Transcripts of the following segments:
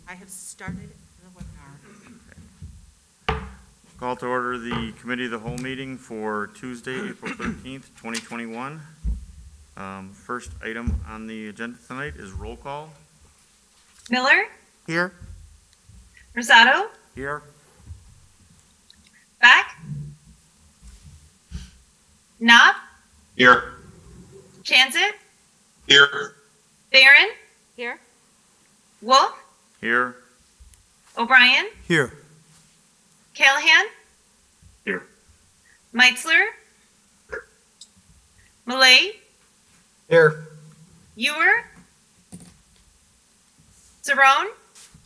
I have started the webinar. Call to order the Committee of the Whole meeting for Tuesday, April 13th, 2021. First item on the agenda tonight is roll call. Miller, Here. Rosado, Here. Beck, Knopf, Here. Chanzit, Here. Barron, Here. Wolf, Here. O'Brien, Here. Callahan, Here. Meitzler, Malay, Here. Ewer, Cerrone,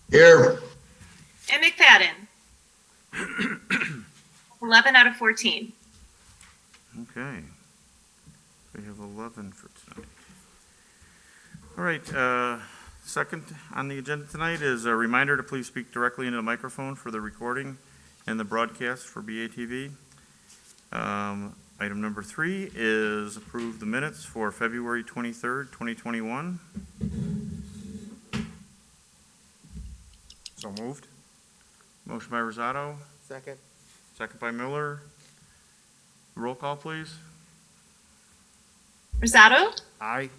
Here. and McFadden. 11 out of 14. Okay. We have 11 for tonight. All right. Second on the agenda tonight is a reminder to please speak directly into the microphone for the recording and the broadcast for BATV. Item number 3 is approve the minutes for February 23rd, 2021. So moved. Motion by Rosado, Second. second by Miller. Roll call, please. Rosado, Aye.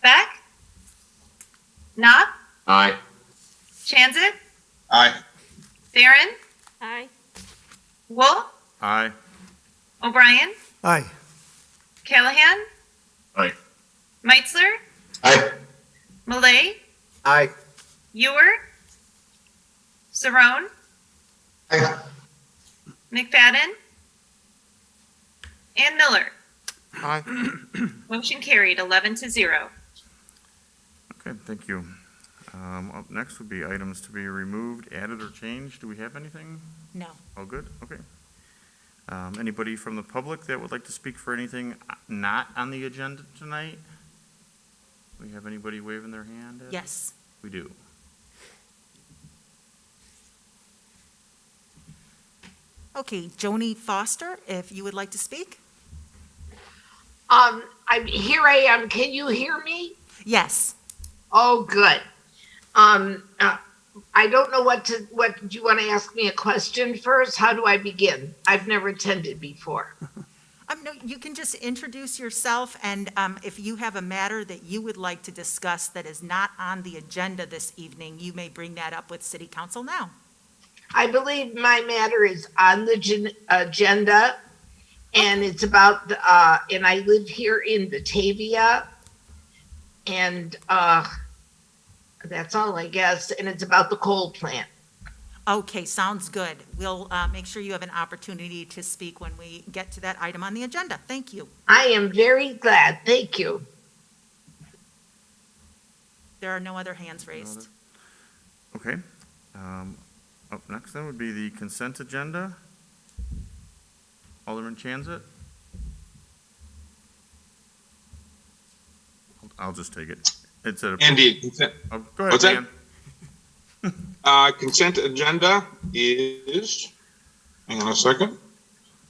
Beck, Knopf, Aye. Chanzit, Aye. Barron, Aye. Wolf, Aye. O'Brien, Aye. Callahan, Aye. Meitzler, Aye. Malay, Aye. Ewer, Cerrone, Aye. McFadden, and Miller. Aye. Motion carried, 11 to 0. Okay, thank you. Up next would be items to be removed, added, or changed. Do we have anything? No. All good? Okay. Anybody from the public that would like to speak for anything not on the agenda tonight? We have anybody waving their hand? Ed? Yes. We do. Okay, Joni Foster, if you would like to speak? Here I am. Can you hear me? Yes. Oh, good. I don't know what do you want to ask me a question first? How do I begin? I've never attended before. No, you can just introduce yourself, and if you have a matter that you would like to discuss that is not on the agenda this evening, you may bring that up with City Council now. I believe my matter is on the agenda, and it's about, and I live here in Batavia, and that's all, I guess, and it's about the coal plant. Okay, sounds good. We'll make sure you have an opportunity to speak when we get to that item on the agenda. Thank you. I am very glad. Thank you. There are no other hands raised. Okay. Up next then would be the consent agenda. Alderman Chanzit? I'll just take it. It's a. Indeed. Consent, Oh, go ahead, What's that? Dan. consent agenda is, hang on a second.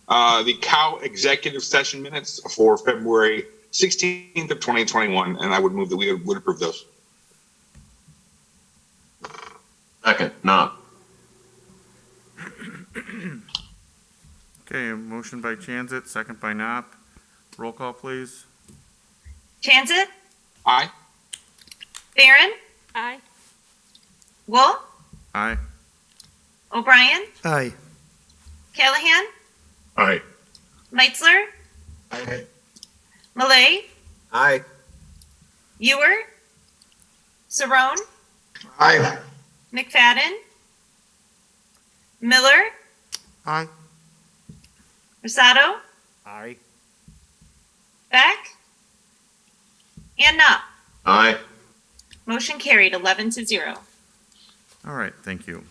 The COW executive session minutes for February 16th of 2021, and I would move that we would approve those. Second, no. Okay, a motion by Chanzit, second by Knopp. Roll call, please. Chanzit, Aye. Barron, Aye. Wolf, Aye. O'Brien, Aye. Callahan, Aye. Meitzler, Aye. Malay, Aye. Ewer, Cerrone, Aye. McFadden, Miller, Aye. Rosado, Aye. Beck, and Knopf. Aye. Motion carried, 11 to 0. All right, thank you.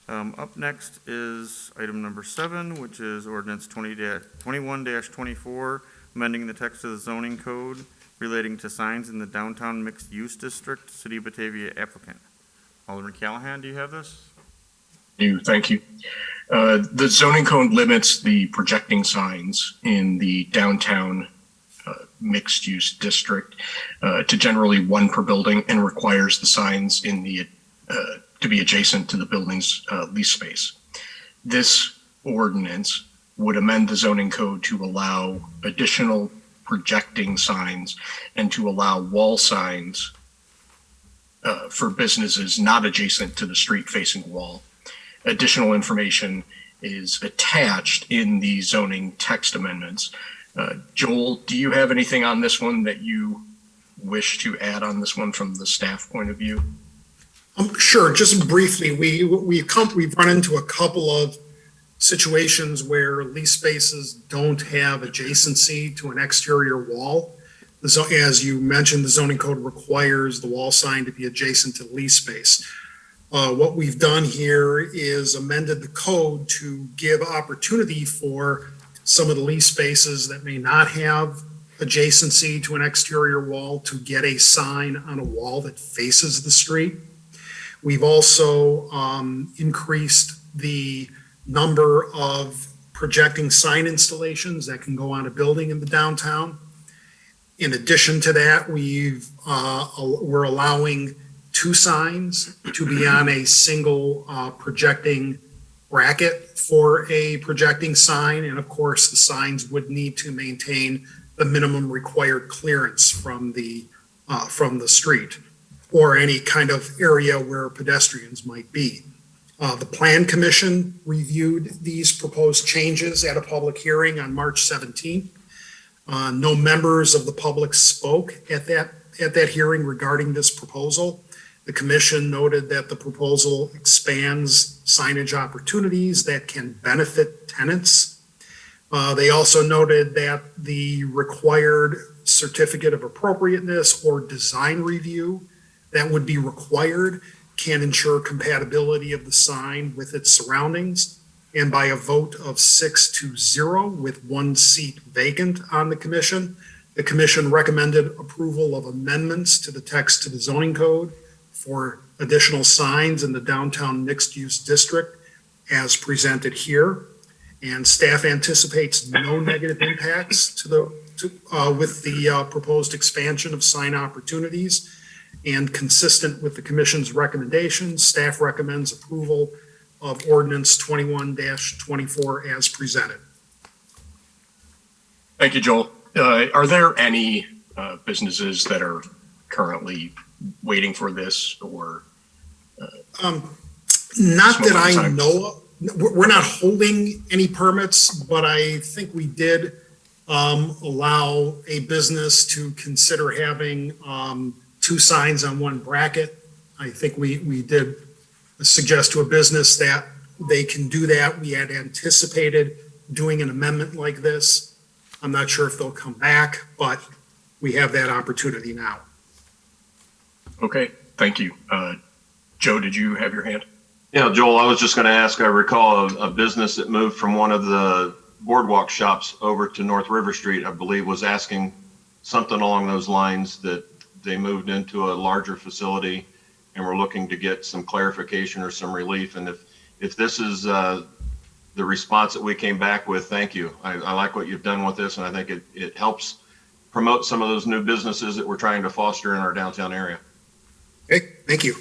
Up next is item number 7, which is ordinance 21-24, amending the text of the zoning code relating to signs in the downtown mixed-use district, City of Batavia applicant. Alderman Callahan, do you have this? Thank you. The zoning code limits the projecting signs in the downtown mixed-use district to generally one per building and requires the signs in the to be adjacent to the building's lease space. This ordinance would amend the zoning code to allow additional projecting signs and to allow wall signs for businesses not adjacent to the street-facing wall. Additional information is attached in the zoning text amendments. Joel, do you have anything on this one that you wish to add on this one from the staff point of view? Sure, just briefly, we've run into a couple of situations where lease spaces don't have adjacency to an exterior wall. As you mentioned, the zoning code requires the wall sign to be adjacent to the lease space. What we've done here is amended the code to give opportunity for some of the lease spaces that may not have adjacency to an exterior wall to get a sign on a wall that faces the street. We've also increased the number of projecting sign installations that can go on a building in the downtown. In addition to that, we're allowing 2 signs to be on a single projecting bracket for a projecting sign. And of course, the signs would need to maintain the minimum required clearance from the street or any kind of area where pedestrians might be. The Plan Commission reviewed these proposed changes at a public hearing on March 17th. No members of the public spoke at that hearing regarding this proposal. The commission noted that the proposal expands signage opportunities that can benefit tenants. They also noted that the required certificate of appropriateness or design review that would be required can ensure compatibility of the sign with its surroundings. And by a vote of 6-0 with 1 seat vacant on the commission recommended approval of amendments to the text of the zoning code for additional signs in the downtown mixed-use district as presented here. And staff anticipates no negative impacts with the proposed expansion of sign opportunities. And consistent with the commission's recommendations, staff recommends approval of ordinance 21-24 as presented. Thank you, Joel. Are there any businesses that are currently waiting for this or? Not that I know of. We're not holding any permits, but I think we did allow a business to consider having 2 signs on 1 bracket. I think we did suggest to a business that they can do that. We had anticipated doing an amendment like this. I'm not sure if they'll come back, but we have that opportunity now. Okay, thank you. Joe, did you have your hand? Yeah, Joel, I was just going to ask, I recall a business that moved from one of the boardwalk shops over to North River Street, I believe, was asking something along those lines that they moved into a larger facility and we're looking to get some clarification or some relief. And if this is the response that we came back with, thank you. I like what you've done with this, and I think it helps promote some of those new businesses that we're trying to foster in our downtown area. Okay, thank you.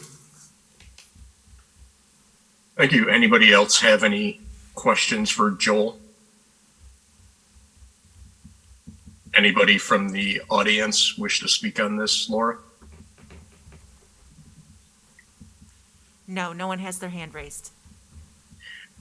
Thank you. Anybody else have any questions for Joel? Anybody from the audience wish to speak on this, Laura? No, no one has their hand raised.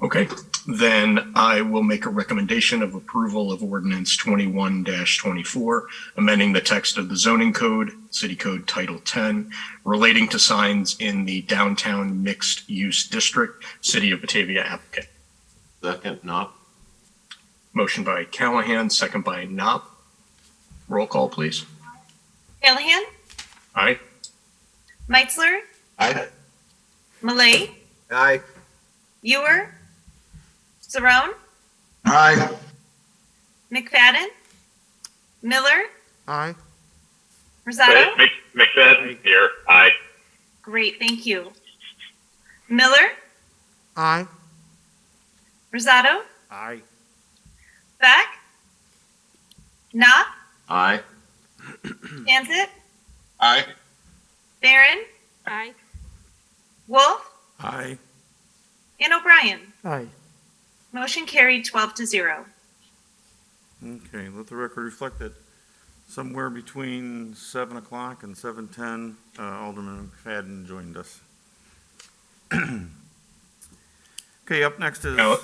Okay, then I will make a recommendation of approval of ordinance 21-24, amending the text of the zoning code, city code title 10, relating to signs in the downtown mixed use district, city of Batavia applicant. Second, Knopp. Motion by Callahan, second by Knopp. Roll call, please. Callahan? Aye. Meitzler? Aye. Malay? Aye. Ewer? Saron? Aye. McFadden? Miller? Aye. Rosado? McFadden here. Aye. Great, thank you. Miller? Aye. Rosado? Aye. Beck? Knopp? Aye. Tanzit, Aye. Barron, Aye. Wolf, Aye. and O'Brien. Aye. Motion carried 12-0. Okay, let the record reflect that somewhere between 7 o'clock and 7:10, Alderman McFadden joined us. Okay, up next is, Al-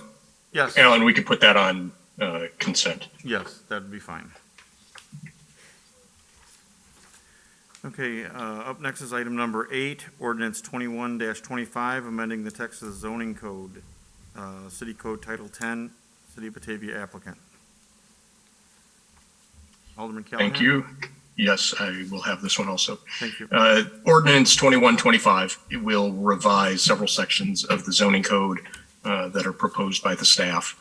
yes, Alan, we could put that on consent. yes, that'd be fine. Okay, up next is item number 8, ordinance 21-25, amending the Texas zoning code, City Code Title 10, City of Batavia applicant. Alderman Callahan? Thank you. Yes, I will have this one also. Thank you. Ordinance 2125, it will revise several sections of the zoning code that are proposed by the staff.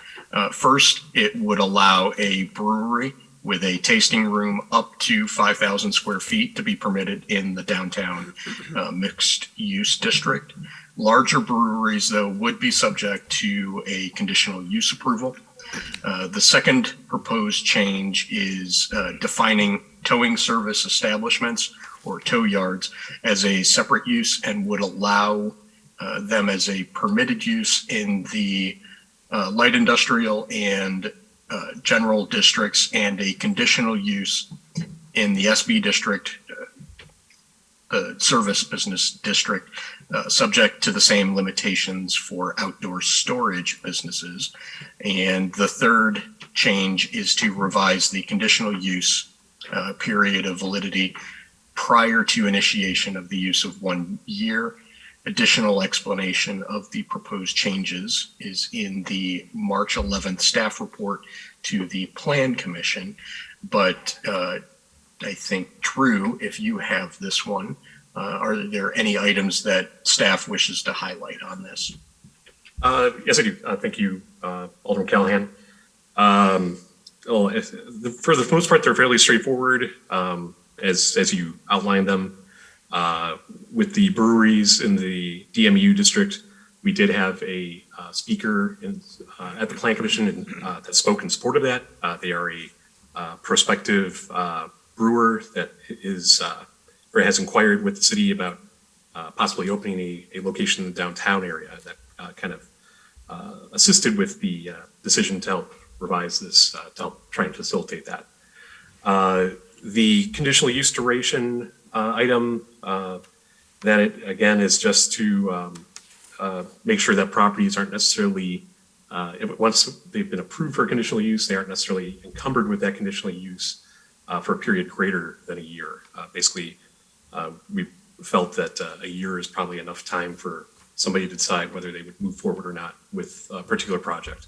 First, it would allow a brewery with a tasting room up to 5,000 square feet to be permitted in the downtown mixed-use district. Larger breweries, though, would be subject to a conditional use approval. The second proposed change is defining towing service establishments or tow yards as a separate use and would allow them as a permitted use in the light industrial and general districts and a conditional use in the SB district, the service business district, subject to the same limitations for outdoor storage businesses. And the third change is to revise the conditional use period of validity prior to initiation of the use of 1 year. Additional explanation of the proposed changes is in the March 11th staff report to the Plan Commission. But I think, Drew, if you have this one, are there any items that staff wishes to highlight on this? Yes, I do. Thank you, Alderman Callahan. For the most part, they're fairly straightforward, as you outlined them. With the breweries in the DMU district, we did have a speaker at the Plan Commission that spoke in support of that. They are a prospective brewer that is or has inquired with the city about possibly opening a location in the downtown area that kind of assisted with the decision to help revise this, to help try and facilitate that. The conditional use duration item, that it, again, is just to make sure that properties aren't necessarily, once they've been approved for conditional use, they aren't necessarily encumbered with that conditional use for a period greater than a year. Basically, we felt that a year is probably enough time for somebody to decide whether they would move forward or not with a particular project.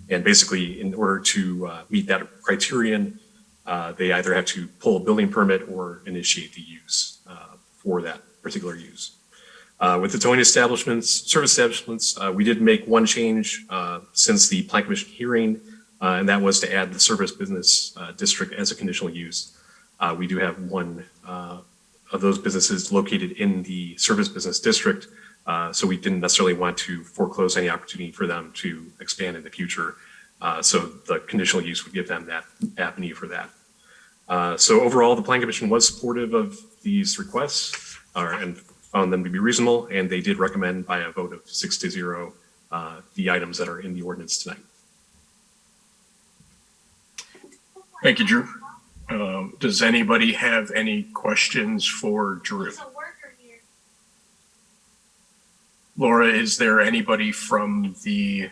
And basically, in order to meet that criterion, they either have to pull a building permit or initiate the use for that particular use. With the towing establishments, service establishments, we did make one change since the Plan Commission hearing, and that was to add the service business district as a conditional use. We do have one of those businesses located in the service business district, so we didn't necessarily want to foreclose any opportunity for them to expand in the future. So the conditional use would give them that avenue for that. So overall, the Plan Commission was supportive of these requests and found them to be reasonable, and they did recommend by a vote of 6-0 the items that are in the ordinance tonight. Thank you, Drew. Does anybody have any questions for Drew? Laura, is there anybody from the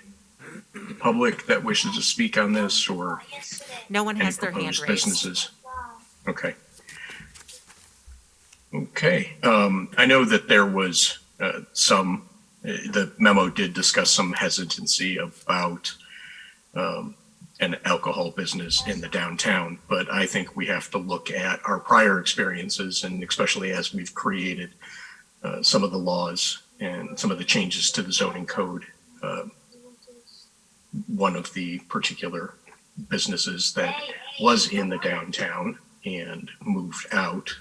public that wishes to speak on this or No one any has their hand proposed raised. businesses? Okay. Okay. I know that there was the memo did discuss some hesitancy about an alcohol business in the downtown, but I think we have to look at our prior experiences, and especially as we've created some of the laws and some of the changes to the zoning code. One of the particular businesses that was in the downtown and moved out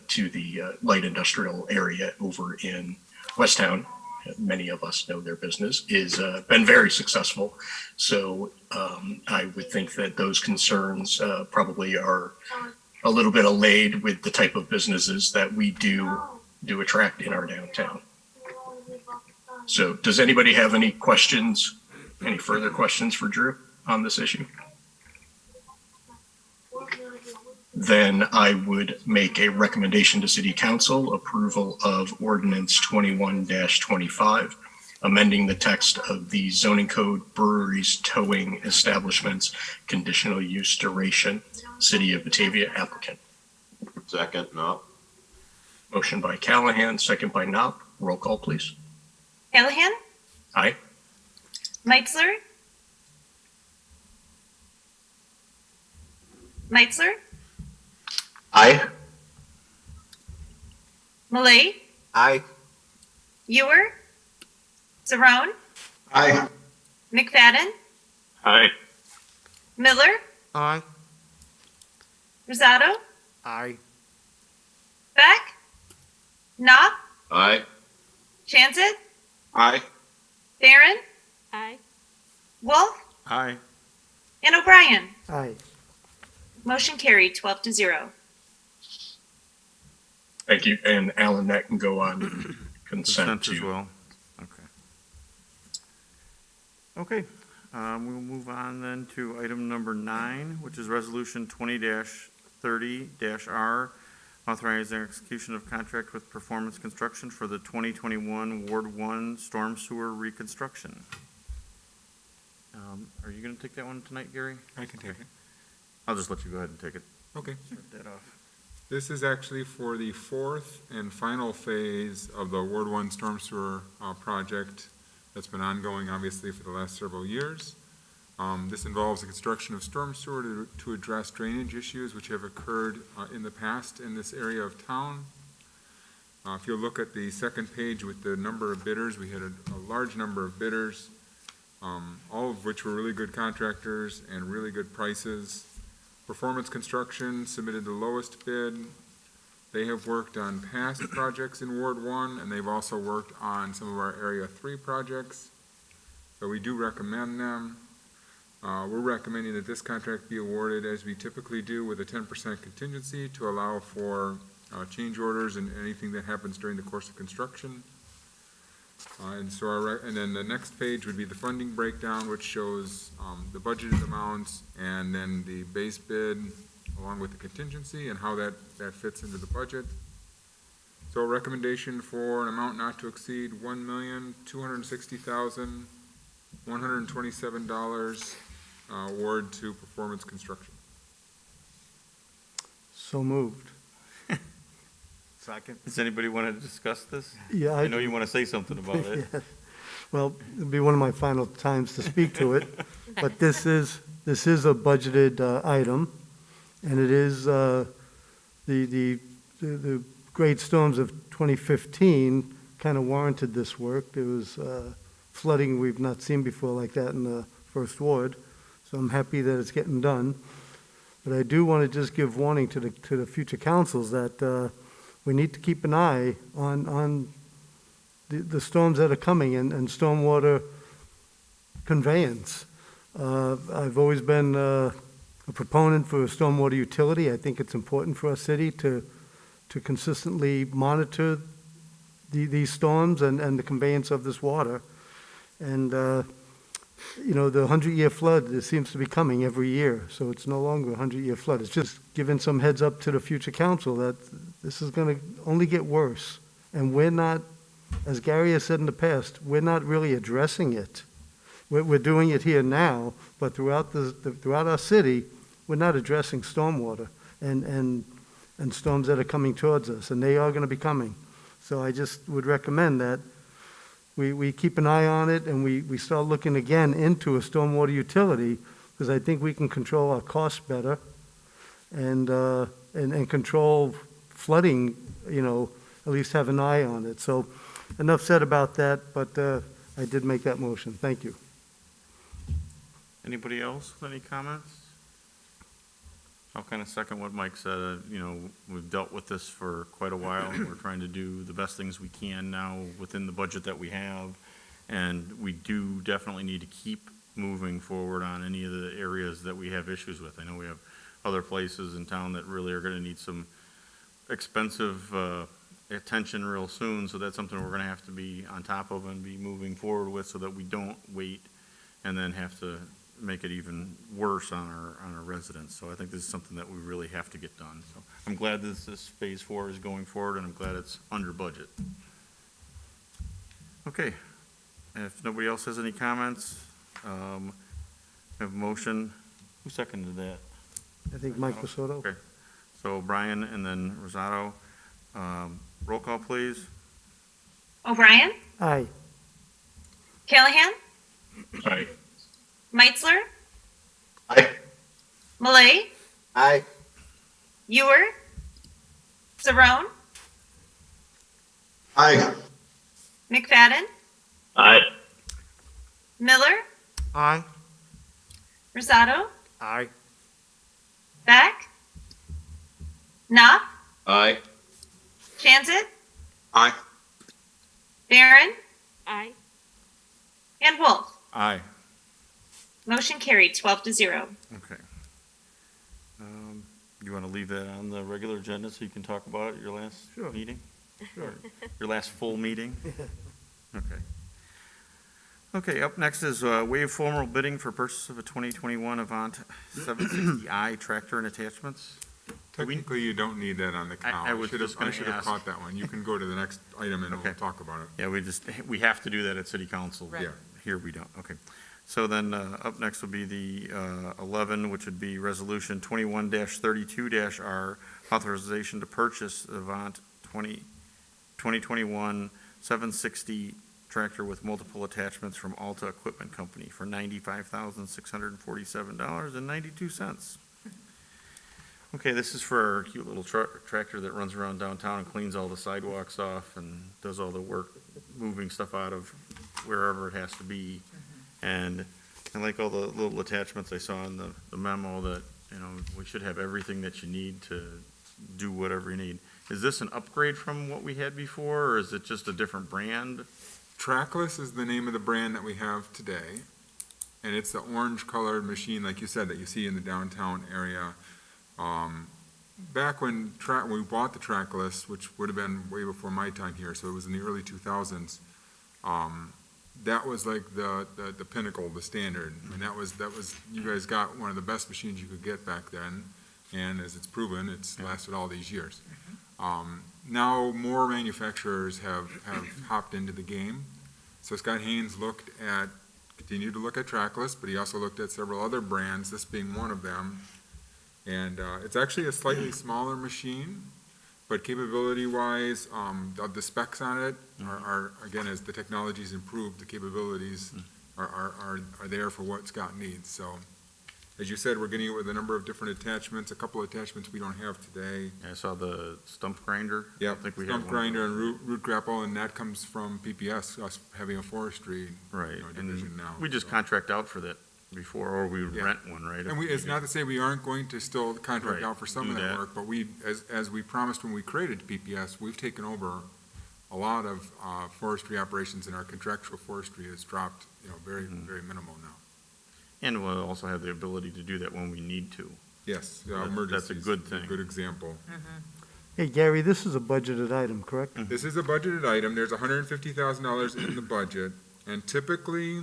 to the light industrial area over in Westtown, many of us know their business, is been very successful. So I would think that those concerns probably are a little bit allayed with the type of businesses that we do attract in our downtown. So does anybody have any questions, any further questions for Drew on this issue? Then I would make a recommendation to City Council approval of ordinance 21-25, amending the text of the zoning code breweries, towing establishments, conditional use duration, City of Batavia applicant. Second, no. Motion by Callahan, second by Knopp. Roll call, please. Callahan? Aye. Meitzler? Meitzler? Aye. Malay? Aye. Ewer? Zarone? Aye. McFadden? Aye. Miller? Aye. Rosado? Aye. Beck? Knopf? Aye. Chanzit? Aye. Barron? Aye. Wolf? Aye. And O'Brien. Aye. Motion carried 12-0. Thank you. And Alan, that can go on consent Consent as to. well. Okay. Okay, we'll move on then to item number 9, which is resolution 20-30-R, authorizing execution of contract with Performance Construction for the 2021 Ward 1 Storm Sewer Reconstruction. Are you gonna take that one tonight, Gary? I can take it. I'll just let you go ahead and take it. Okay. Start that off. This is actually for the fourth and final phase of the Ward 1 Storm Sewer project that's been ongoing, obviously, for the last several years. This involves the construction of storm sewer to address drainage issues which have occurred in the past in this area of town. If you look at the second page with the number of bidders, we had a large number of bidders, all of which were really good contractors and really good prices. Performance Construction submitted the lowest bid. They have worked on past projects in Ward 1, and they've also worked on some of our Area 3 projects. So we do recommend them. We're recommending that this contract be awarded as we typically do with a 10% contingency to allow for change orders and anything that happens during the course of construction. And then the next page would be the funding breakdown, which shows the budgeted amounts and then the base bid along with the contingency and how that fits into the budget. So a recommendation for an amount not to exceed $1,260,127 award to Performance Construction. So moved. Second. Does anybody want to discuss this? Yeah, I know you want to say something about it. Yeah. Well, it'll be one of my final times to speak to it, but this is a budgeted item, and it is the great storms of 2015 kind of warranted this work. There was flooding we've not seen before like that in the first ward, so I'm happy that it's getting done. But I do want to just give warning to the future councils that we need to keep an eye on the storms that are coming and stormwater conveyance. I've always been a proponent for a stormwater utility. I think it's important for our city to consistently monitor these storms and the conveyance of this water. And, you know, the 100-year flood, it seems to be coming every year, so it's no longer a 100-year flood. It's just giving some heads up to the future council that this is going to only get worse. And we're not, as Gary has said in the past, we're not really addressing it. We're doing it here now, but throughout our city, we're not addressing stormwater and storms that are coming towards us, and they are going to be coming. So I just would recommend that we keep an eye on it and we start looking again into a stormwater utility, because I think we can control our costs better and control flooding, you know, at least have an eye on it. So enough said about that, but I did make that motion. Thank you. Anybody else with any comments? I'll kind of second what Mike said. You know, we've dealt with this for quite a while. We're trying to do the best things we can now within the budget that we have. And we do definitely need to keep moving forward on any of the areas that we have issues with. I know we have other places in town that really are gonna need some expensive, attention real soon, so that's something we're gonna have to be on top of and be moving forward with, so that we don't wait and then have to make it even worse on our residents. So I think this is something that we really have to get done. So I'm glad this phase 4 is going forward, and I'm glad it's under budget. Okay, if nobody else has any comments, have a motion. Who seconded that? I think Mike Basoto. Okay. So Brian and then Rosato. Roll call, please. O'Brien, Aye. Callahan, Aye. Meitzler, Aye. Malay, Aye. Ewer, Saron, Aye. McFadden, Aye. Miller, Aye. Rosato, Aye. Beck, Knopf, Aye. Chanzit, Aye. Barron, Aye. and Wolf. Aye. Motion carried 12-0. Okay. You want to leave that on the regular agenda so you can talk about it at your last Sure. meeting? Sure. Your last full meeting? Okay. Okay, up next is waive formal bidding for purchase of a 2021 Avant 760i tractor and attachments. Technically, you don't need that on the count. I was just gonna I should have ask. caught that one. You can go to the next item and Okay. we'll talk about it. Yeah, we have to do that at city council. Right. Yeah. Here we don't, okay. So then, up next will be the 11, which would be Resolution 21-32-R, authorization to purchase Avant 2021 760 tractor with multiple attachments from Alta Equipment Company for $95,647.92. Okay, this is for our cute little tractor that runs around downtown and cleans all the sidewalks off and does all the work, moving stuff out of wherever it has to be. And I like all the little attachments I saw in the memo that, we should have everything that you need to do whatever you need. Is this an upgrade from what we had before, or is it just a different brand? Trackless is the name of the brand that we have today, and it's the orange-colored machine, like you said, that you see in the downtown area. Back when we bought the Trackless, which would have been way before my time here, so it was in the early 2000s, that was like the pinnacle, the standard. I mean, that was, you guys got one of the best machines you could get back then, and as it's proven, it's lasted all these years. Now, more manufacturers have hopped into the game. So Scott Haynes continued to look at Trackless, but he also looked at several other brands, this being one of them. And it's actually a slightly smaller machine, but capability-wise, the specs on it are, again, as the technology's improved, the capabilities are there for what Scott needs. So, as you said, we're getting it with a number of different attachments, a couple of attachments we don't have today. I saw the stump grinder. Yeah, I think we had stump one. grinder and root grapple, and that comes from PPS, us having a forestry Right, division and now. we just so. contract out for that before, or we would Yeah. rent one, right? And it's not to say we aren't going to still contract Right, out for some do of that that. work, but as we promised when we created PPS, we've taken over a lot of forestry operations, and our contractual forestry has dropped, very, very minimal now. And we'll also have the ability to do that when we need to. Yes, That's a emergencies, good thing. Good example. Hey, Gary, this is a budgeted item, correct? This is a budgeted item. There's $150,000 in the budget, and typically,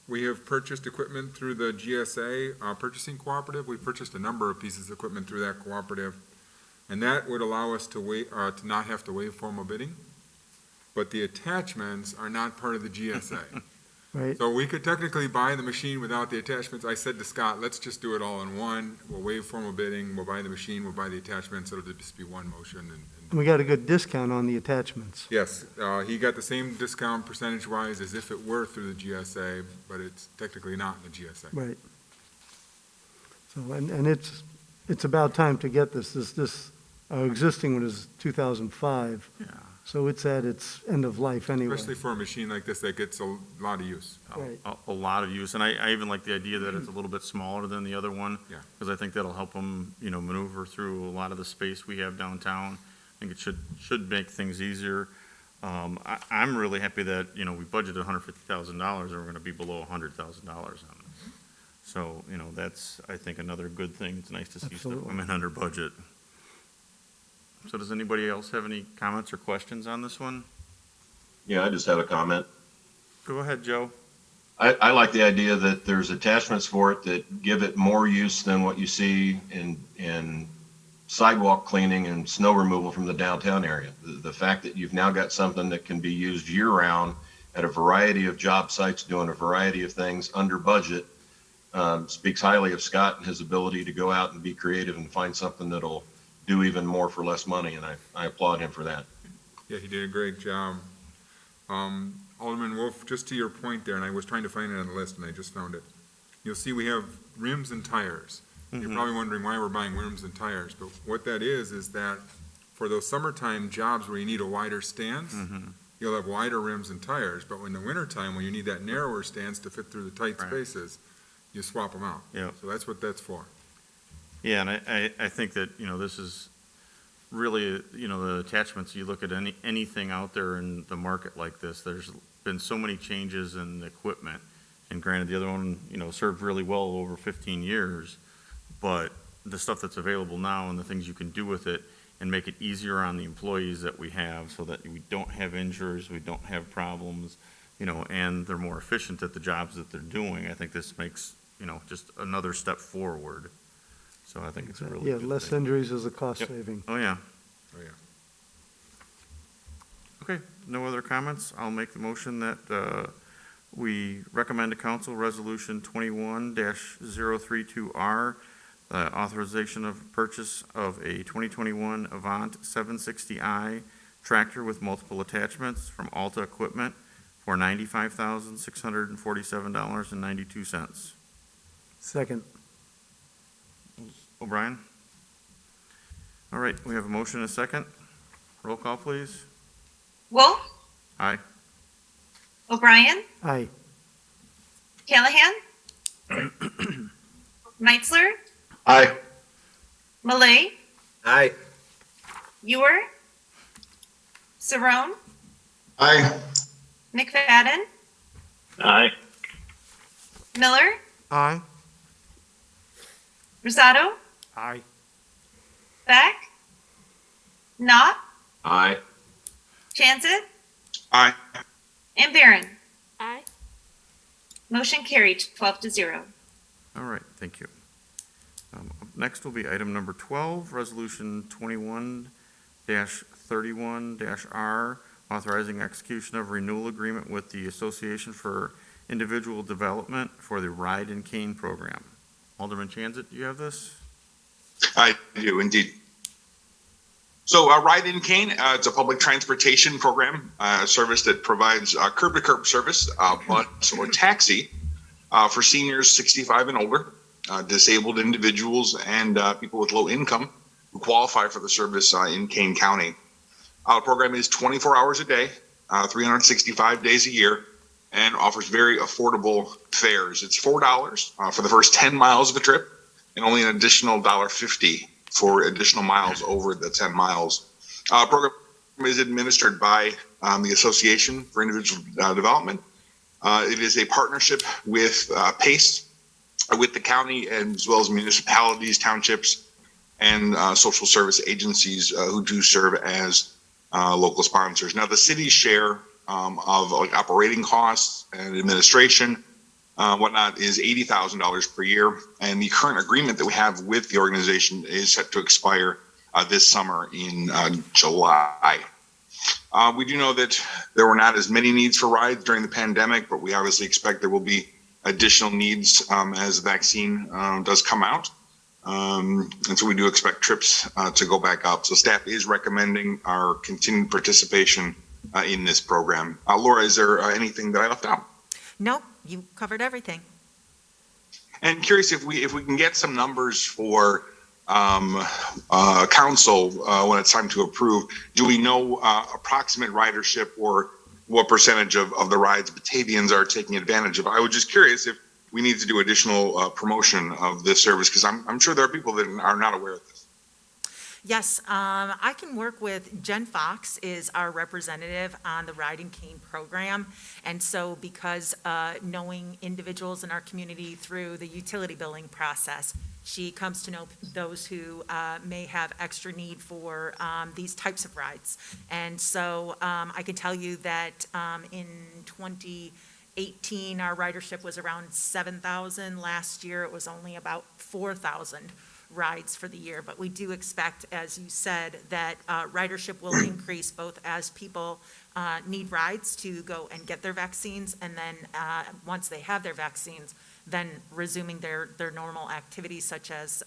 we have purchased equipment through the GSA purchasing cooperative. We've purchased a number of pieces of equipment through that cooperative, and that would allow us to not have to waive formal bidding. But the attachments are not part of the GSA. Right? So we could technically buy the machine without the attachments. I said to Scott, let's just do it all in one. We'll waive formal bidding, we'll buy the machine, we'll buy the attachments, it'll just be one motion. And we got a good discount on the attachments. Yes, he got the same discount percentage-wise as if it were through the GSA, but it's technically not in the GSA. Right. So, and it's about time to get this. Our existing one is 2005, Yeah. so it's at its end of life anyway. Especially for a machine like this that gets a lot of use. Right. A lot of use, and I even like the idea that it's a little bit smaller than the other one. Yeah. Because I think that'll help them, maneuver through a lot of the space we have downtown. I think it should make things easier. I'm really happy that, we budgeted $150,000, and we're gonna be below $100,000 on this. So, that's, I think, another good thing. It's nice to see stuff Absolutely. come in under budget. So does anybody else have any comments or questions on this one? Yeah, I just have a comment. Go ahead, Joe. I like the idea that there's attachments for it that give it more use than what you see in sidewalk cleaning and snow removal from the downtown area. The fact that you've now got something that can be used year-round at a variety of job sites, doing a variety of things under budget, speaks highly of Scott and his ability to go out and be creative and find something that'll do even more for less money, and I applaud him for that. Yeah, he did a great job. Alderman Wolf, just to your point there, and I was trying to find it on the list and I just found it. You'll see we have rims and tires. You're probably wondering why we're buying rims and tires, but what that is that for those summertime jobs where you need a wider stance, you'll have wider rims and tires, but in the wintertime, when you need that narrower stance to fit through the tight Right. spaces, you swap them out. Yeah. So that's what that's for. Yeah, and I think that, this is really, the attachments, you look at anything out there in the market like this, there's been so many changes in the equipment. And granted, the other one, served really well over 15 years, but the stuff that's available now and the things you can do with it and make it easier on the employees that we have so that we don't have injuries, we don't have problems, and they're more efficient at the jobs that they're doing. I think this makes, just another step forward. So I think it's a really Yeah, good less thing. injuries is a cost Yep. saving. Oh, yeah. Oh, yeah. Okay, no other comments? I'll make the motion that we recommend to council Resolution 21-032R, authorization of purchase of a 2021 Avant 760i tractor with multiple attachments from Alta Equipment for $95,647.92. Second. O'Brien? All right, we have a motion and a second. Roll call, please. Wolf, Aye. O'Brien, Aye. Callahan, Meitzler, Aye. Malay, Aye. Ewer, Saron, Aye. McFadden, Aye. Miller, Aye. Rosado, Aye. Beck, Knopf, Aye. Chanzit, Aye. and Barron. Aye. Motion carried 12-0. All right, thank you. Up next will be item number 12, Resolution 21-31-R, authorizing execution of renewal agreement with the Association for Individual Development for the Ride and Cane Program. Alderman Chanzit, do you have this? I do indeed. So Ride in Cane, it's a public transportation program, a service that provides curb-to-curb service, bus or taxi for seniors 65 and older, disabled individuals, and people with low income who qualify for the service in Kane County. The program is 24 hours a day, 365 days a year, and offers very affordable fares. It's $4 for the first 10 miles of the trip, and only an additional $1.50 for additional miles over the 10 miles. Program is administered by the Association for Individual Development. It is a partnership with PACE, with the county, and as well as municipalities, townships, and social service agencies who do serve as local sponsors. Now, the city's share of operating costs and administration, whatnot, is $80,000 per year. And the current agreement that we have with the organization is set to expire this summer in July. We do know that there were not as many needs for rides during the pandemic, but we obviously expect there will be additional needs as the vaccine does come out. And so we do expect trips to go back up. So staff is recommending our continued participation in this program. Laura, is there anything that I left out? Nope, you covered everything. And curious if we can get some numbers for council when it's time to approve. Do we know approximate ridership or what percentage of the rides Batavians are taking advantage of? I was just curious if we need to do additional promotion of this service, because I'm sure there are people that are not aware of this. Yes, I can work with, Jen Fox is our representative on the Ride and Cane program. And so because knowing individuals in our community through the utility billing process, she comes to know those who may have extra need for these types of rides. And so I can tell you that in 2018, our ridership was around 7,000. Last year, it was only about 4,000 rides for the year, but we do expect, as you said, that ridership will increase both as people need rides to go and get their vaccines, and then once they have their vaccines, then resuming their normal activities such as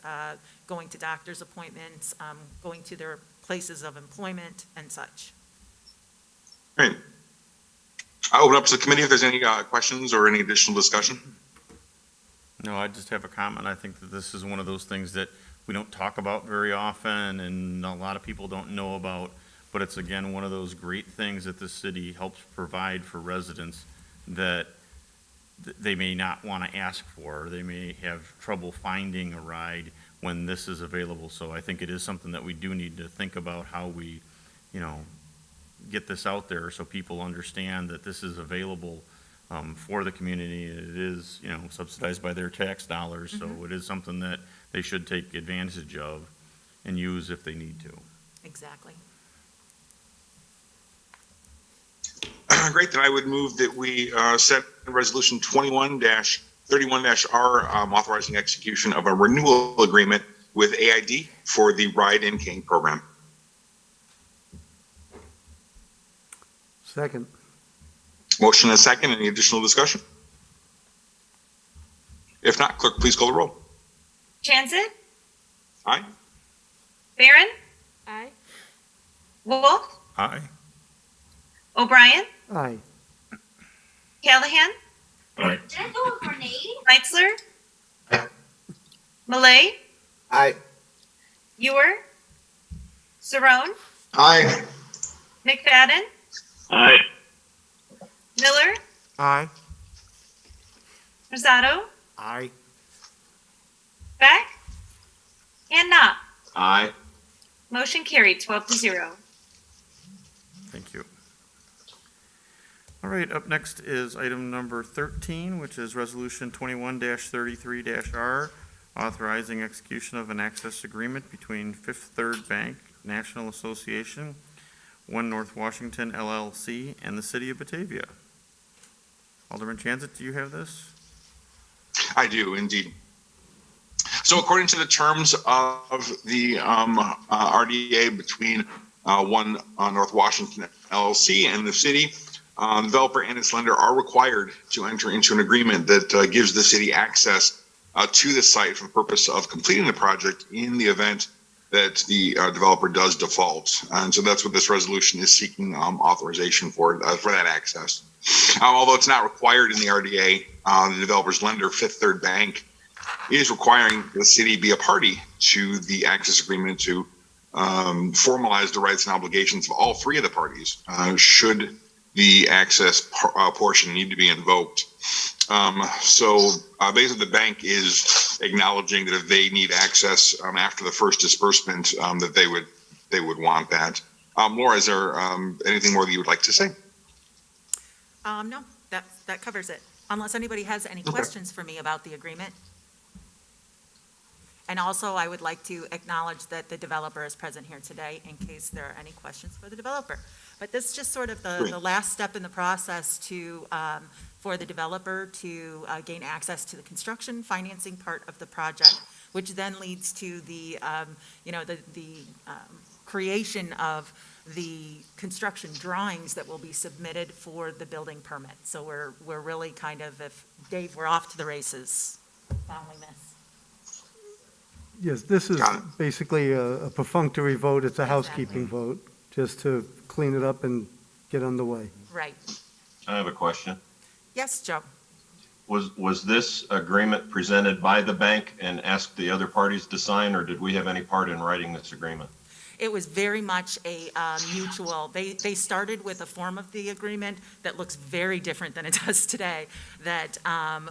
going to doctor's appointments, going to their places of employment and such. Great. I'll open up to the committee if there's any questions or any additional discussion. No, I just have a comment. I think that this is one of those things that we don't talk about very often and a lot of people don't know about, but it's again, one of those great things that the city helps provide for residents that they may not want to ask for. They may have trouble finding a ride when this is available. So I think it is something that we do need to think about how we, get this out there so people understand that this is available for the community. It is, subsidized by their tax dollars, so it is something that they should take advantage of and use if they need to. Exactly. Great, then I would move that we set Resolution 21-31-R, authorizing execution of a renewal agreement with AID for the Ride and Cane program. Second. Motion and a second. Any additional discussion? If not, clerk, please call the roll. Chanzit, Aye. Barron, Aye. Wolf, Aye. O'Brien, Aye. Callahan, Aye. Meitzler, Malay, Aye. Ewer, Saron, Aye. McFadden, Aye. Miller, Aye. Rosado, Aye. Beck, and Knopf. Aye. Motion carried, 12-0. Thank you. All right, up next is item number 13, which is Resolution 21-33-R, authorizing execution of an access agreement between Fifth Third Bank National Association, One North Washington LLC, and the City of Batavia. Alderman Chanzit, do you have this? I do, indeed. So according to the terms of the RDA between One North Washington LLC and the city, the developer and its lender are required to enter into an agreement that gives the city access to the site for the purpose of completing the project in the event that the developer does default. And so that's what this resolution is seeking authorization for that access. Although it's not required in the RDA, the developer's lender, Fifth Third Bank, is requiring the city be a party to the access agreement to formalize the rights and obligations of all three of the parties should the access portion need to be invoked. So basically the bank is acknowledging that if they need access after the first disbursement, that they would want that. Laura, is there anything more that you would like to say? No, that covers it, unless anybody has any questions for me about the agreement. And also, I would like to acknowledge that the developer is present here today in case there are any questions for the developer. But this is just sort of the last step in the process to, for the developer to gain access to the construction financing part of the project, which then leads to the, creation of the construction drawings that will be submitted for the building permit. So we're really kind of, if Dave, we're off to the races following this. Yes, this is Got it. basically a perfunctory vote. It's a housekeeping vote, just to clean it up and get underway. Right. I have a question. Yes, Joe? Was this agreement presented by the bank and asked the other parties to sign, or did we have any part in writing this agreement? It was very much a mutual, they started with a form of the agreement that looks very different than it does today, that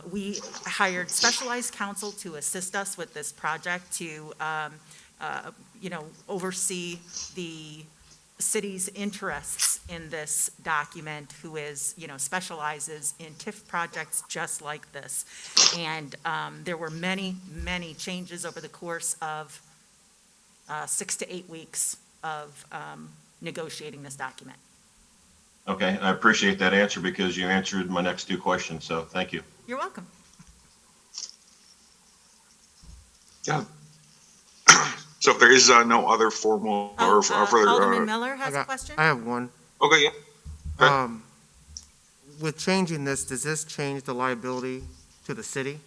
we hired specialized counsel to assist us with this project to oversee the city's interests in this document, who is, specializes in TIF projects just like this. And there were many, many changes over the course of 6 to 8 weeks of negotiating this document. Okay, I appreciate that answer because you answered my next two questions, so thank you. You're welcome. Yeah. So if there is no other formal or further. Alderman Miller has a question? I have one. Okay, yeah. Okay. With changing this, does this change the liability to the city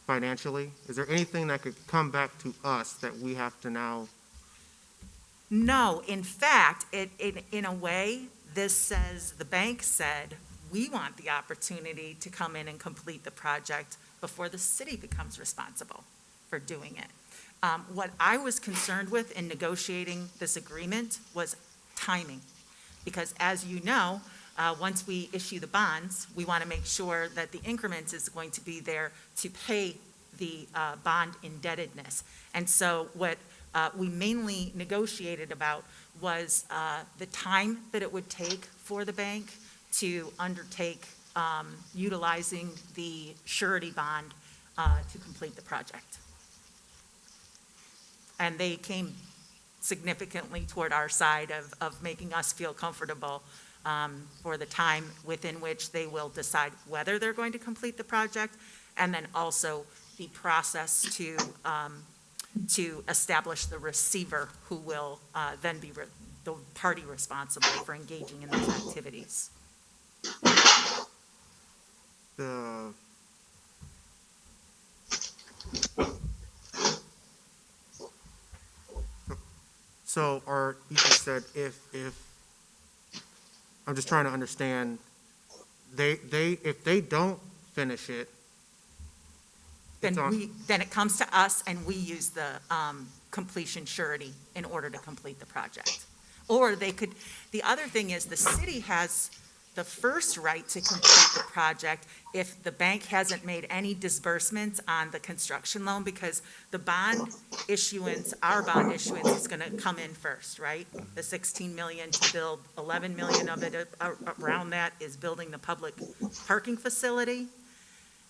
financially? Is there anything that could come back to us that we have to now? No, in fact, in a way, this says, the bank said, we want the opportunity to come in and complete the project before the city becomes responsible for doing it. What I was concerned with in negotiating this agreement was timing. Because as you know, once we issue the bonds, we want to make sure that the increment is going to be there to pay the bond indebtedness. And so what we mainly negotiated about was the time that it would take for the bank to undertake utilizing the surety bond to complete the project. And they came significantly toward our side of making us feel comfortable for the time within which they will decide whether they're going to complete the project, and then also the process to establish the receiver, who will then be the party responsible for engaging in those activities. So, or you just said if I'm just trying to understand, if they don't finish it, Then it comes to us and we use the completion surety in order to complete the project. Or they could, the other thing is the city has the first right to complete the project if the bank hasn't made any disbursements on the construction loan, because the bond issuance, our bond issuance is going to come in first, right? The 16 million to build, 11 million of it around that is building the public parking facility.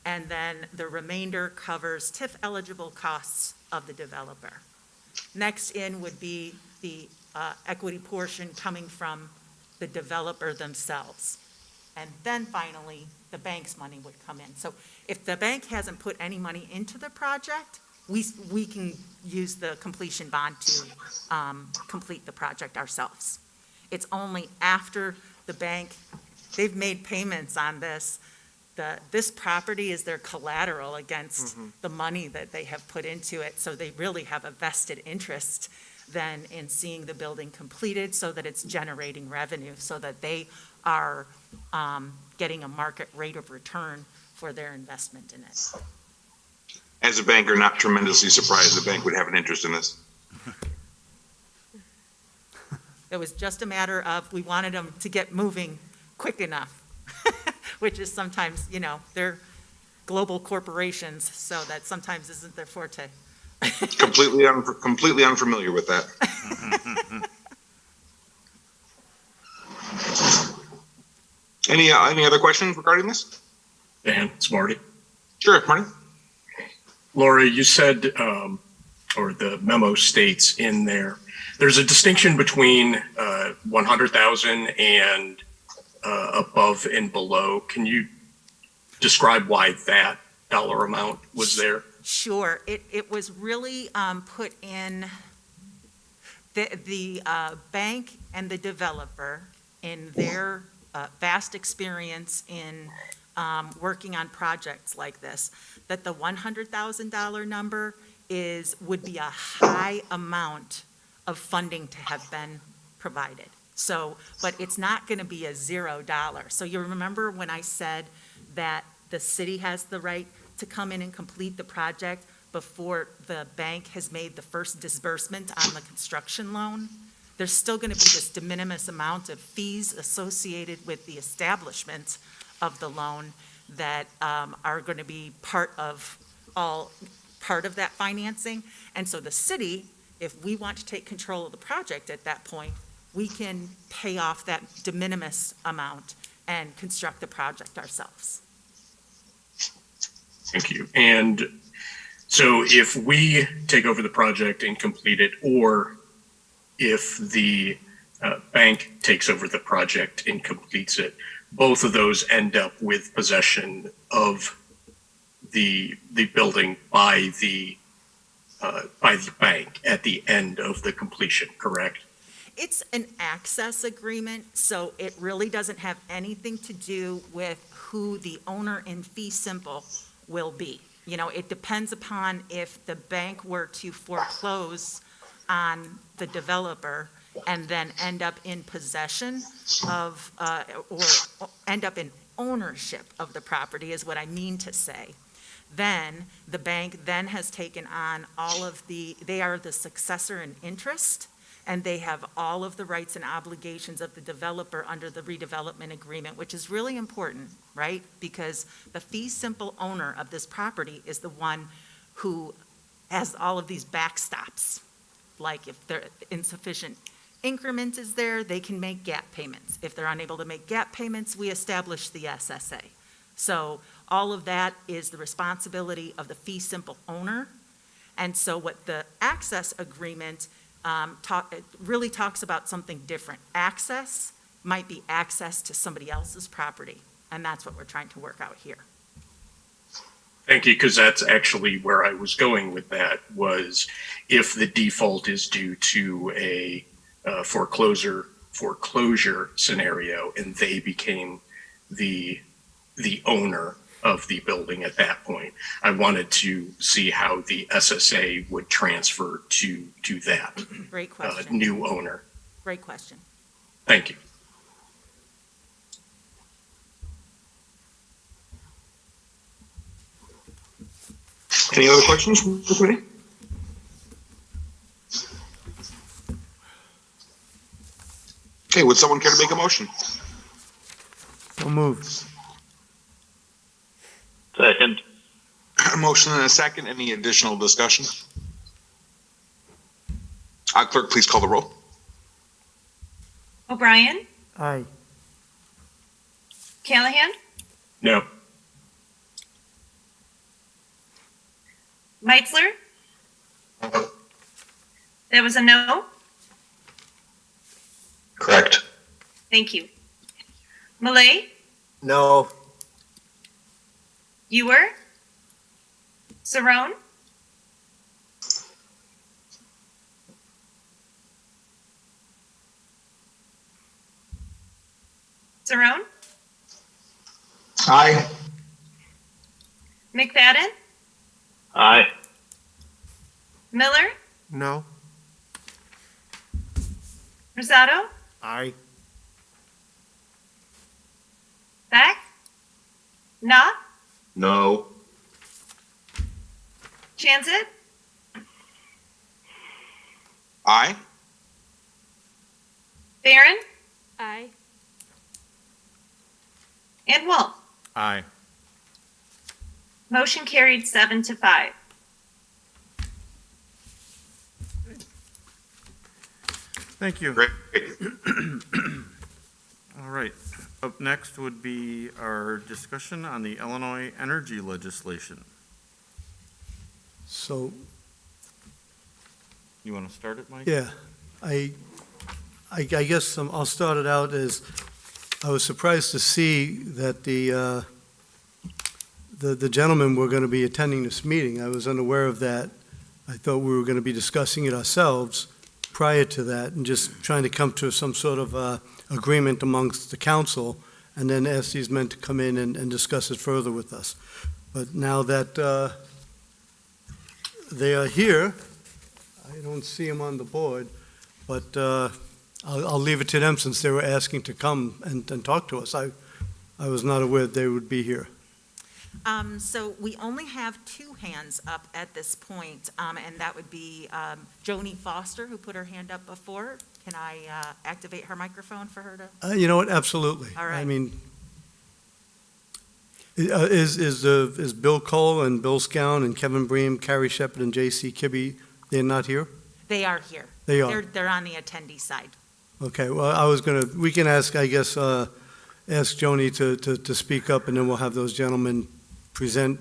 And then the remainder covers TIF eligible costs of the developer. Next in would be the equity portion coming from the developer themselves. And then finally, the bank's money would come in. So if the bank hasn't put any money into the project, we can use the completion bond to complete the project ourselves. It's only after the bank, they've made payments on this, this property is their collateral against the money that they have put into it. So they really have a vested interest then in seeing the building completed so that it's generating revenue, so that they are getting a market rate of return for their investment in it. As a banker, not tremendously surprised the bank would have an interest in this. It was just a matter of, we wanted them to get moving quick enough, which is sometimes, they're global corporations, so that sometimes isn't their forte. Completely unfamiliar with that. Any other questions regarding this? Dan, it's Marty. Sure, Marty. Laura, you said, or the memo states in there, there's a distinction between 100,000 and above and below. Can you describe why that dollar amount was there? Sure. It was really put in the bank and the developer, in their vast experience in working on projects like this, that the $100,000 number would be a high amount of funding to have been provided. So, but it's not going to be a $0. So you remember when I said that the city has the right to come in and complete the project before the bank has made the first disbursement on the construction loan? There's still going to be this de minimis amount of fees associated with the establishment of the loan that are going to be part of all part of that financing. And so the city, if we want to take control of the project at that point, we can pay off that de minimis amount and construct the project ourselves. Thank you. And so if we take over the project and complete it, or if the bank takes over the project and completes it, both of those end up with possession of the building by the bank at the end of the completion, correct? It's an access agreement, so it really doesn't have anything to do with who the owner in fee simple will be. You know, it depends upon if the bank were to foreclose on the developer and then end up in possession of, or end up in ownership of the property is what I mean to say. Then the bank then has taken on all of they are the successor in interest, and they have all of the rights and obligations of the developer under the redevelopment agreement, which is really important, right? Because the fee simple owner of this property is the one who has all of these backstops. Like if there insufficient increment is there, they can make gap payments. If they're unable to make gap payments, we establish the SSA. So all of that is the responsibility of the fee simple owner. And so what the access agreement it really talks about something different. Access might be access to somebody else's property, and that's what we're trying to work out here. Thank you, because that's actually where I was going with that, was if the default is due to a foreclosure scenario and they became the owner of the building at that point. I wanted to see how the SSA would transfer to that Great question. new owner. Great question. Thank you. Any other questions from the committee? Okay, would someone care to make a motion? So moved. Second. A motion and a second. Any additional discussion? Clerk, please call the roll. O'Brien, Aye. Callahan, No. Meitzler. That was a no. Correct. Thank you. Malay, No. Ewer, Saron, Saron, Aye. McFadden, Aye. Miller, No. Rosado, Aye. Beck, Knopf, No. Chanzit, Aye. Barron, Aye. and Wolf. Aye. Motion carried 7-5. Thank you. Great. All right. Up next would be our discussion on the Illinois energy legislation. So, You want to start it, Mike? yeah, I guess I'll start it out as, I was surprised to see that the gentlemen were going to be attending this meeting. I was unaware of that. I thought we were going to be discussing it ourselves prior to that and just trying to come to some sort of agreement amongst the council and then ask these men to come in and discuss it further with us. But now that they are here, I don't see them on the board, but I'll leave it to them since they were asking to come and talk to us. I was not aware they would be here. So we only have two hands up at this point, and that would be Joni Foster, who put her hand up before. Can I activate her microphone for her to? You know what, absolutely. All right. I mean, Is Bill Cole and Bill Scown and Kevin Bream, Carrie Shepard and J.C. Kibbe, they're not here? They are here. They are. They're on the attendee side. Okay, well, we can ask, I guess, ask Joni to speak up, and then we'll have those gentlemen present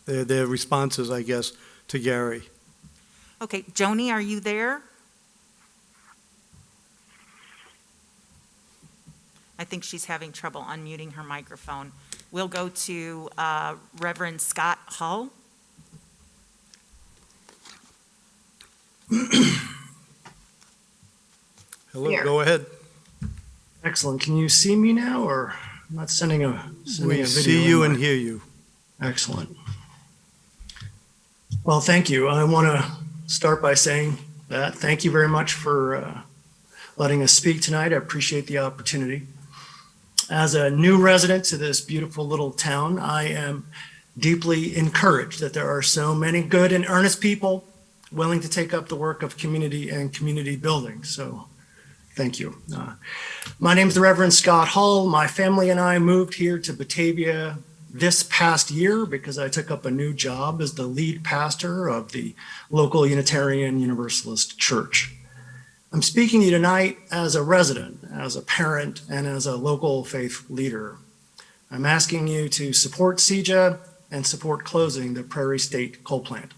their responses, I guess, to Gary. Okay, Joni, are you there? I think she's having trouble unmuting her microphone. We'll go to Reverend Scott Hull. Hello, Here. go ahead. Excellent. Can you see me now, or I'm not sending a We video? see you and invite? hear you. Excellent. Well, thank you. I want to start by saying that thank you very much for letting us speak tonight. I appreciate the opportunity. As a new resident to this beautiful little town, I am deeply encouraged that there are so many good and earnest people willing to take up the work of community and community building. So thank you. My name is the Reverend Scott Hull. My family and I moved here to Batavia this past year because I took up a new job as the lead pastor of the local Unitarian Universalist Church. I'm speaking to you tonight as a resident, as a parent, and as a local faith leader. I'm asking you to support CEJA and support closing the Prairie State coal plant.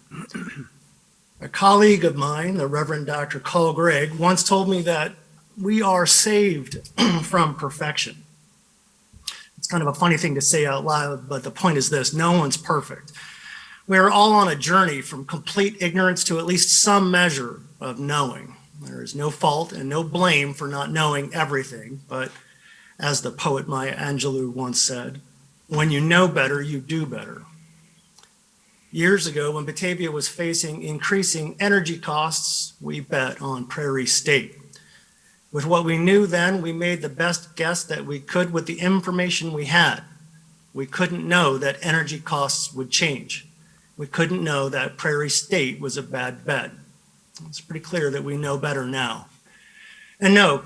A colleague of mine, the Reverend Dr. Carl Gregg, once told me that we are saved from perfection. It's kind of a funny thing to say out loud, but the point is this: no one's perfect. We are all on a journey from complete ignorance to at least some measure of knowing. There is no fault and no blame for not knowing everything, but as the poet Maya Angelou once said, when you know better, you do better. Years ago, when Batavia was facing increasing energy costs, we bet on Prairie State. With what we knew then, we made the best guess that we could with the information we had. We couldn't know that energy costs would change. We couldn't know that Prairie State was a bad bet. It's pretty clear that we know better now. And no,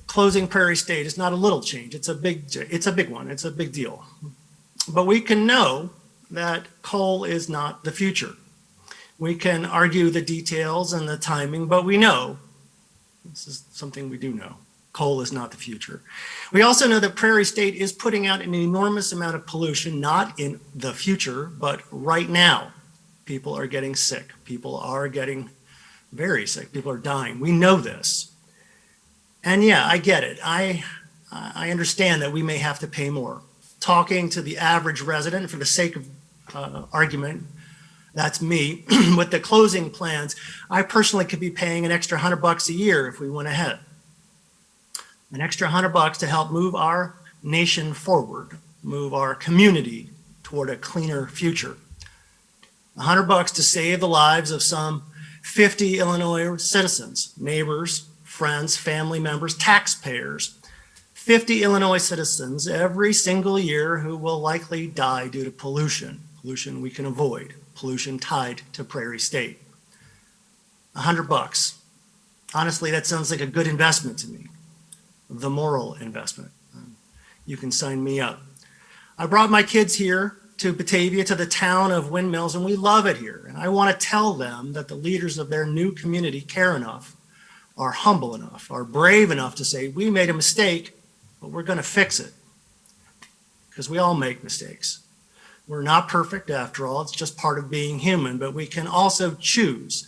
closing Prairie State is not a little change. It's a big one. It's a big deal. But we can know that coal is not the future. We can argue the details and the timing, but we know, this is something we do know, coal is not the future. We also know that Prairie State is putting out an enormous amount of pollution, not in the future, but right now. People are getting sick. People are getting very sick. People are dying. We know this. And yeah, I get it. I understand that we may have to pay more. Talking to the average resident, for the sake of argument, that's me, with the closing plans, I personally could be paying an extra $100 a year if we went ahead. An extra $100 to help move our nation forward, move our community toward a cleaner future. $100 to save the lives of some 50 Illinois citizens, neighbors, friends, family members, taxpayers, 50 Illinois citizens every single year who will likely die due to pollution we can avoid, pollution tied to Prairie State. $100. Honestly, that sounds like a good investment to me, the moral investment. You can sign me up. I brought my kids here to Batavia, to the town of windmills, and we love it here. And I want to tell them that the leaders of their new community care enough, are humble enough, are brave enough to say, we made a mistake, but we're going to fix it. Because we all make mistakes. We're not perfect after all. It's just part of being human, but we can also choose.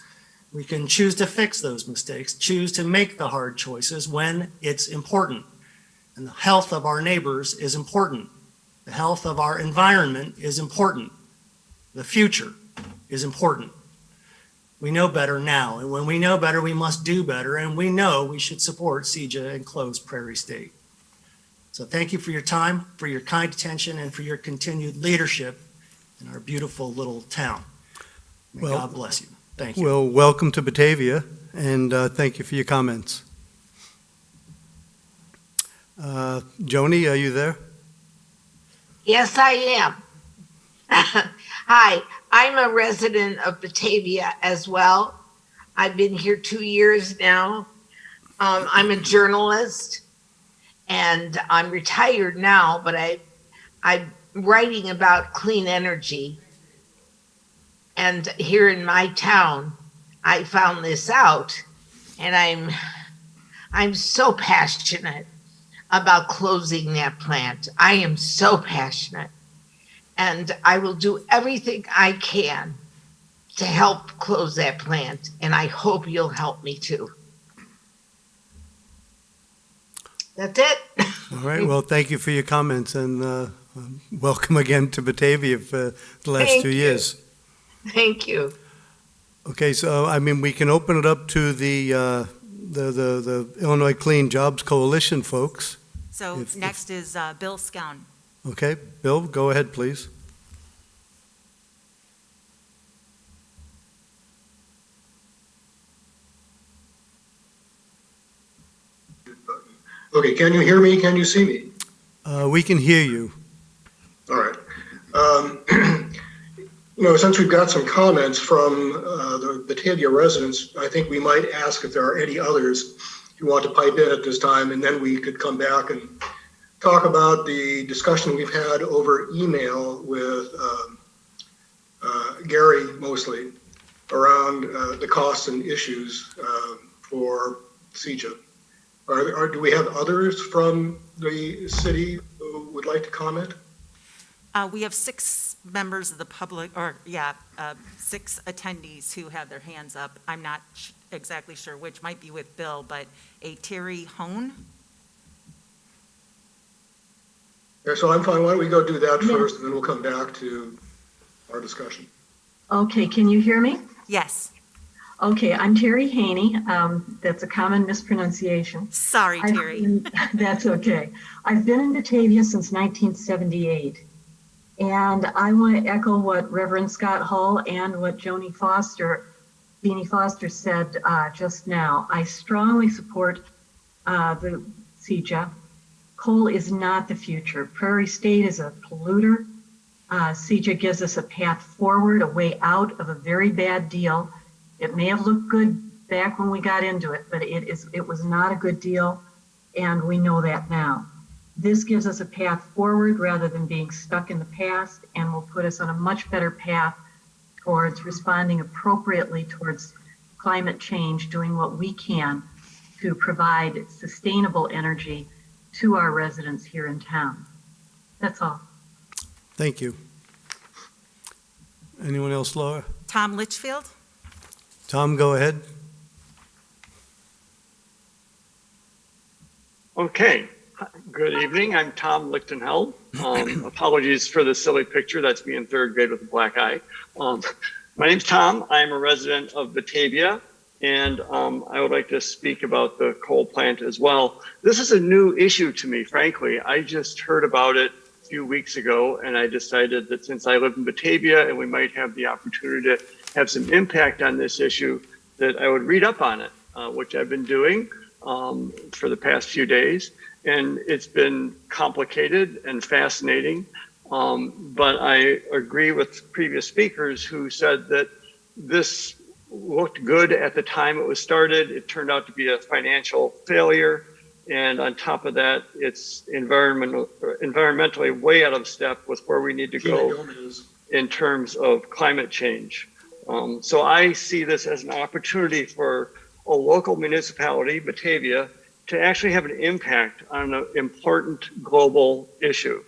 We can choose to fix those mistakes, choose to make the hard choices when it's important. And the health of our neighbors is important. The health of our environment is important. The future is important. We know better now, and when we know better, we must do better, and we know we should support CEJA and close Prairie State. So thank you for your time, for your kind attention, and for your continued leadership in our beautiful little town. May Well, God bless you. Thank you. Well, welcome to Batavia, and thank you for your comments. Joni, are you there? Yes, I am. Hi, I'm a resident of Batavia as well. I've been here 2 years now. I'm a journalist and I'm retired now, but I writing about clean energy. And here in my town, I found this out, and I'm so passionate about closing that plant. I am so passionate. And I will do everything I can to help close that plant. And I hope you'll help me too. That's it. All right, well, thank you for your comments, and welcome again to Batavia for the last Thank 2 you. years. Thank you. Okay, so, I mean, we can open it up to the Illinois Clean Jobs Coalition folks. So If- next is Bill Scown. Okay, Bill, go ahead, please. Okay, can you hear me? Can you see me? We can hear you. All right. Since we've got some comments from the Batavia residents, I think we might ask if there are any others who want to pipe in at this time, and then we could come back and talk about the discussion we've had over email with Gary mostly around the costs and issues for CJA. Do we have others from the city who would like to comment? We have 6 members of the public, 6 attendees who have their hands up. I'm not exactly sure which, might be with Bill, but a Terry Hone. Yeah, so I'm fine. Why don't we go do that first, and then we'll come back to our discussion. Okay, can you hear me? Yes, Okay, I'm Terry Haney. That's a common mispronunciation. sorry, Terry. That's okay. I've been in Batavia since 1978. And I want to echo what Reverend Scott Hull and what Beanie Foster said just now. I strongly support the CJA. Coal is not the future. Prairie State is a polluter. CJA gives us a path forward, a way out of a very bad deal. It may have looked good back when we got into it, but it was not a good deal, and we know that now. This gives us a path forward rather than being stuck in the past, and will put us on a much better path towards responding appropriately towards climate change, doing what we can to provide sustainable energy to our residents here in town. That's all. Thank you. Anyone else, Laura? Tom Litchfield? Tom, go ahead. Okay, good evening. I'm Tom Lichtenheld. Apologies for the silly picture. That's me in 3rd grade with a black eye. My name's Tom. I'm a resident of Batavia, and I would like to speak about the coal plant as well. This is a new issue to me, frankly. I just heard about it a few weeks ago, and I decided that since I live in Batavia and we might have the opportunity to have some impact on this issue, that I would read up on it, which I've been doing for the past few days. And it's been complicated and fascinating. But I agree with previous speakers who said that this looked good at the time it was started. It turned out to be a financial failure. And on top of that, it's environmentally way out of step with where we need to go in terms of climate change. So I see this as an opportunity for a local municipality, Batavia, to actually have an impact on an important global issue.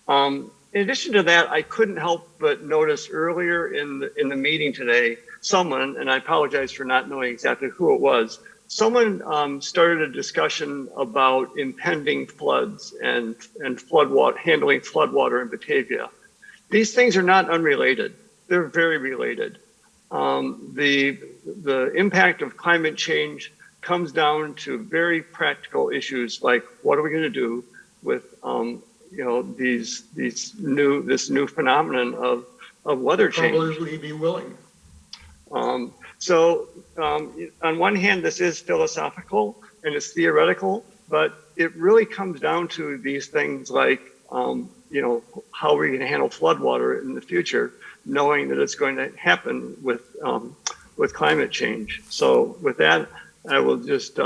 In addition to that, I couldn't help but notice earlier in the meeting today, someone, and I apologize for not knowing exactly who it was, someone started a discussion about impending floods and floodwater, handling floodwater in Batavia. These things are not unrelated. They're very related. The impact of climate change comes down to very practical issues like what are we going to do with this new phenomenon of weather change. Probably be willing. So on one hand, this is philosophical and it's theoretical, but it really comes down to these things like how are we going to handle floodwater in the future, knowing that it's going to happen with climate change. So with that, I will just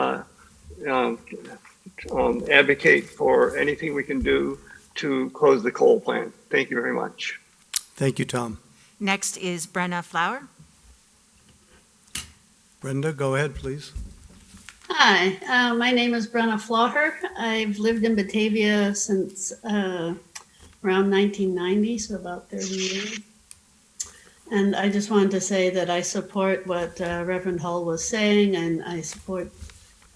advocate for anything we can do to close the coal plant. Thank you very much. Thank you, Tom. Next is Brenna Flower. Brenda, go ahead, please. Hi, my name is Brenna Flaughter. I've lived in Batavia since around 1990, so about 30 years. And I just wanted to say that I support what Reverend Hull was saying, and I support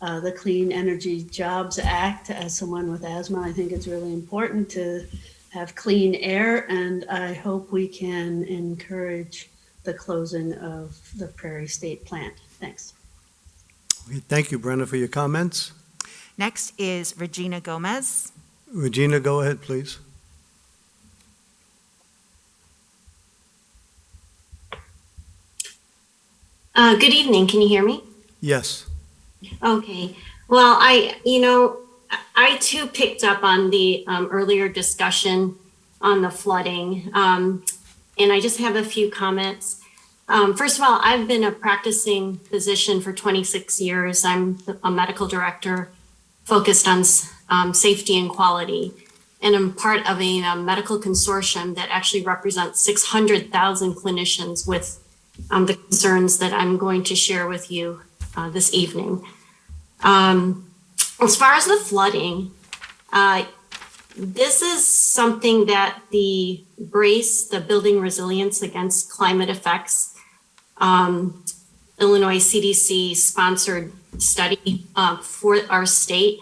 the Clean Energy Jobs Act. As someone with asthma, I think it's really important to have clean air, and I hope we can encourage the closing of the Prairie State plant. Thanks. Okay, thank you, Brenda, for your comments. Next is Regina Gomez. Regina, go ahead, please. Good evening. Can you hear me? Yes. Okay. Well, I too picked up on the earlier discussion on the flooding, and I just have a few comments. First of all, I've been a practicing physician for 26 years. I'm a medical director focused on safety and quality, and I'm part of a medical consortium that actually represents 600,000 clinicians with the concerns that I'm going to share with you this evening. As far as the flooding, this is something that the BRACE, the Building Resilience Against Climate Effects, Illinois CDC sponsored study for our state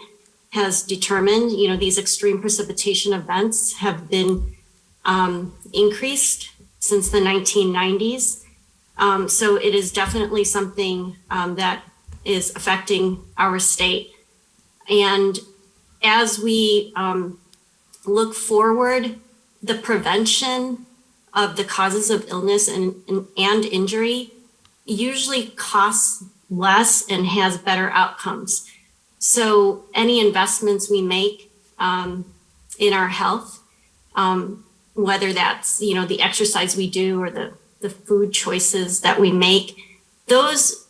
has determined, these extreme precipitation events have been increased since the 1990s. So it is definitely something that is affecting our state. And as we look forward, the prevention of the causes of illness and injury usually costs less and has better outcomes. So any investments we make in our health, whether that's, the exercise we do or the food choices that we make, those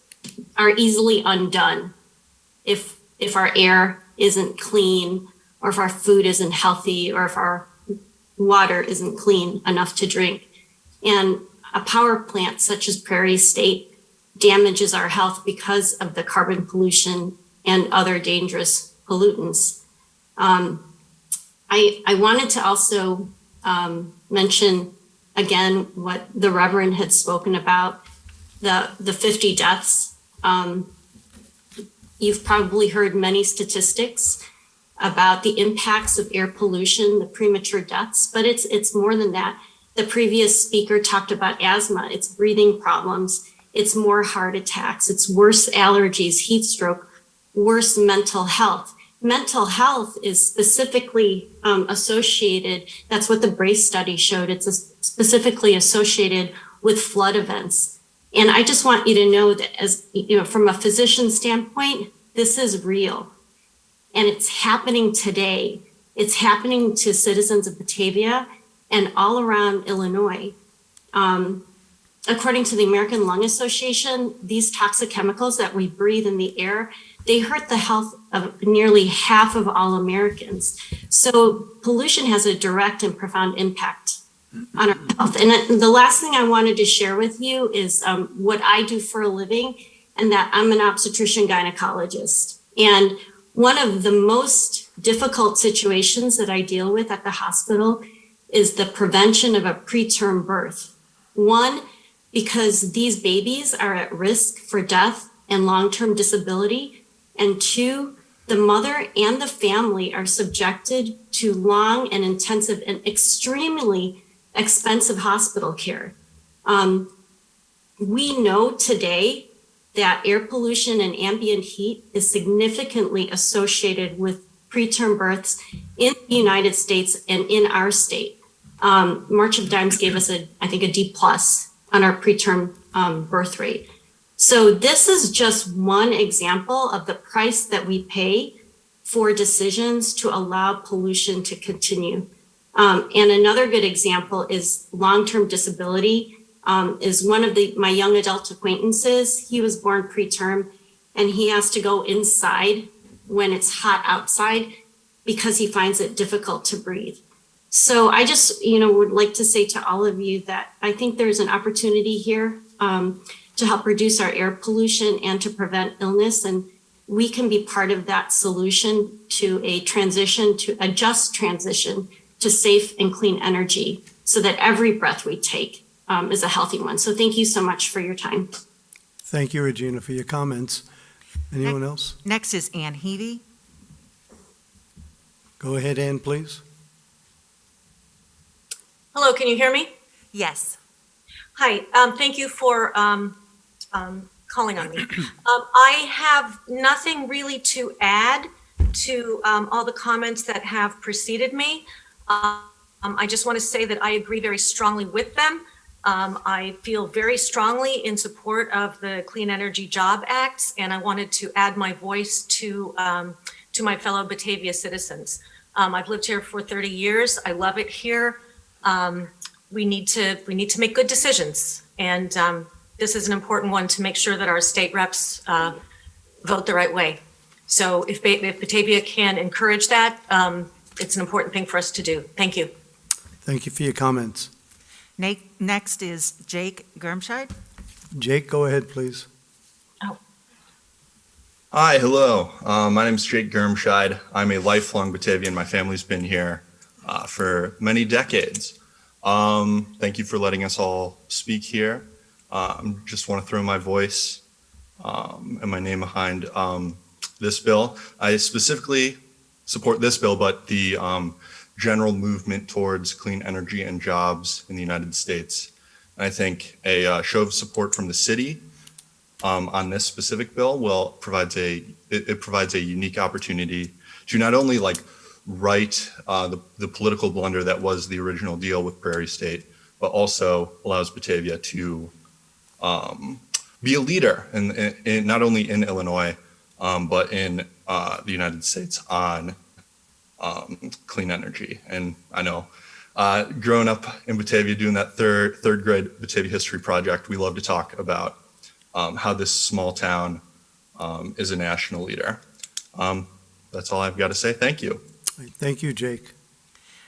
are easily undone if our air isn't clean, or if our food isn't healthy, or if our water isn't clean enough to drink. And a power plant such as Prairie State damages our health because of the carbon pollution and other dangerous pollutants. I wanted to also mention again what the Reverend had spoken about, the 50 deaths. You've probably heard many statistics about the impacts of air pollution, the premature deaths, but it's more than that. The previous speaker talked about asthma, it's breathing problems, it's more heart attacks, it's worse allergies, heat stroke, worse mental health. Mental health is specifically associated, that's what the BRACE study showed, it's specifically associated with flood events. And I just want you to know that as, from a physician standpoint, this is real. And it's happening today. It's happening to citizens of Batavia and all around Illinois. According to the American Lung Association, these toxic chemicals that we breathe in the air, they hurt the health of nearly half of all Americans. So pollution has a direct and profound impact on our health. And the last thing I wanted to share with you is what I do for a living, and that I'm an obstetrician gynecologist. And one of the most difficult situations that I deal with at the hospital is the prevention of a preterm birth. One, because these babies are at risk for death and long-term disability. And two, the mother and the family are subjected to long and intensive and extremely expensive hospital care. We know today that air pollution and ambient heat is significantly associated with preterm births in the United States and in our state. March of Dimes gave us I think a D+ on our preterm birth rate. So this is just one example of the price that we pay for decisions to allow pollution to continue. And another good example is long-term disability. Is one of my young adult acquaintances. He was born preterm and he has to go inside when it's hot outside because he finds it difficult to breathe. So I just, would like to say to all of you that I think there's an opportunity here to help reduce our air pollution and to prevent illness. And we can be part of that solution to a just transition to safe and clean energy so that every breath we take is a healthy one. So thank you so much for your time. Thank you, Regina, for your comments. Anyone else? Next is Ann Heavy. Go ahead, Ann, please. Hello, can you hear me? Yes. Hi, thank you for calling on me. I have nothing really to add to all the comments that have preceded me. I just want to say that I agree very strongly with them. I feel very strongly in support of the Clean Energy Job Acts, and I wanted to add my voice to my fellow Batavia citizens. I've lived here for 30 years. I love it here. We need to make good decisions, and this is an important one to make sure that our state reps vote the right way. So if Batavia can encourage that, it's an important thing for us to do. Thank you. Thank you for your comments. Next is Jake Gurmscheid. Jake, go ahead, please. Hi, hello. My name is Jake Gurmscheid. I'm a lifelong Batavian. My family's been here for many decades. Thank you for letting us all speak here. Just want to throw my voice and my name behind this bill. I specifically support this bill, but the general movement towards clean energy and jobs in the United States. And I think a show of support from the city on this specific bill provides a unique opportunity to not only right the political blunder that was the original deal with Prairie State, but also allows Batavia to be a leader in not only in Illinois, but in the United States on clean energy. And I know growing up in Batavia doing that third grade Batavia history project, we love to talk about how this small town is a national leader. That's all I've got to say. Thank you. Thank you, Jake.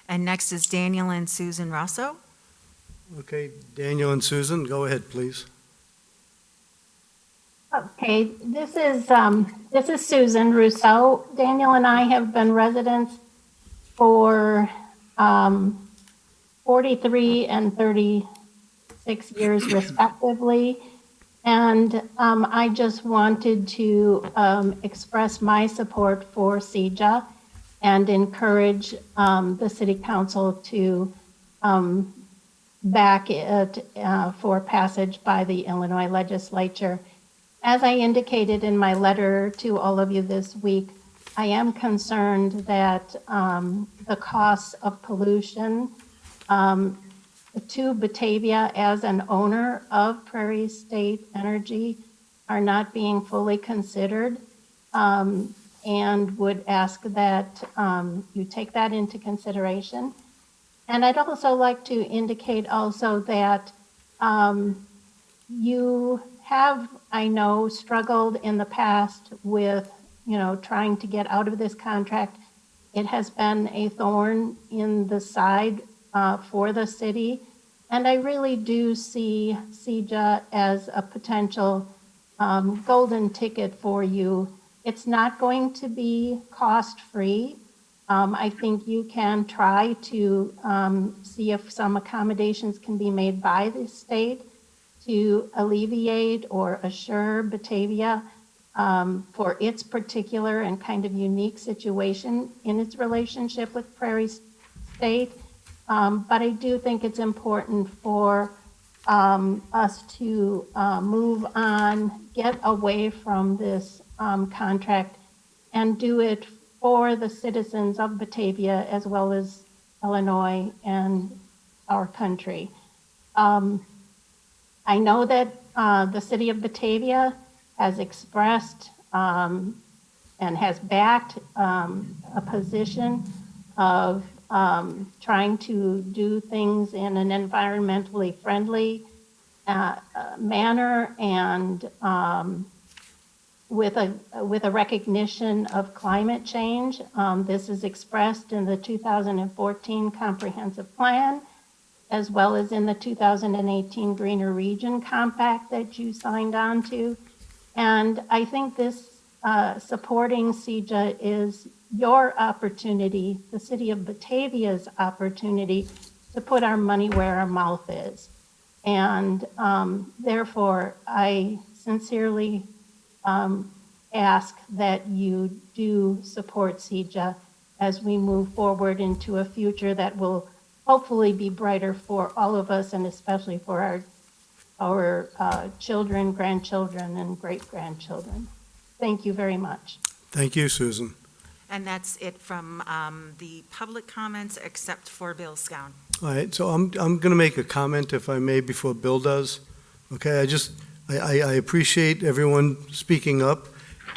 And next is Daniel and Susan Russo. Okay, Daniel and Susan, go ahead, please. Okay, this is Susan Russo. Daniel and I have been residents for 43 and 36 years respectively. And I just wanted to express my support for CEJA and encourage the City Council to back it for passage by the Illinois Legislature. As I indicated in my letter to all of you this week, I am concerned that the costs of pollution to Batavia as an owner of Prairie State Energy are not being fully considered, and would ask that you take that into consideration. And I'd also like to indicate also that you have, I know, struggled in the past with, trying to get out of this contract. It has been a thorn in the side for the city. And I really do see CEJA as a potential golden ticket for you. It's not going to be cost-free. I think you can try to see if some accommodations can be made by the state to alleviate or assure Batavia for its particular and kind of unique situation in its relationship with Prairie State. But I do think it's important for us to move on, get away from this contract, and do it for the citizens of Batavia as well as Illinois and our country. I know that the city of Batavia has expressed and has backed a position of trying to do things in an environmentally friendly manner, and with a recognition of climate change. This is expressed in the 2014 Comprehensive Plan, as well as in the 2018 Greener Region Compact that you signed on to. And I think this supporting CEJA is your opportunity, the city of Batavia's opportunity, to put our money where our mouth is. And therefore, I sincerely ask that you do support CEJA as we move forward into a future that will hopefully be brighter for all of us, and especially for our children, grandchildren, and great-grandchildren. Thank you very much. Thank you, Susan. And that's it from the public comments, except for Bill Scown. All right, so I'm going to make a comment, if I may, before Bill does. Okay, I appreciate everyone speaking up,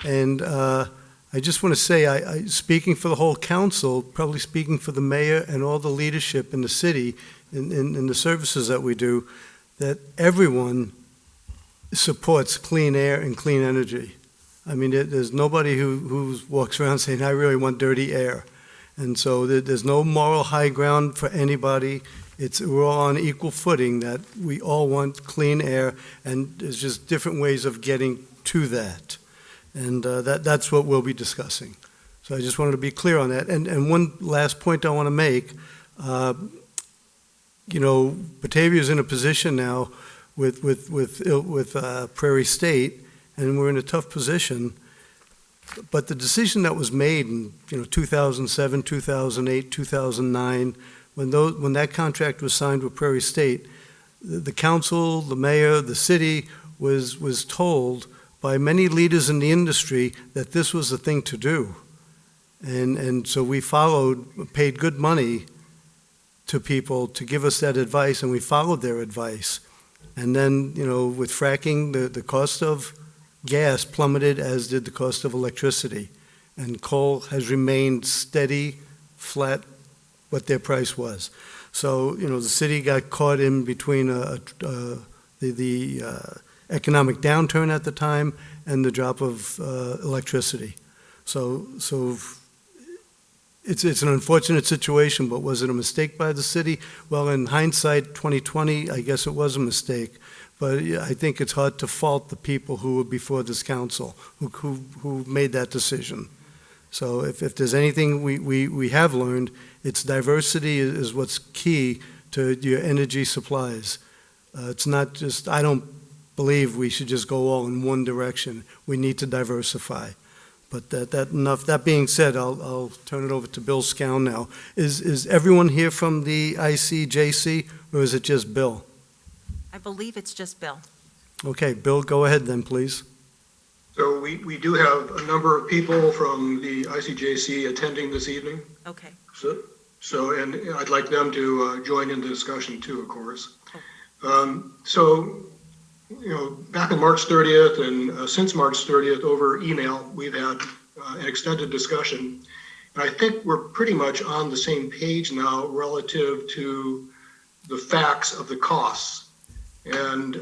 and I just want to say, speaking for the whole council, probably speaking for the mayor and all the leadership in the city, in the services that we do, that everyone supports clean air and clean energy. I mean, there's nobody who walks around saying, I really want dirty air. And so there's no moral high ground for anybody. We're all on equal footing that we all want clean air, and there's just different ways of getting to that. And that's what we'll be discussing. So I just wanted to be clear on that. And one last point I want to make, Batavia is in a position now with Prairie State, and we're in a tough position. But the decision that was made in 2007, 2008, 2009, when that contract was signed with Prairie State, the council, the mayor, the city was told by many leaders in the industry that this was the thing to do. And so we paid good money to people to give us that advice, and we followed their advice. And then, with fracking, the cost of gas plummeted, as did the cost of electricity. And coal has remained steady, flat, what their price was. So, the city got caught in between the economic downturn at the time and the drop of electricity. So it's an unfortunate situation, but was it a mistake by the city? Well, in hindsight, 2020, I guess it was a mistake. But I think it's hard to fault the people who were before this council, who made that decision. So if there's anything we have learned, it's diversity is what's key to your energy supplies. It's not just, I don't believe we should just go all in one direction. We need to diversify. But that being said, I'll turn it over to Bill Scown now. Is everyone here from the ICJC, or is it just Bill? I believe it's just Bill. Okay, Bill, go ahead then, please. So we do have a number of people from the ICJC attending this evening. Okay. So and I'd like them to join in the discussion too, of course. Back on March 30th and since March 30th over email, we've had an extended discussion. And I think we're pretty much on the same page now relative to the facts of the costs. And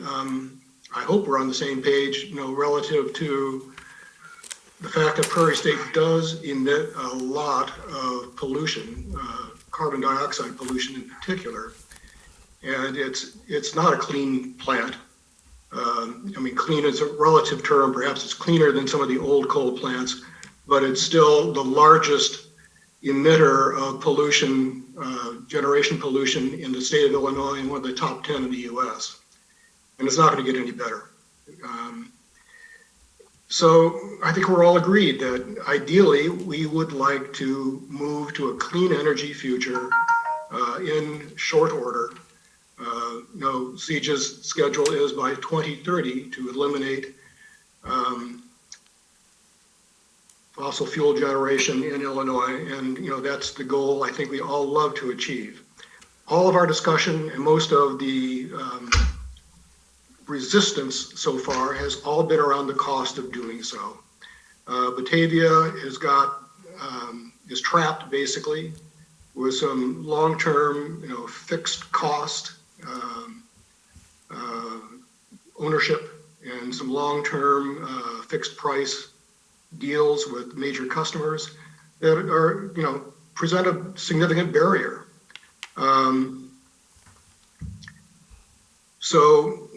I hope we're on the same page, relative to the fact that Prairie State does emit a lot of pollution, carbon dioxide pollution in particular. And it's not a clean plant. Clean is a relative term. Perhaps it's cleaner than some of the old coal plants, but it's still the largest emitter of pollution, generation pollution in the state of Illinois, and one of the top 10 in the U.S. And it's not going to get any better. So I think we're all agreed that ideally we would like to move to a clean energy future in short order. CEJA's schedule is by 2030 to eliminate fossil fuel generation in Illinois, and that's the goal I think we all love to achieve. All of our discussion and most of the resistance so far has all been around the cost of doing so. Batavia is trapped basically with some long-term, fixed cost ownership and some long-term fixed price deals with major customers that are, present a significant barrier. So,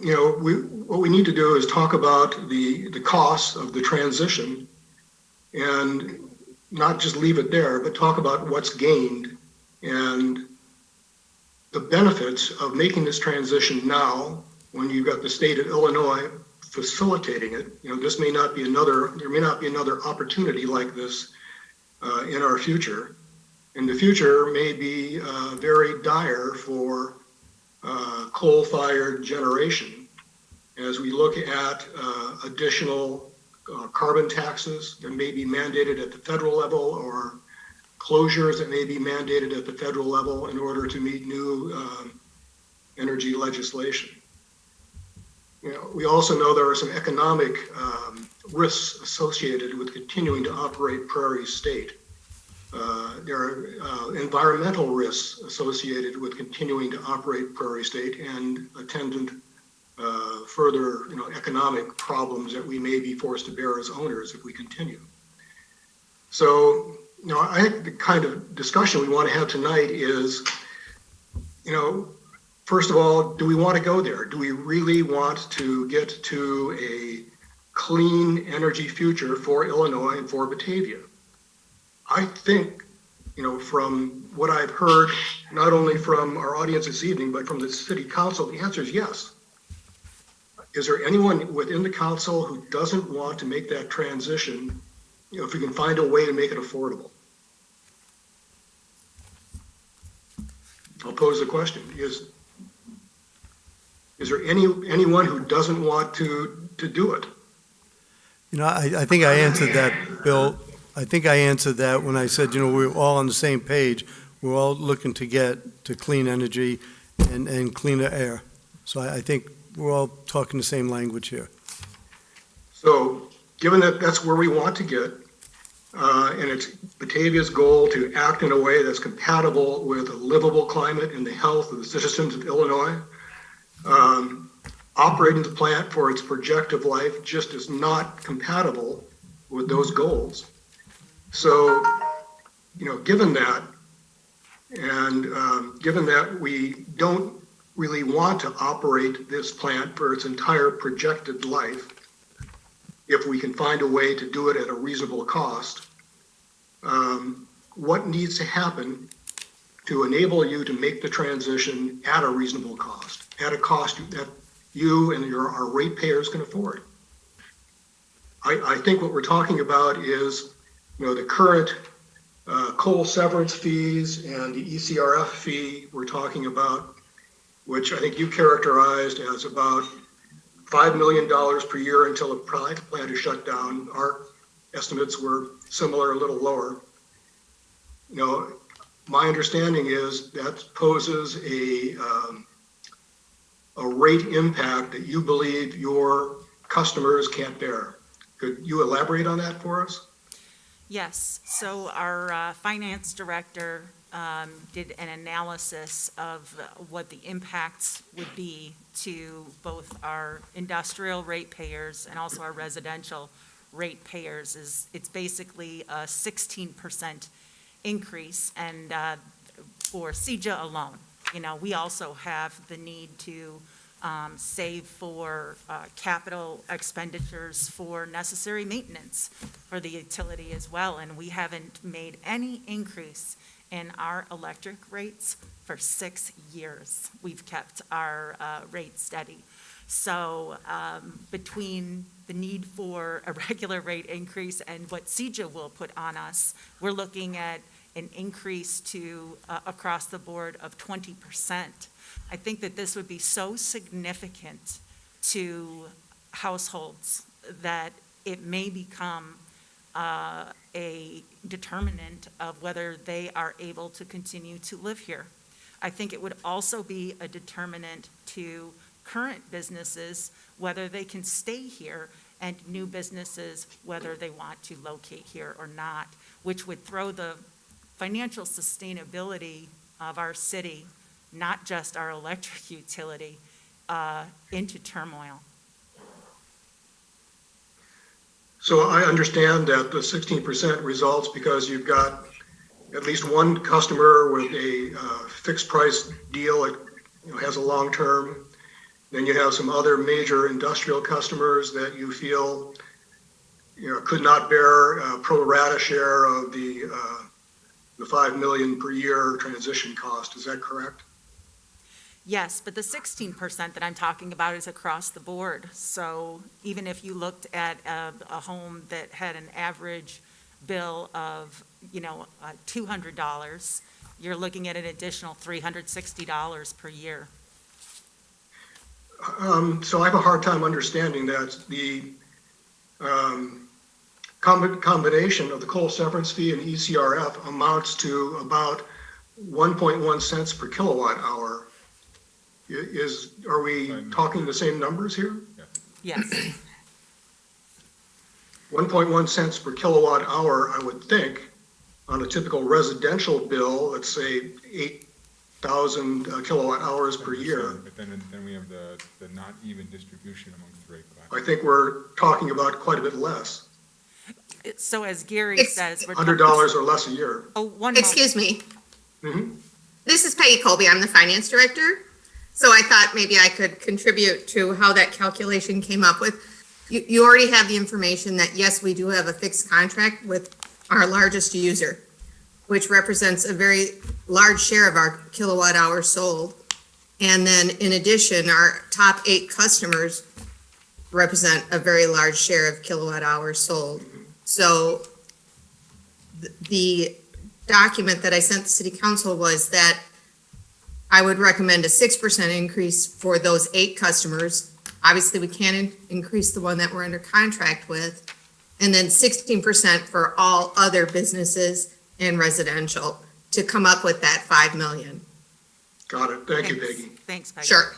what we need to do is talk about the costs of the transition and not just leave it there, but talk about what's gained and the benefits of making this transition now when you've got the state of Illinois facilitating it. There may not be another opportunity like this in our future. And the future may be very dire for coal-fired generation as we look at additional carbon taxes that may be mandated at the federal level or closures that may be mandated at the federal level in order to meet new energy legislation. We also know there are some economic risks associated with continuing to operate Prairie State. There are environmental risks associated with continuing to operate Prairie State and attendant further economic problems that we may be forced to bear as owners if we continue. So, I think the kind of discussion we want to have tonight is, first of all, do we want to go there? Do we really want to get to a clean energy future for Illinois and for Batavia? I think, from what I've heard, not only from our audience this evening, but from the city council, the answer is yes. Is there anyone within the council who doesn't want to make that transition, if we can find a way to make it affordable? I'll pose the question. Is there anyone who doesn't want to do it? I think I answered that, Bill. I think I answered that when I said, we're all on the same page. We're all looking to get to clean energy and cleaner air. So I think we're all talking the same language here. So given that that's where we want to get, and it's Batavia's goal to act in a way that's compatible with a livable climate and the health of the citizens of Illinois, operating the plant for its projected life just is not compatible with those goals. So, given that, and given that we don't really want to operate this plant for its entire projected life, if we can find a way to do it at a reasonable cost, what needs to happen to enable you to make the transition at a reasonable cost, at a cost that you and our ratepayers can afford? I think what we're talking about is the current coal severance fees and the ECRF fee we're talking about, which I think you characterized as about $5 million per year until the plant is shut down. Our estimates were similar, a little lower. My understanding is that poses a rate impact that you believe your customers can't bear. Could you elaborate on that for us? Yes, so our finance director did an analysis of what the impacts would be to both our industrial ratepayers and also our residential ratepayers. It's basically a 16% increase, and for CEJA alone. We also have the need to save for capital expenditures for necessary maintenance for the utility as well. And we haven't made any increase in our electric rates for 6 years. We've kept our rate steady. So between the need for a regular rate increase and what CEJA will put on us, we're looking at an increase to across the board of 20%. I think that this would be so significant to households that it may become a determinant of whether they are able to continue to live here. I think it would also be a determinant to current businesses whether they can stay here, and new businesses whether they want to locate here or not, which would throw the financial sustainability of our city, not just our electric utility, into turmoil. So I understand that the 16% results because you've got at least one customer with a fixed price deal that has a long term. Then you have some other major industrial customers that you feel could not bear a pro rata share of the $5 million per year transition cost. Is that correct? Yes, but the 16% that I'm talking about is across the board. So even if you looked at a home that had an average bill of, $200, you're looking at an additional $360 per year. So I have a hard time understanding that the combination of the coal severance fee and ECRF amounts to about 1.1 cents per kilowatt hour. Are we talking the same numbers here? Yes. 1.1 cents per kilowatt hour, I would think, on a typical residential bill, let's say 8,000 kilowatt hours per year. But then we have the not even distribution amongst the rate class. I think we're talking about quite a bit less, So as Gary says, we're $100 or less a year. Oh, one moment. Excuse me. Mhm. This is Peggy Colby. I'm the finance director. So I thought maybe I could contribute to how that calculation came up with. You already have the information that, yes, we do have a fixed contract with our largest user, which represents a very large share of our kilowatt hours sold. And then in addition, our top 8 customers represent a very large share of kilowatt hours sold. So the document that I sent the city council was that I would recommend a 6% increase for those 8 customers. Obviously, we can't increase the one that we're under contract with. And then 16% for all other businesses and residential to come up with that 5 million. Got it. Thank you, Thanks. Peggy. Thanks, Peggy. Sure.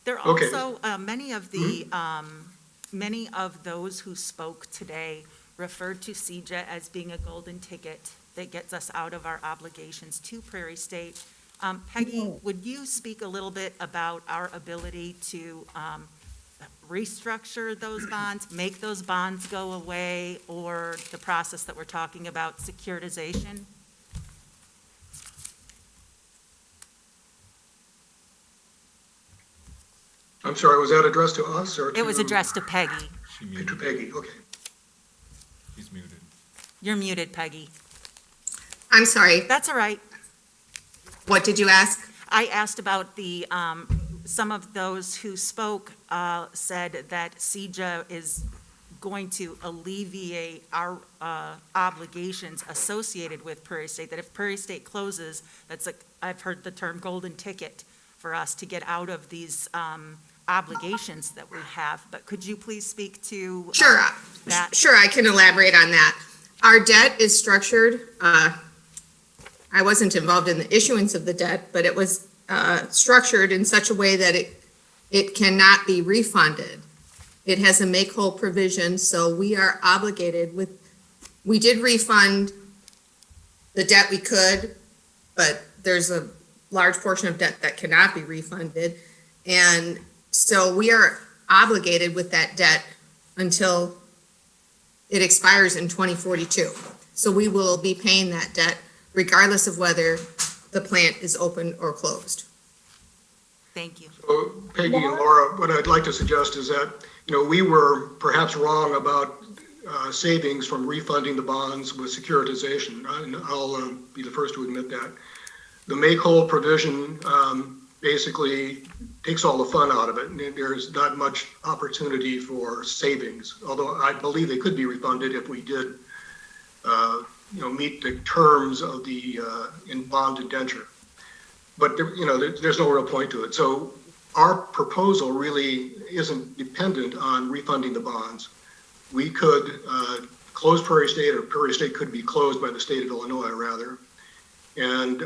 There are Okay. also, many of those who spoke today referred to CJA as being a golden ticket that gets us out of our obligations to Prairie State. Peggy, would you speak a little bit about our ability to restructure those bonds, make those bonds go away, or the process that we're talking about, securitization? I'm sorry, was that addressed to us or to? It was addressed to Peggy. She To muted. Peggy, okay. She's muted. You're muted, Peggy. I'm sorry. That's all right. What did you ask? I asked about the, some of those who spoke said that CJA is going to alleviate our obligations associated with Prairie State, that if Prairie State closes, that's like, I've heard the term golden ticket for us to get out of these obligations that we have. But could you please speak to Sure. that? Sure, I can elaborate on that. Our debt is structured, I wasn't involved in the issuance of the debt, but it was structured in such a way that it cannot be refunded. It has a make whole provision, so we are obligated with, we did refund the debt we could, but there's a large portion of debt that cannot be refunded. And so we are obligated with that debt until it expires in 2042. So we will be paying that debt regardless of whether the plant is open or closed. Thank you. So Peggy and Laura, what I'd like to suggest is that, we were perhaps wrong about savings from refunding the bonds with securitization. And I'll be the first to admit that. The make whole provision basically takes all the fun out of it. And there's not much opportunity for savings, although I believe they could be refunded if we did, meet the terms of the in bond indenture. But there's no real point to it. So our proposal really isn't dependent on refunding the bonds. We could close Prairie State, or Prairie State could be closed by the state of Illinois, rather. And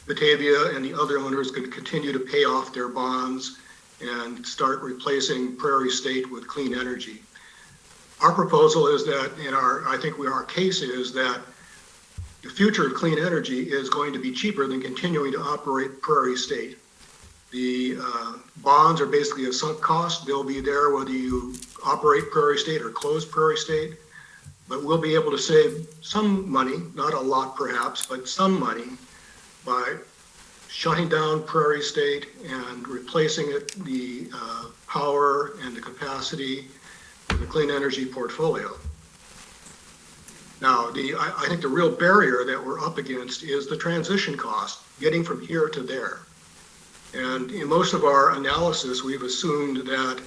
Batavia and the other owners could continue to pay off their bonds and start replacing Prairie State with clean energy. Our proposal is that, our case is that the future of clean energy is going to be cheaper than continuing to operate Prairie State. The bonds are basically a sunk cost. They'll be there whether you operate Prairie State or close Prairie State. But we'll be able to save some money, not a lot perhaps, but some money by shutting down Prairie State and replacing the power and the capacity of the clean energy portfolio. Now, I think the real barrier that we're up against is the transition cost, getting from here to there. And in most of our analysis, we've assumed that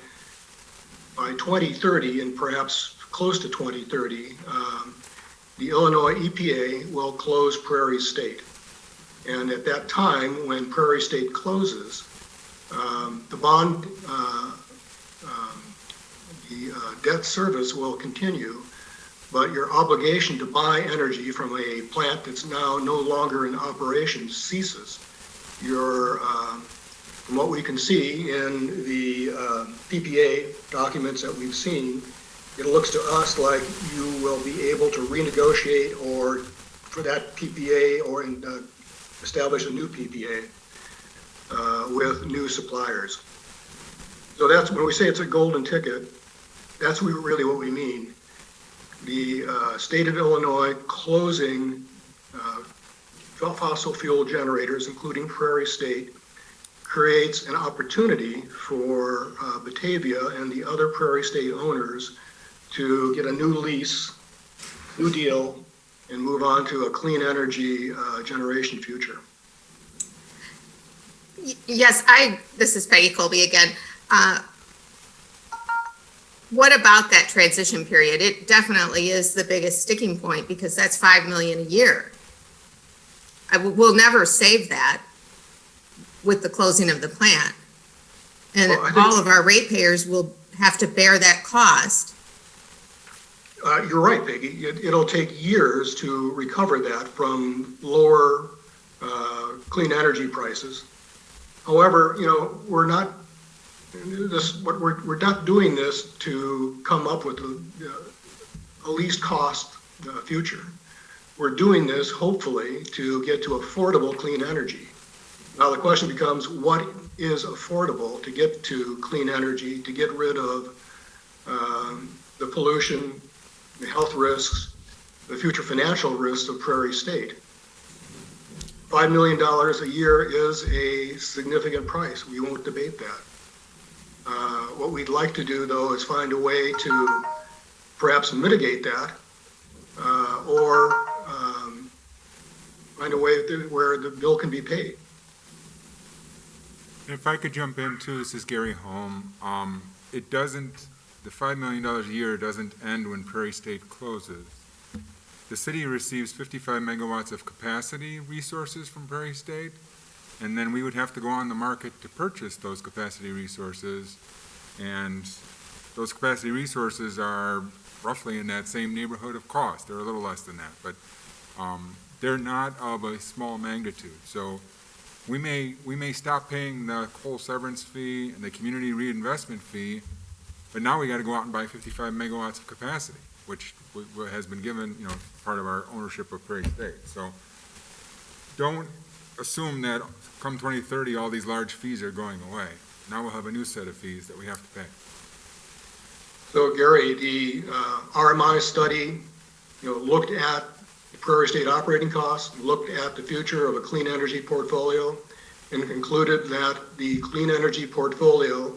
by 2030, and perhaps close to 2030, the Illinois EPA will close Prairie State. And at that time, when Prairie State closes, the bond, the debt service will continue, but your obligation to buy energy from a plant that's now no longer in operation ceases. From what we can see in the PPA documents that we've seen, it looks to us like you will be able to renegotiate or for that PPA or establish a new PPA with new suppliers. So that's when we say it's a golden ticket, that's really what we mean. The state of Illinois closing fossil fuel generators, including Prairie State, creates an opportunity for Batavia and the other Prairie State owners to get a new lease, new deal, and move on to a clean energy generation future. Yes, this is Peggy Colby again. What about that transition period? It definitely is the biggest sticking point because that's $5 million a year. We'll never save that with the closing of the plant. And all of our ratepayers will have to bear that cost. You're right, Peggy. It'll take years to recover that from lower clean energy prices. However, we're not doing this to come up with a least cost future. We're doing this hopefully to get to affordable clean energy. Now the question becomes, what is affordable to get to clean energy, to get rid of the pollution, the health risks, the future financial risks of Prairie State? $5 million a year is a significant price. We won't debate that. What we'd like to do, though, is find a way to perhaps mitigate that or find a way where the bill can be paid. If I could jump in too, this is Gary Holm. The $5 million a year doesn't end when Prairie State closes. The city receives 55 megawatts of capacity resources from Prairie State, and then we would have to go on the market to purchase those capacity resources. And those capacity resources are roughly in that same neighborhood of cost. They're a little less than that, but they're not of a small magnitude. So we may stop paying the coal severance fee and the community reinvestment fee, but now we got to go out and buy 55 megawatts of capacity, which has been given, part of our ownership of Prairie State. So don't assume that come 2030, all these large fees are going away. Now we'll have a new set of fees that we have to pay. So Gary, the RMI study, looked at the Prairie State operating costs, looked at the future of a clean energy portfolio, and concluded that the clean energy portfolio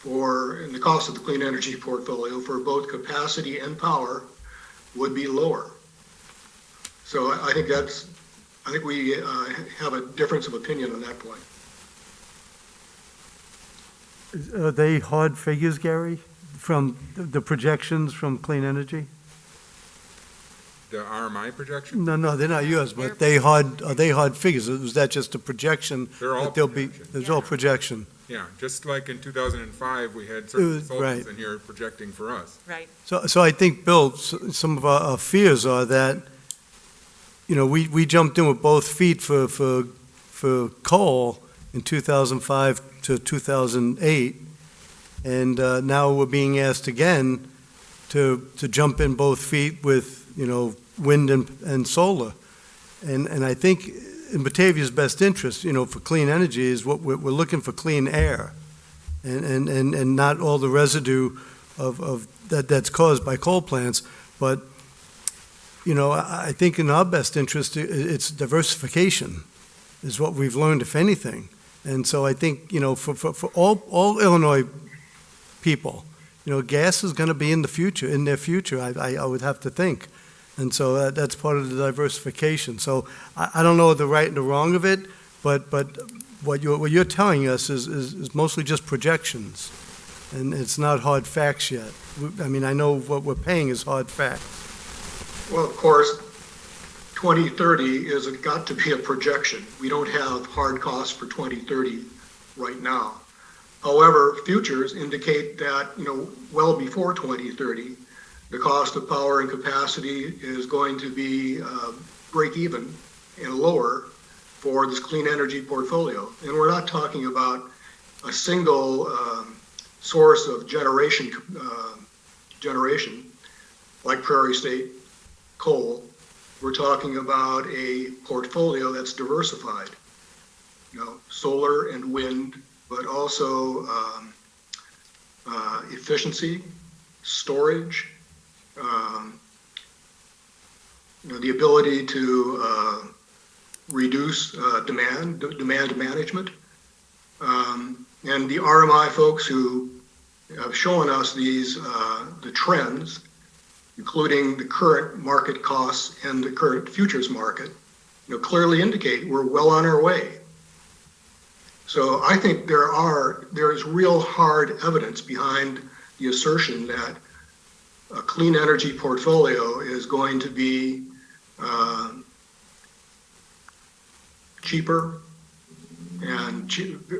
and the cost of the clean energy portfolio for both capacity and power would be lower. So I think we have a difference of opinion on that point. Are they hard figures, Gary, from the projections from clean energy? The RMI projection? No, they're not yours, but are they hard figures? Is that just a projection? They're all that they'll be? projections. There's all projection. Yeah, just like in 2005, we had certain consultants right. in here projecting for us. Right. So I think, Bill, some of our fears are that, we jumped in with both feet for coal in 2005 to 2008, and now we're being asked again to jump in both feet with, wind and solar. And I think in Batavia's best interest, for clean energy is we're looking for clean air and not all the residue of that's caused by coal plants. But, I think in our best interest, it's diversification is what we've learned, if anything. And so I think, for all Illinois people, gas is going to be in their future, I would have to think. And so that's part of the diversification. So I don't know the right and the wrong of it, but what you're telling us is mostly just projections, and it's not hard facts yet. I mean, I know what we're paying is hard facts. Well, of course, 2030 is got to be a projection. We don't have hard costs for 2030 right now. However, futures indicate that, well before 2030, the cost of power and capacity is going to be break even and lower for this clean energy portfolio. And we're not talking about a single source of generation like Prairie State coal. We're talking about a portfolio that's diversified, solar and wind, but also efficiency, storage, the ability to reduce demand management. And the RMI folks who have shown us the trends, including the current market costs and the current futures market, clearly indicate we're well on our way. So I think there is real hard evidence behind the assertion that a clean energy portfolio is going to be cheaper and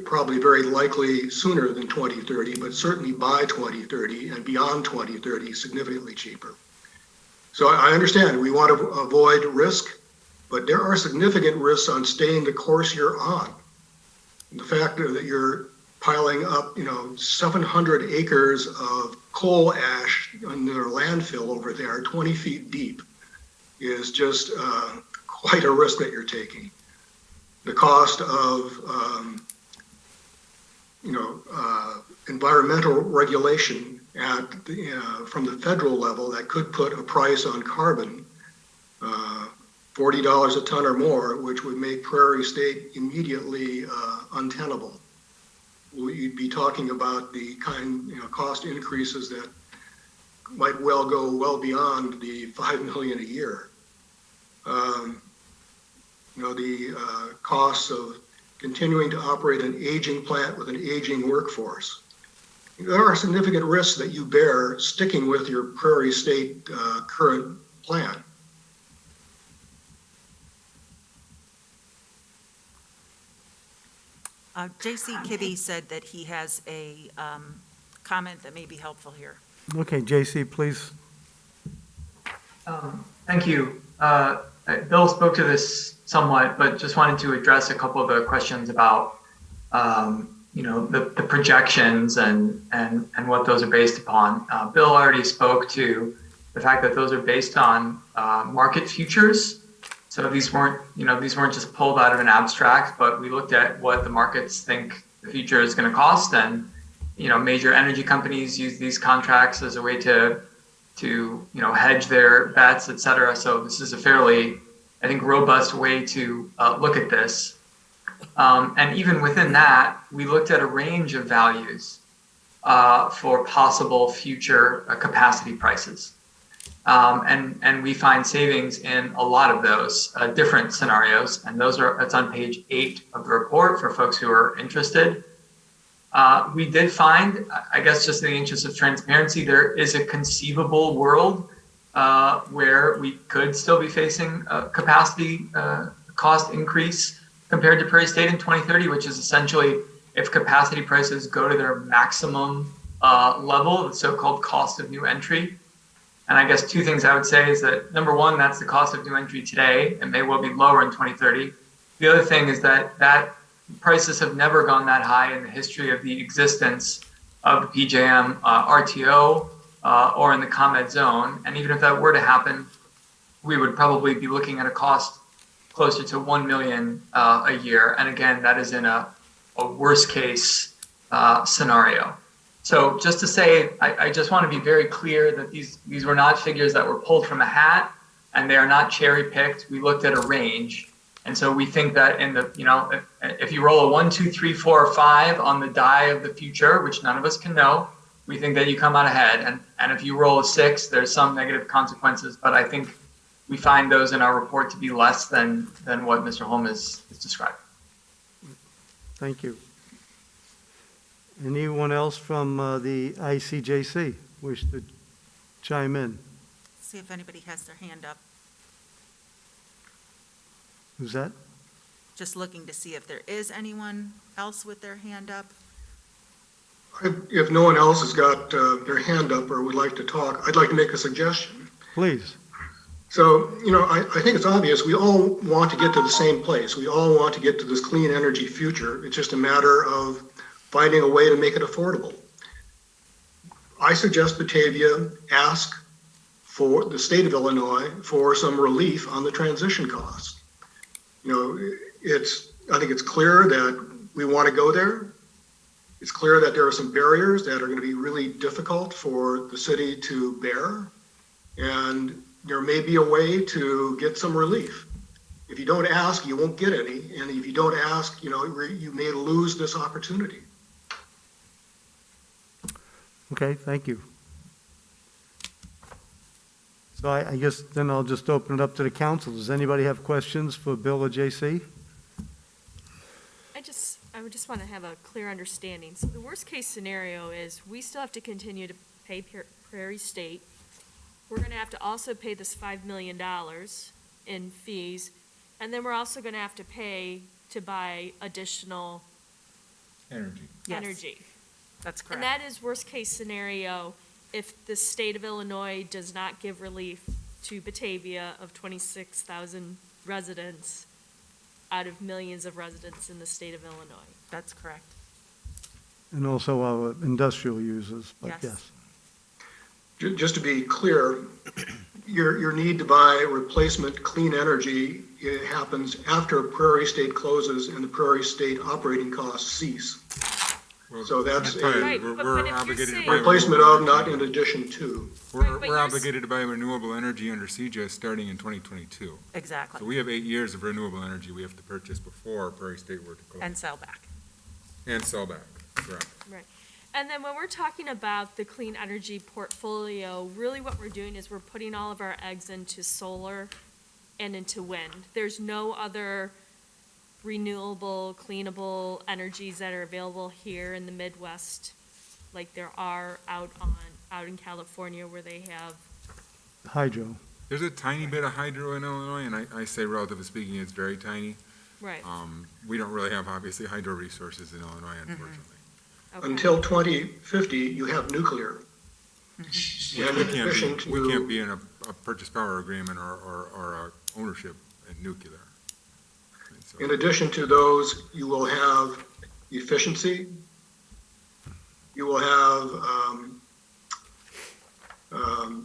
probably very likely sooner than 2030, but certainly by 2030 and beyond 2030, significantly cheaper. So I understand we want to avoid risk, but there are significant risks on staying the course you're on. And the fact that you're piling up, 700 acres of coal ash in their landfill over there, 20 feet deep, is just quite a risk that you're taking. The cost of, environmental regulation from the federal level that could put a price on carbon, $40 a ton or more, which would make Prairie State immediately untenable. You'd be talking about the cost increases that might well go well beyond the $5 million a year. The costs of continuing to operate an aging plant with an aging workforce. There are significant risks that you bear sticking with your Prairie State current plan. J.C. Kibbe said that he has a comment that may be helpful here. Okay, JC, please. Thank you. Bill spoke to this somewhat, but just wanted to address a couple of the questions about, the projections and what those are based upon. Bill already spoke to the fact that those are based on market futures. So these weren't just pulled out of an abstract, but we looked at what the markets think the future is going to cost, and major energy companies use these contracts as a way to hedge their bets, et cetera. So this is a fairly, I think, robust way to look at this. And even within that, we looked at a range of values for possible future capacity prices. And we find savings in a lot of those different scenarios. And that's on page 8 of the report for folks who are interested. We did find, I guess just in the interest of transparency, there is a conceivable world where we could still be facing a capacity cost increase compared to Prairie State in 2030, which is essentially if capacity prices go to their maximum level, the so-called cost of new entry. And I guess two things I would say is that, number one, that's the cost of new entry today and may well be lower in 2030. The other thing is that prices have never gone that high in the history of the existence of the PJM RTO or in the ComEd zone. And even if that were to happen, we would probably be looking at a cost closer to 1 million a year. And again, that is in a worst case scenario. So just to say, I just want to be very clear that these were not figures that were pulled from a hat, and they are not cherry picked. We looked at a range. And so we think that in the, if you roll a 1, 2, 3, 4, or 5 on the die of the future, which none of us can know, we think that you come out ahead. And if you roll a 6, there's some negative consequences, but I think we find those in our report to be less than what Mr. Holm is describing. Thank you. Anyone else from the ICJC wish to chime in? See if anybody has their hand up. Who's that? Just looking to see if there is anyone else with their hand up. If no one else has got their hand up or would like to talk, I'd like to make a suggestion. Please. So, I think it's obvious we all want to get to the same place. We all want to get to this clean energy future. It's just a matter of finding a way to make it affordable. I suggest Batavia ask for the state of Illinois for some relief on the transition costs. I think it's clear that we want to go there. It's clear that there are some barriers that are going to be really difficult for the city to bear. And there may be a way to get some relief. If you don't ask, you won't get any. And if you don't ask, you may lose this opportunity. Okay, thank you. So I guess then I'll just open it up to the council. Does anybody have questions for Bill or JC? I would just want to have a clear understanding. So the worst case scenario is we still have to continue to pay Prairie State. We're going to have to also pay this $5 million in fees. And then we're also going to have to pay to buy additional Energy. Yes. energy. That's And correct. that is worst case scenario if the state of Illinois does not give relief to Batavia of 26,000 residents out of millions of residents in the state of Illinois. That's correct. And also our industrial users, but Yes. yes. Just to be clear, your need to buy replacement clean energy, it happens after Prairie State closes and the Prairie State operating costs cease. Well, So that's right. Right, We're but if you're obligated to saying- buy Replacement of, not in addition to. Right, but We're you're obligated to buy renewable energy under CJS starting in 2022. Exactly. So we have 8 years of renewable energy we have to purchase before Prairie State were to close. And sell back. And sell back, correct. Right. And then when we're talking about the clean energy portfolio, really what we're doing is we're putting all of our eggs into solar and into wind. There's no other renewable, cleanable energies that are available here in the Midwest, like there are out in California where they have. Hydro. There's a tiny bit of hydro in Illinois, and I say relatively speaking, it's very tiny. Right. We don't really have obviously hydro resources in Illinois, unfortunately. Okay. Until 2050, you have nuclear. And We in addition can't be to, in a purchase power agreement or a ownership in nuclear. And so- in addition to those, you will have efficiency. You will have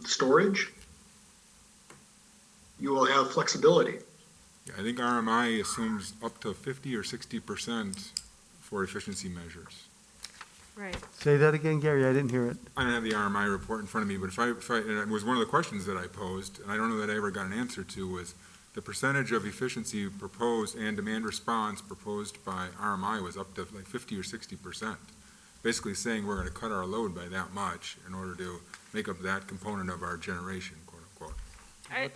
storage. You will have flexibility. Yeah, I think RMI assumes up to 50 or 60% for efficiency measures. Right. Say that again, Gary, I didn't hear it. I don't have the RMI report in front of me, but if I, and it was one of the questions that I posed, and I don't know that I ever got an answer to, was the percentage of efficiency proposed and demand response proposed by RMI was up to like 50 or 60%. Basically saying we're going to cut our load by that much in order to make up that component of our generation, quote unquote.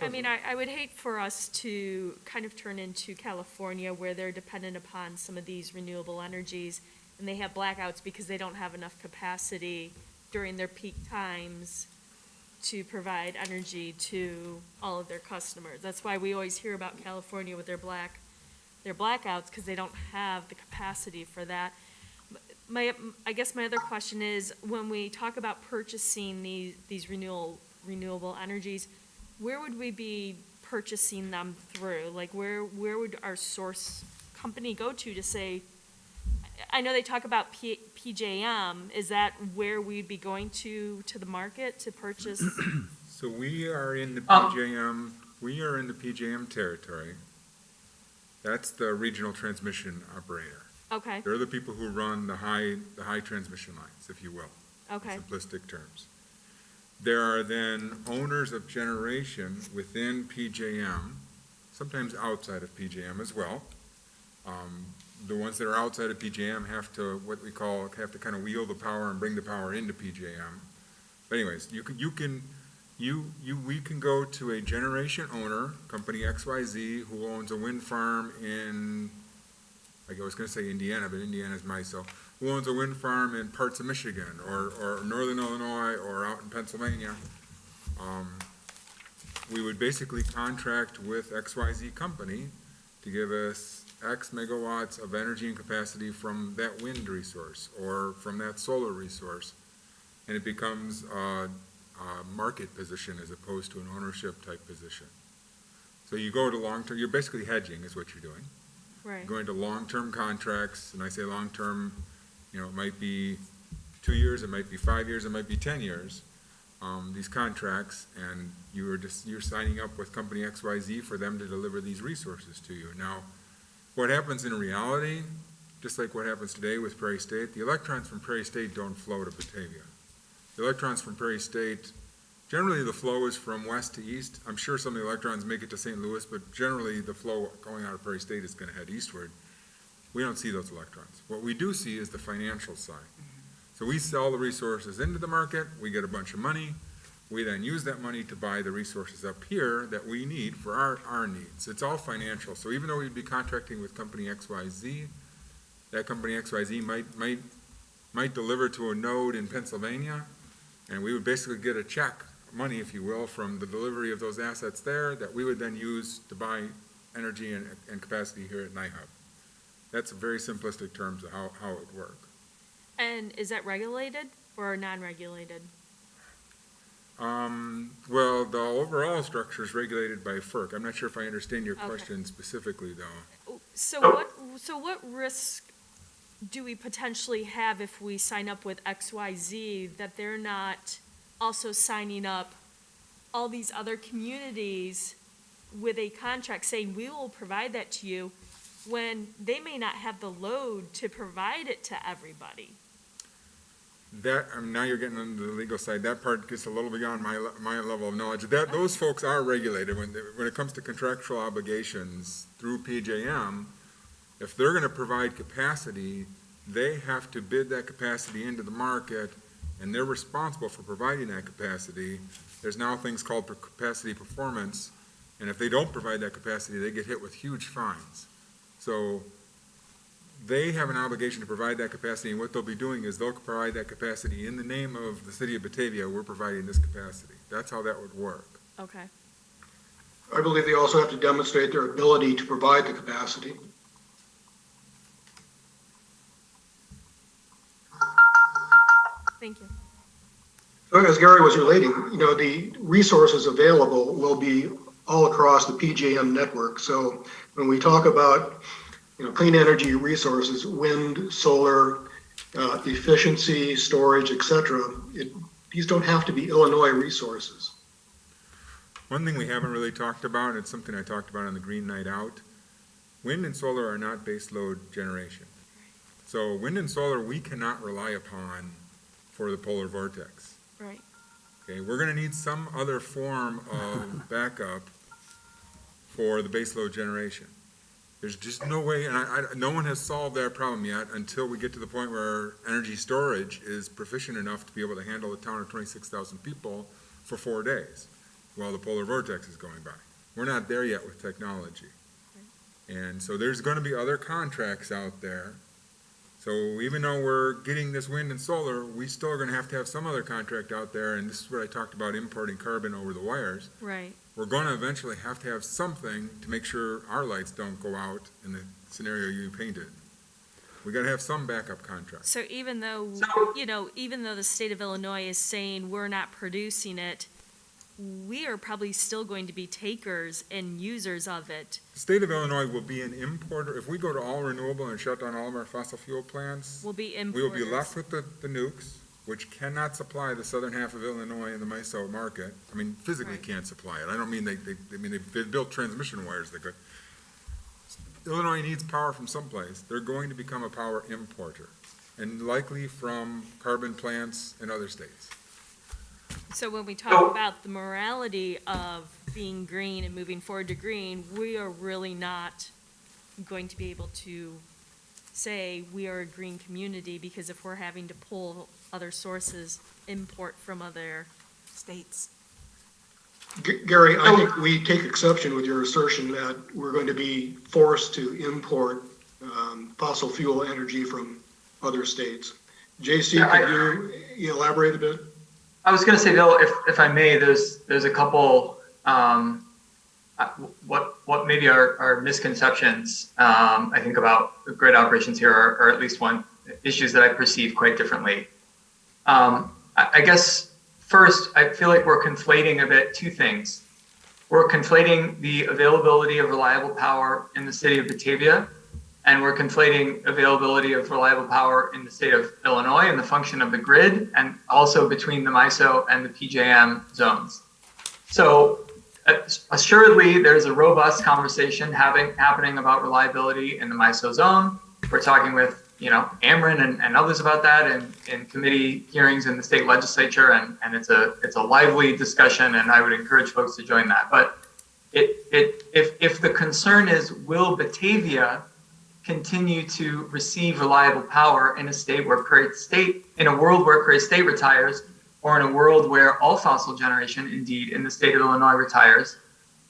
I mean, I would hate for us to kind of turn into California where they're dependent upon some of these renewable energies and they have blackouts because they don't have enough capacity during their peak times to provide energy to all of their customers. That's why we always hear about California with their blackouts because they don't have the capacity for that. I guess my other question is, when we talk about purchasing these renewable energies, where would we be purchasing them through? Like, where would our source company go to say, I know they talk about PJM, is that where we'd be going to the market to purchase? So we are in the PJM territory. That's the regional transmission operator. Okay, They're the people who run the high transmission lines, if you will, in okay, simplistic terms. There are then owners of generation within PJM, sometimes outside of PJM as well. The ones that are outside of PJM have to, what we call, have to kind of wheel the power and bring the power into PJM. But anyways, we can go to a generation owner, company XYZ, who owns a wind farm in, I was gonna say Indiana, but Indiana's MISO, who owns a wind farm in parts of Michigan, or northern Illinois, or out in Pennsylvania. We would basically contract with XYZ company to give us X megawatts of energy and capacity from that wind resource, or from that solar resource, and it becomes a market position as opposed to an ownership type position. So you go to long-term, you're basically hedging is what you're doing. right. Going to long-term contracts, and I say long-term, it might be 2 years, it might be 5 years, it might be 10 years, these contracts, and you're signing up with company XYZ for them to deliver these resources to you. Now, what happens in reality, just like what happens today with Prairie State, the electrons from Prairie State don't flow to Batavia. The electrons from Prairie State, generally the flow is from west to east. I'm sure some of the electrons make it to St. Louis, but generally the flow going out of Prairie State is going to head eastward. We don't see those electrons. What we do see is the financial side. So we sell the resources into the market, we get a bunch of money, we then use that money to buy the resources up here that we need for our needs. It's all financial. So even though we'd be contracting with company XYZ, that company XYZ might deliver to a node in Pennsylvania, and we would basically get a check, money, if you will, from the delivery of those assets there that we would then use to buy energy and capacity here at NIHUB. That's very simplistic terms of how it would work. And is that regulated or non-regulated? Well, the overall structure is regulated by FERC. I'm not sure if I understand your Okay. question specifically, though. So what risk do we potentially have if we sign up with XYZ that they're not also signing up all these other communities with a contract saying we will provide that to you when they may not have the load to provide it to everybody? That, now you're getting into the legal side. That part gets a little beyond my level of knowledge. Those folks are regulated when it comes to contractual obligations through PJM. If they're going to provide capacity, they have to bid that capacity into the market, and they're responsible for providing that capacity. There's now things called capacity performance, and if they don't provide that capacity, they get hit with huge fines. So they have an obligation to provide that capacity, and what they'll be doing is they'll provide that capacity in the name of the city of Batavia. We're providing this capacity. That's how that would work. Okay. I believe they also have to demonstrate their ability to provide the capacity. Thank you. So as Gary was relating, the resources available will be all across the PJM network. So when we talk about, clean energy resources, wind, solar, efficiency, storage, et cetera, these don't have to be Illinois resources. One thing we haven't really talked about, and it's something I talked about on the Green Night Out, wind and solar are not base load generation. So wind and solar we cannot rely upon for the polar vortex. Right. Okay, we're going to need some other form of backup for the base load generation. There's just no way, and no one has solved that problem yet until we get to the point where energy storage is proficient enough to be able to handle a town of 26,000 people for 4 days while the polar vortex is going by. We're not there yet with technology. And so there's going to be other contracts out there. So even though we're getting this wind and solar, we still are going to have some other contract out there, and this is what I talked about, importing carbon over the wires. Right. We're going to eventually have to have something to make sure our lights don't go out in the scenario you painted. We got to have some backup contract. So even though, even though the state of Illinois is saying we're not producing it, we are probably still going to be takers and users of it. The state of Illinois will be an importer. If we go to all renewable and shut down all of our fossil fuel plants, We'll be we importers. will be left with the nukes, which cannot supply the southern half of Illinois and the MISO market. I mean, physically Right. can't supply it. I don't mean they built transmission wires that could. Illinois needs power from someplace, they're going to become a power importer, and likely from carbon plants in other states. So when we talk about the morality of being green and moving forward to green, we are really not going to be able to say we are a green community, because if we're having to pull other sources, import from other States. Gary, I think we take exception with your assertion that we're going to be forced to import fossil fuel energy from other states. JC, can you elaborate a bit? I was going to say, Bill, if I may, there's a couple what maybe are misconceptions I think about grid operations here, or at least one issues that I perceive quite differently. I guess first, I feel like we're conflating a bit two things. We're conflating the availability of reliable power in the city of Batavia, and we're conflating availability of reliable power in the state of Illinois and the function of the grid, and also between the MISO and the PJM zones. So assuredly, there's a robust conversation happening about reliability in the MISO zone. We're talking with Ameren and others about that in committee hearings in the state legislature, and it's a lively discussion, and I would encourage folks to join that. But if the concern is, will Batavia continue to receive reliable power in a world where Prairie State retires, or in a world where all fossil generation, indeed, in the state of Illinois retires?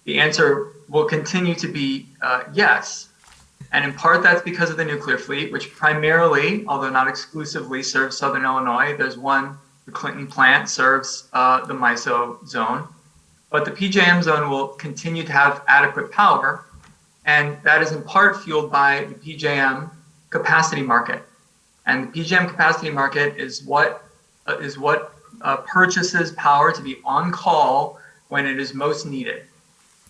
The answer will continue to be yes. And in part, that's because of the nuclear fleet, which primarily, although not exclusively, serves Southern Illinois. There's one, the Clinton plant serves the MISO zone. But the PJM zone will continue to have adequate power, and that is in part fueled by the PJM capacity market. And the PJM capacity market is what purchases power to be on call when it is most needed.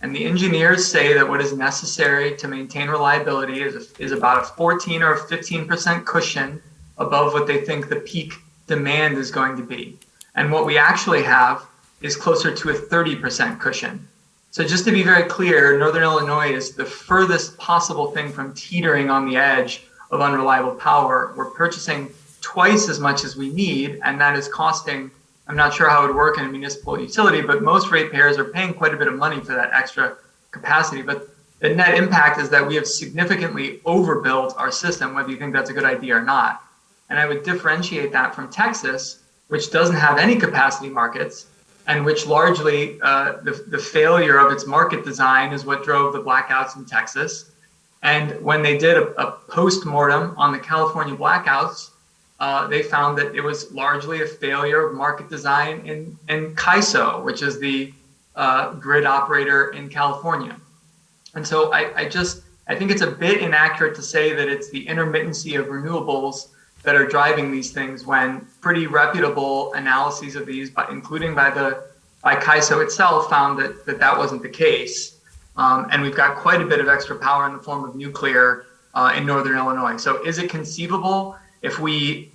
And the engineers say that what is necessary to maintain reliability is about a 14 or 15% cushion above what they think the peak demand is going to be. And what we actually have is closer to a 30% cushion. So just to be very clear, Northern Illinois is the furthest possible thing from teetering on the edge of unreliable power. We're purchasing twice as much as we need, and that is costing, I'm not sure how it would work in a municipal utility, but most ratepayers are paying quite a bit of money for that extra capacity. But the net impact is that we have significantly overbuilt our system, whether you think that's a good idea or not. And I would differentiate that from Texas, which doesn't have any capacity markets, and which largely the failure of its market design is what drove the blackouts in Texas. And when they did a post-mortem on the California blackouts, they found that it was largely a failure of market design in CAISO, which is the grid operator in California. And so I think it's a bit inaccurate to say that it's the intermittency of renewables that are driving these things, when pretty reputable analyses of these, including by CAISO itself, found that wasn't the case. And we've got quite a bit of extra power in the form of nuclear in Northern Illinois. So is it conceivable, if we,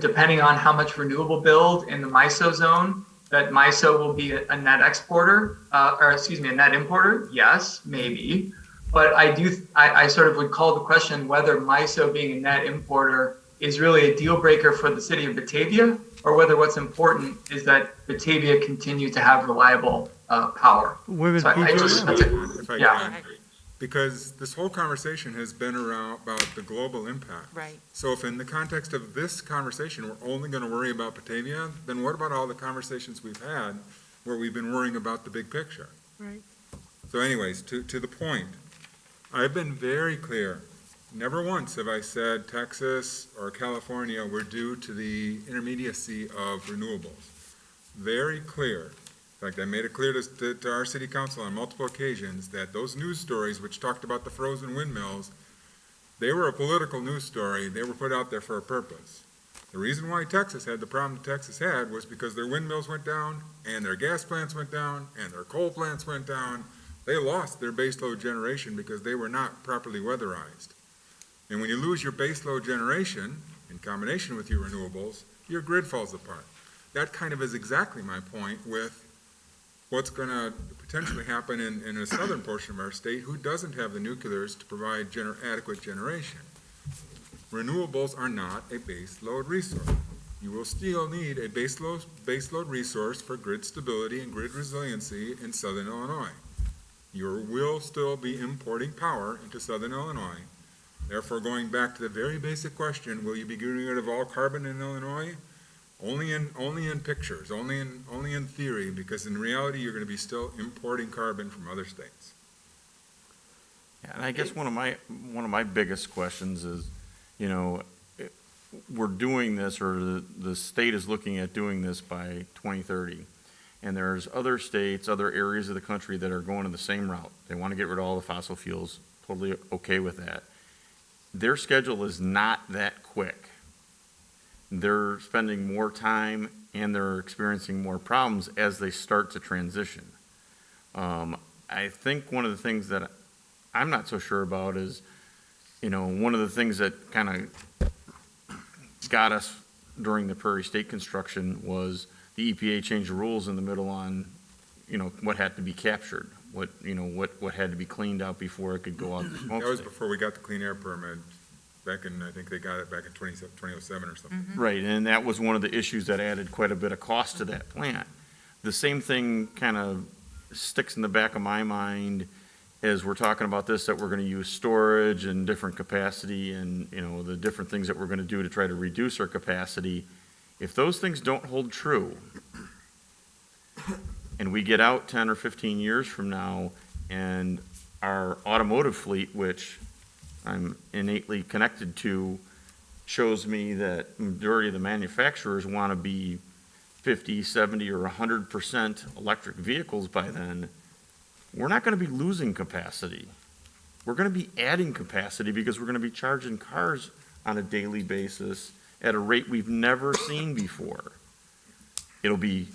depending on how much renewable build in the MISO zone, that MISO will be a net exporter, a net importer? Yes, maybe. But I sort of would call the question whether MISO being a net importer is really a deal breaker for the city of Batavia, or whether what's important is that Batavia continue to have reliable power. Where is If I Yeah. can, because this whole conversation has been about the global impact. Right. So if in the context of this conversation, we're only going to worry about Batavia, then what about all the conversations we've had where we've been worrying about the big picture? Right. So anyways, to the point, I've been very clear. Never once have I said Texas or California were due to the intermediacy of renewables. Very clear. In fact, I made it clear to our city council on multiple occasions that those news stories which talked about the frozen windmills, they were a political news story. They were put out there for a purpose. The reason why Texas had the problem that Texas had was because their windmills went down, and their gas plants went down, and their coal plants went down. They lost their baseload generation because they were not properly weatherized. And when you lose your baseload generation in combination with your renewables, your grid falls apart. That kind of is exactly my point with what's going to potentially happen in a southern portion of our state who doesn't have the nuclears to provide adequate generation. Renewables are not a base load resource. You will still need a base load resource for grid stability and grid resiliency in southern Illinois. You will still be importing power into southern Illinois. Therefore, going back to the very basic question, will you be getting rid of all carbon in Illinois? Only in pictures, only in theory, because in reality, you're going to be still importing carbon from other states. Yeah, and I guess one of my biggest questions is, you know, we're doing this, or the state is looking at doing this by 2030. And there's other states, other areas of the country that are going to the same route. They want to get rid of all the fossil fuels, totally okay with that. Their schedule is not that quick. They're spending more time and they're experiencing more problems as they start to transition. I think one of the things that I'm not so sure about is, you know, one of the things that kind of got us during the Prairie State construction was the EPA changed the rules in the middle on, you know, what had to be captured, what had to be cleaned out before it could go out the smoke. That was before we got the clean air permit. Back in, I think they got it back in 2007 or something. Right, and that was one of the issues that added quite a bit of cost to that plant. The same thing kind of sticks in the back of my mind as we're talking about this, that we're going to use storage and different capacity and, you know, the different things that we're going to do to try to reduce our capacity. If those things don't hold true, and we get out 10 or 15 years from now, and our automotive fleet, which I'm innately connected to, shows me that majority of the manufacturers want to be 50, 70, or 100% electric vehicles by then, we're not going to be losing capacity. We're going to be adding capacity because we're going to be charging cars on a daily basis at a rate we've never seen before. It'll be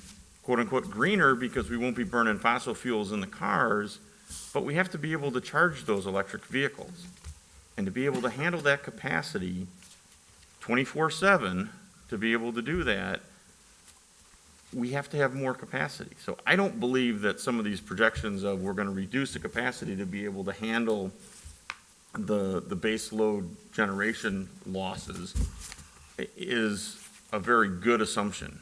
quote-unquote greener because we won't be burning fossil fuels in the cars, but we have to be able to charge those electric vehicles. And to be able to handle that capacity 24/7, to be able to do that, we have to have more capacity. So I don't believe that some of these projections of we're going to reduce the capacity to be able to handle the base load generation losses is a very good assumption.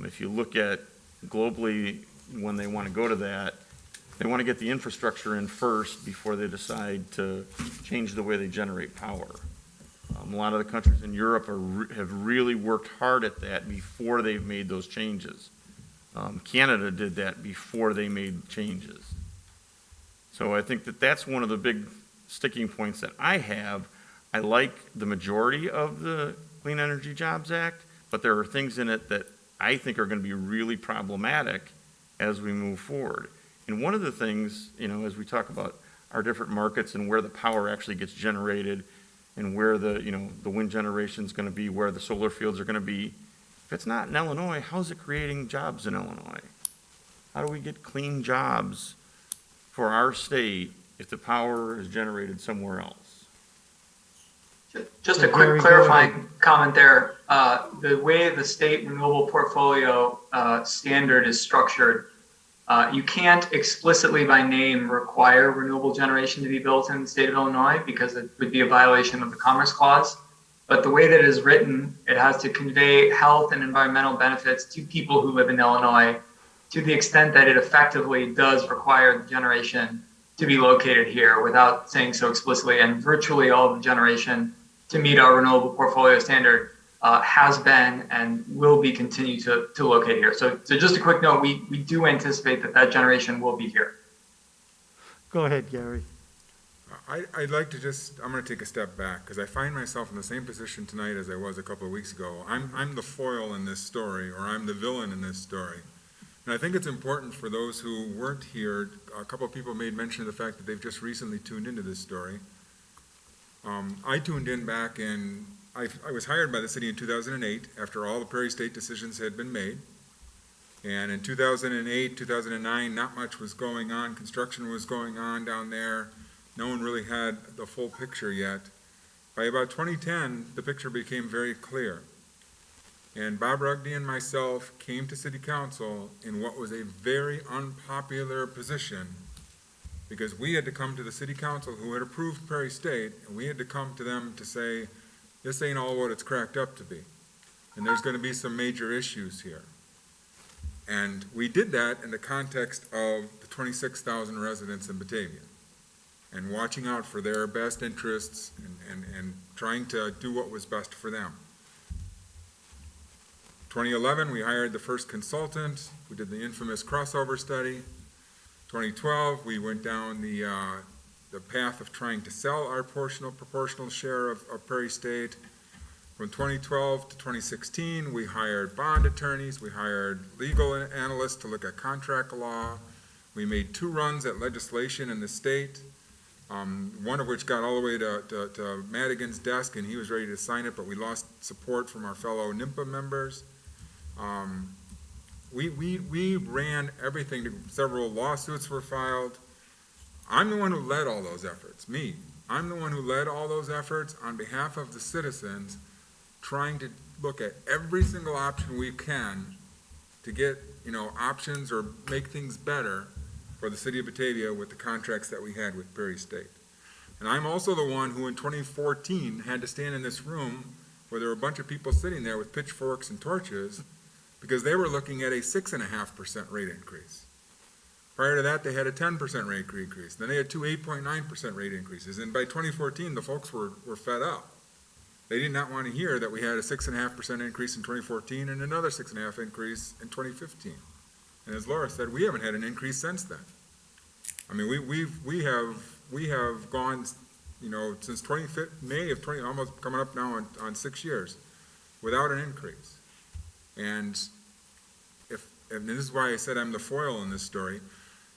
If you look at globally, when they want to go to that, they want to get the infrastructure in first before they decide to change the way they generate power. A lot of the countries in Europe have really worked hard at that before they've made those changes. Canada did that before they made changes. So I think that that's one of the big sticking points that I have. I like the majority of the Clean Energy Jobs Act, but there are things in it that I think are going to be really problematic as we move forward. And one of the things, you know, as we talk about our different markets and where the power actually gets generated and where the, you know, the wind generation is going to be, where the solar fields are going to be, if it's not in Illinois, how's it creating jobs in Illinois? How do we get clean jobs for our state if the power is generated somewhere else? Just a Gary, quick go clarifying comment there. The way the state renewable portfolio standard is structured, you can't explicitly by name require renewable generation to be built in the state of Illinois because it would be a violation of the Commerce Clause. But the way that it is written, it has to convey health and environmental benefits to people who live in Illinois to the extent that it effectively does require the generation to be located here without saying so explicitly. And virtually all of the generation to meet our renewable portfolio standard has been and will be continued to locate here. So just a quick note, we do anticipate that generation will be here. Go ahead, Gary. I'd like to I'm going to take a step back because I find myself in the same position tonight as I was a couple of weeks ago. I'm the foil in this story, or I'm the villain in this story. And I think it's important for those who weren't here, a couple of people made mention of the fact that they've just recently tuned into this story. I tuned in back in, I was hired by the city in 2008 after all the Prairie State decisions had been made. And in 2008, 2009, not much was going on. Construction was going on down there. No one really had the full picture yet. By about 2010, the picture became very clear. And Bob Rugby and myself came to city council in what was a very unpopular position, because we had to come to the city council who had approved Prairie State, and we had to come to them to say, this ain't all what it's cracked up to be. And there's gonna be some major issues here. And we did that in the context of the 26,000 residents in Batavia, and watching out for their best interests and trying to do what was best for them. 2011, we hired the first consultant. We did the infamous crossover study. 2012, we went down the path of trying to sell our proportional share of Prairie State. From 2012 to 2016, we hired bond attorneys, we hired legal analysts to look at contract law. We made 2 runs at legislation in the state, one of which got all the way to Madigan's desk, and he was ready to sign it, but we lost support from our fellow NIMPA members. We ran everything. Several lawsuits were filed. I'm the one who led all those efforts, me. I'm the one who led all those efforts on behalf of the citizens, trying to look at every single option we can to get, options or make things better for the city of Batavia with the contracts that we had with Prairie State. And I'm also the one who in 2014 had to stand in this room where there were a bunch of people sitting there with pitchforks and torches because they were looking at a 6.5% rate increase. Prior to that, they had a 10% rate increase. Then they had 2 8.9% rate increases. And by 2014, the folks were fed up. They did not want to hear that we had a 6.5% increase in 2014 and another 6.5% increase in 2015. And as Laura said, we haven't had an increase since then. I mean, we have gone, since May of 20, almost coming up now on 6 years, without an increase. And this is why I said I'm the foil in this story.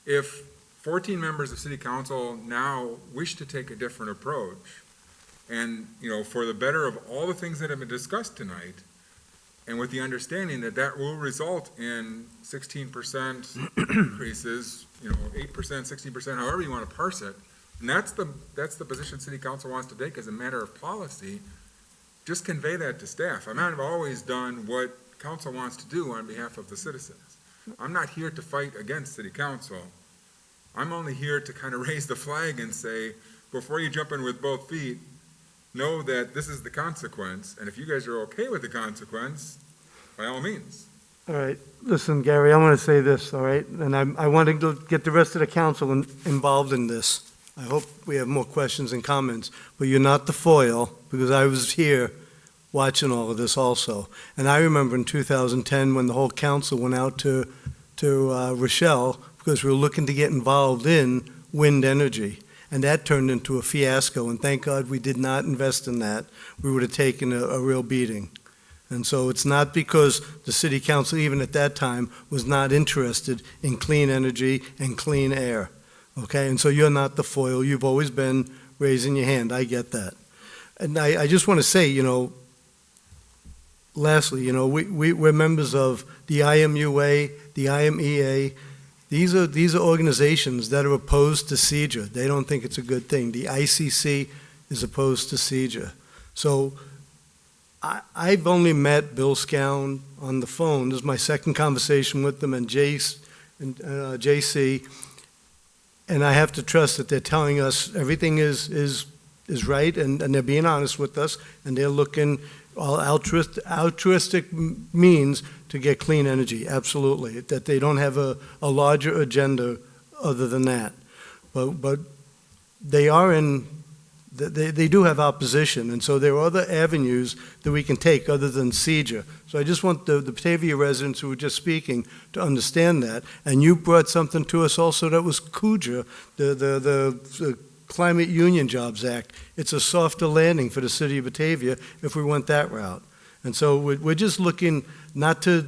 If 14 members of city council now wish to take a different approach, and, for the better of all the things that have been discussed tonight, and with the understanding that that will result in 16% increases, 8%, 16%, however you want to parse it, and that's the position city council wants to take as a matter of policy, just convey that to staff. I've always done what council wants to do on behalf of the citizens. I'm not here to fight against city council. I'm only here to kind of raise the flag and say, before you jump in with both feet, know that this is the consequence, and if you guys are okay with the consequence, by all means. All right, listen, Gary, I want to say this, all right? And I want to get the rest of the council involved in this. I hope we have more questions and comments, but you're not the foil, because I was here watching all of this also. And I remember in 2010 when the whole council went out to Rochelle, because we were looking to get involved in wind energy. And that turned into a fiasco, and thank God we did not invest in that. We would have taken a real beating. And so it's not because the city council, even at that time, was not interested in clean energy and clean air, okay? And so you're not the foil. You've always been raising your hand. I get that. And I just want to say, lastly, we're members of the IMUA, the IMEA. These are organizations that are opposed to seizure. They don't think it's a good thing. The ICC is opposed to seizure. So I've only met Bill Scown on the phone. This is my second conversation with them and JC, and I have to trust that they're telling us everything is right, and they're being honest with us, and they're looking all altruistic means to get clean energy, absolutely, that they don't have a larger agenda other than that. But they are they do have opposition, and so there are other avenues that we can take other than seizure. So I just want the Batavia residents who were just speaking to understand that. And you brought something to us also that was CUJA, the Climate Union Jobs Act. It's a softer landing for the city of Batavia if we went that route. And so we're just looking not to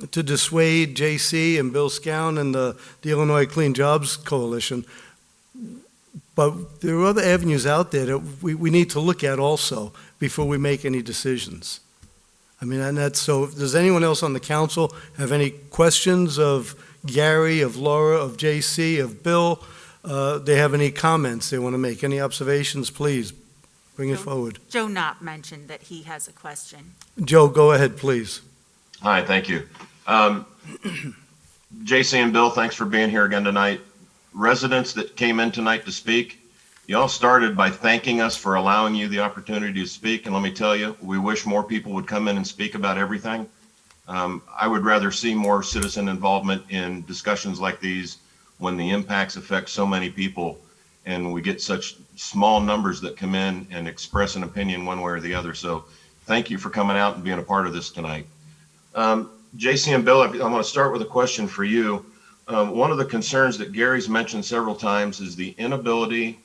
dissuade JC and Bill Scown and the Illinois Clean Jobs Coalition, but there are other avenues out there that we need to look at also before we make any decisions. I mean, and that's, so does anyone else on the council have any questions of Gary, of Laura, of JC, of Bill? They have any comments they want to make, any observations, please Bring it forward. Joe Knott mentioned that he has a question. Joe, go ahead, please. Hi, thank you. JC and Bill, thanks for being here again tonight. Residents that came in tonight to speak, you all started by thanking us for allowing you the opportunity to speak. And let me tell you, we wish more people would come in and speak about everything. I would rather see more citizen involvement in discussions like these when the impacts affect so many people and we get such small numbers that come in and express an opinion one way or the other. So thank you for coming out and being a part of this tonight. JC and Bill, I'm going to start with a question for you. One of the concerns that Gary's mentioned several times is the inability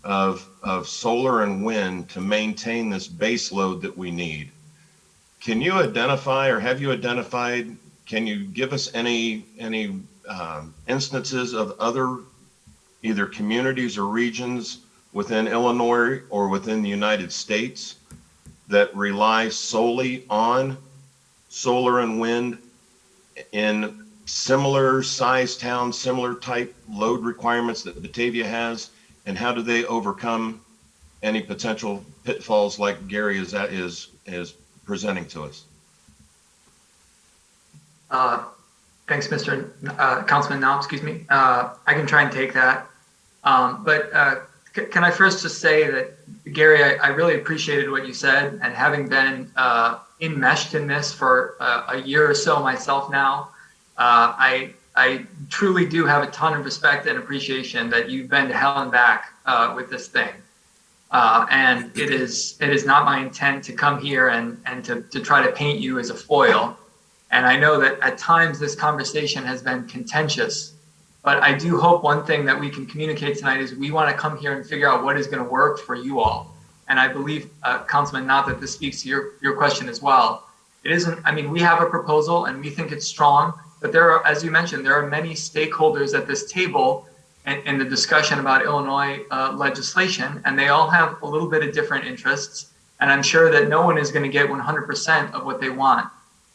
of solar and wind to maintain this base load that we need. Can you identify, or have you identified, can you give us any instances of other either communities or regions within Illinois or within the United States that rely solely on solar and wind in similar size towns, similar type load requirements that Batavia has, and how do they overcome any potential pitfalls like Gary is presenting to us? Thanks, Mr. Councilman Now, excuse me. I can try and take that. But can I first just say that, Gary, I really appreciated what you said, and having been enmeshed in this for a year or so myself now, I truly do have a ton of respect and appreciation that you've been to hell and back with this thing. And it is not my intent to come here and to try to paint you as a foil. And I know that at times this conversation has been contentious, but I do hope one thing that we can communicate tonight is we want to come here and figure out what is going to work for you all. And I believe, Councilman, not that this speaks to your question as well. It isn't, I mean, we have a proposal and we think it's strong, but there are, as you mentioned, there are many stakeholders at this table in the discussion about Illinois legislation, and they all have a little bit of different interests. And I'm sure that no one is going to get 100% of what they want.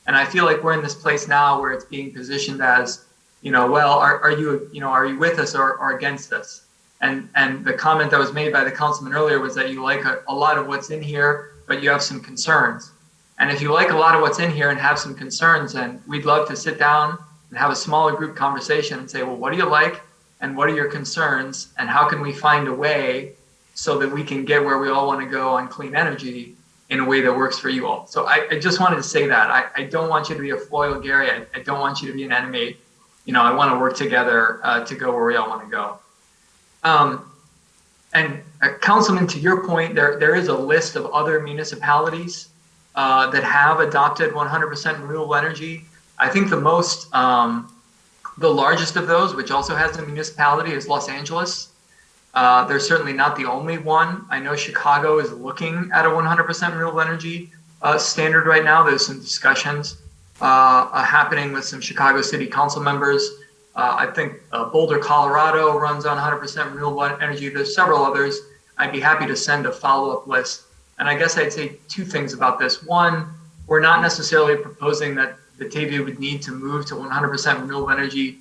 And I feel like we're in this place now where it's being positioned as, well, are you with us or against us? And the comment that was made by the councilman earlier was that you like a lot of what's in here, but you have some concerns. And if you like a lot of what's in here and have some concerns, then we'd love to sit down and have a smaller group conversation and say, well, what do you like? And what are your concerns? And how can we find a way so that we can get where we all want to go on clean energy in a way that works for you all? So I just wanted to say that. I don't want you to be a foil, Gary. I don't want you to be an enemy. I want to work together to go where we all want to go. And Councilman, to your point, there is a list of other municipalities that have adopted 100% renewable energy. I think the largest of those, which also has a municipality, is Los Angeles. They're certainly not the only one. I know Chicago is looking at a 100% renewable energy standard right now. There's some discussions happening with some Chicago City Council members. I think Boulder, Colorado runs on 100% renewable energy. There's several others. I'd be happy to send a follow-up list. And I guess I'd say two things about this. One, we're not necessarily proposing that Batavia would need to move to 100% renewable energy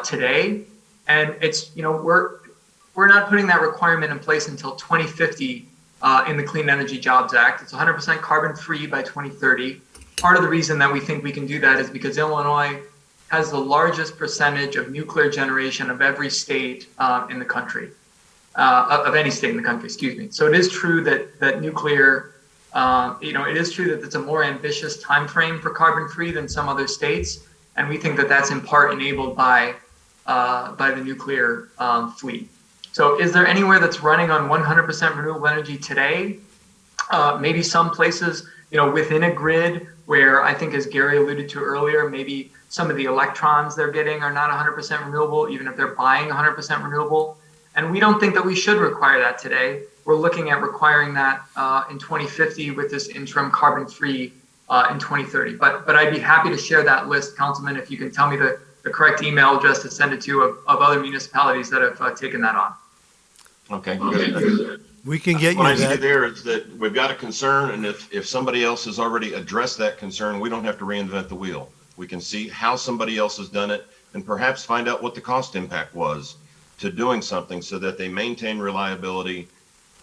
today. And it's, we're not putting that requirement in place until 2050 in the Clean Energy Jobs Act. It's 100% carbon free by 2030. Part of the reason that we think we can do that is because Illinois has the largest percentage of nuclear generation of every state in the country, of any state in the country, excuse me. So it is true that nuclear, it is true that it's a more ambitious time frame for carbon free than some other states. And we think that that's in part enabled by the nuclear fleet. So is there anywhere that's running on 100% renewable energy today? Maybe some places, within a grid where I think, as Gary alluded to earlier, maybe some of the electrons they're getting are not 100% renewable, even if they're buying 100% renewable. And we don't think that we should require that today. We're looking at requiring that in 2050 with this interim carbon-free in 2030. But I'd be happy to share that list, Councilman, if you can tell me the correct email address to send it to of other municipalities that have taken that on. Okay, good. We can get you What I see that. there is that we've got a concern, and if somebody else has already addressed that concern, we don't have to reinvent the wheel. We can see how somebody else has done it and perhaps find out what the cost impact was to doing something so that they maintain reliability,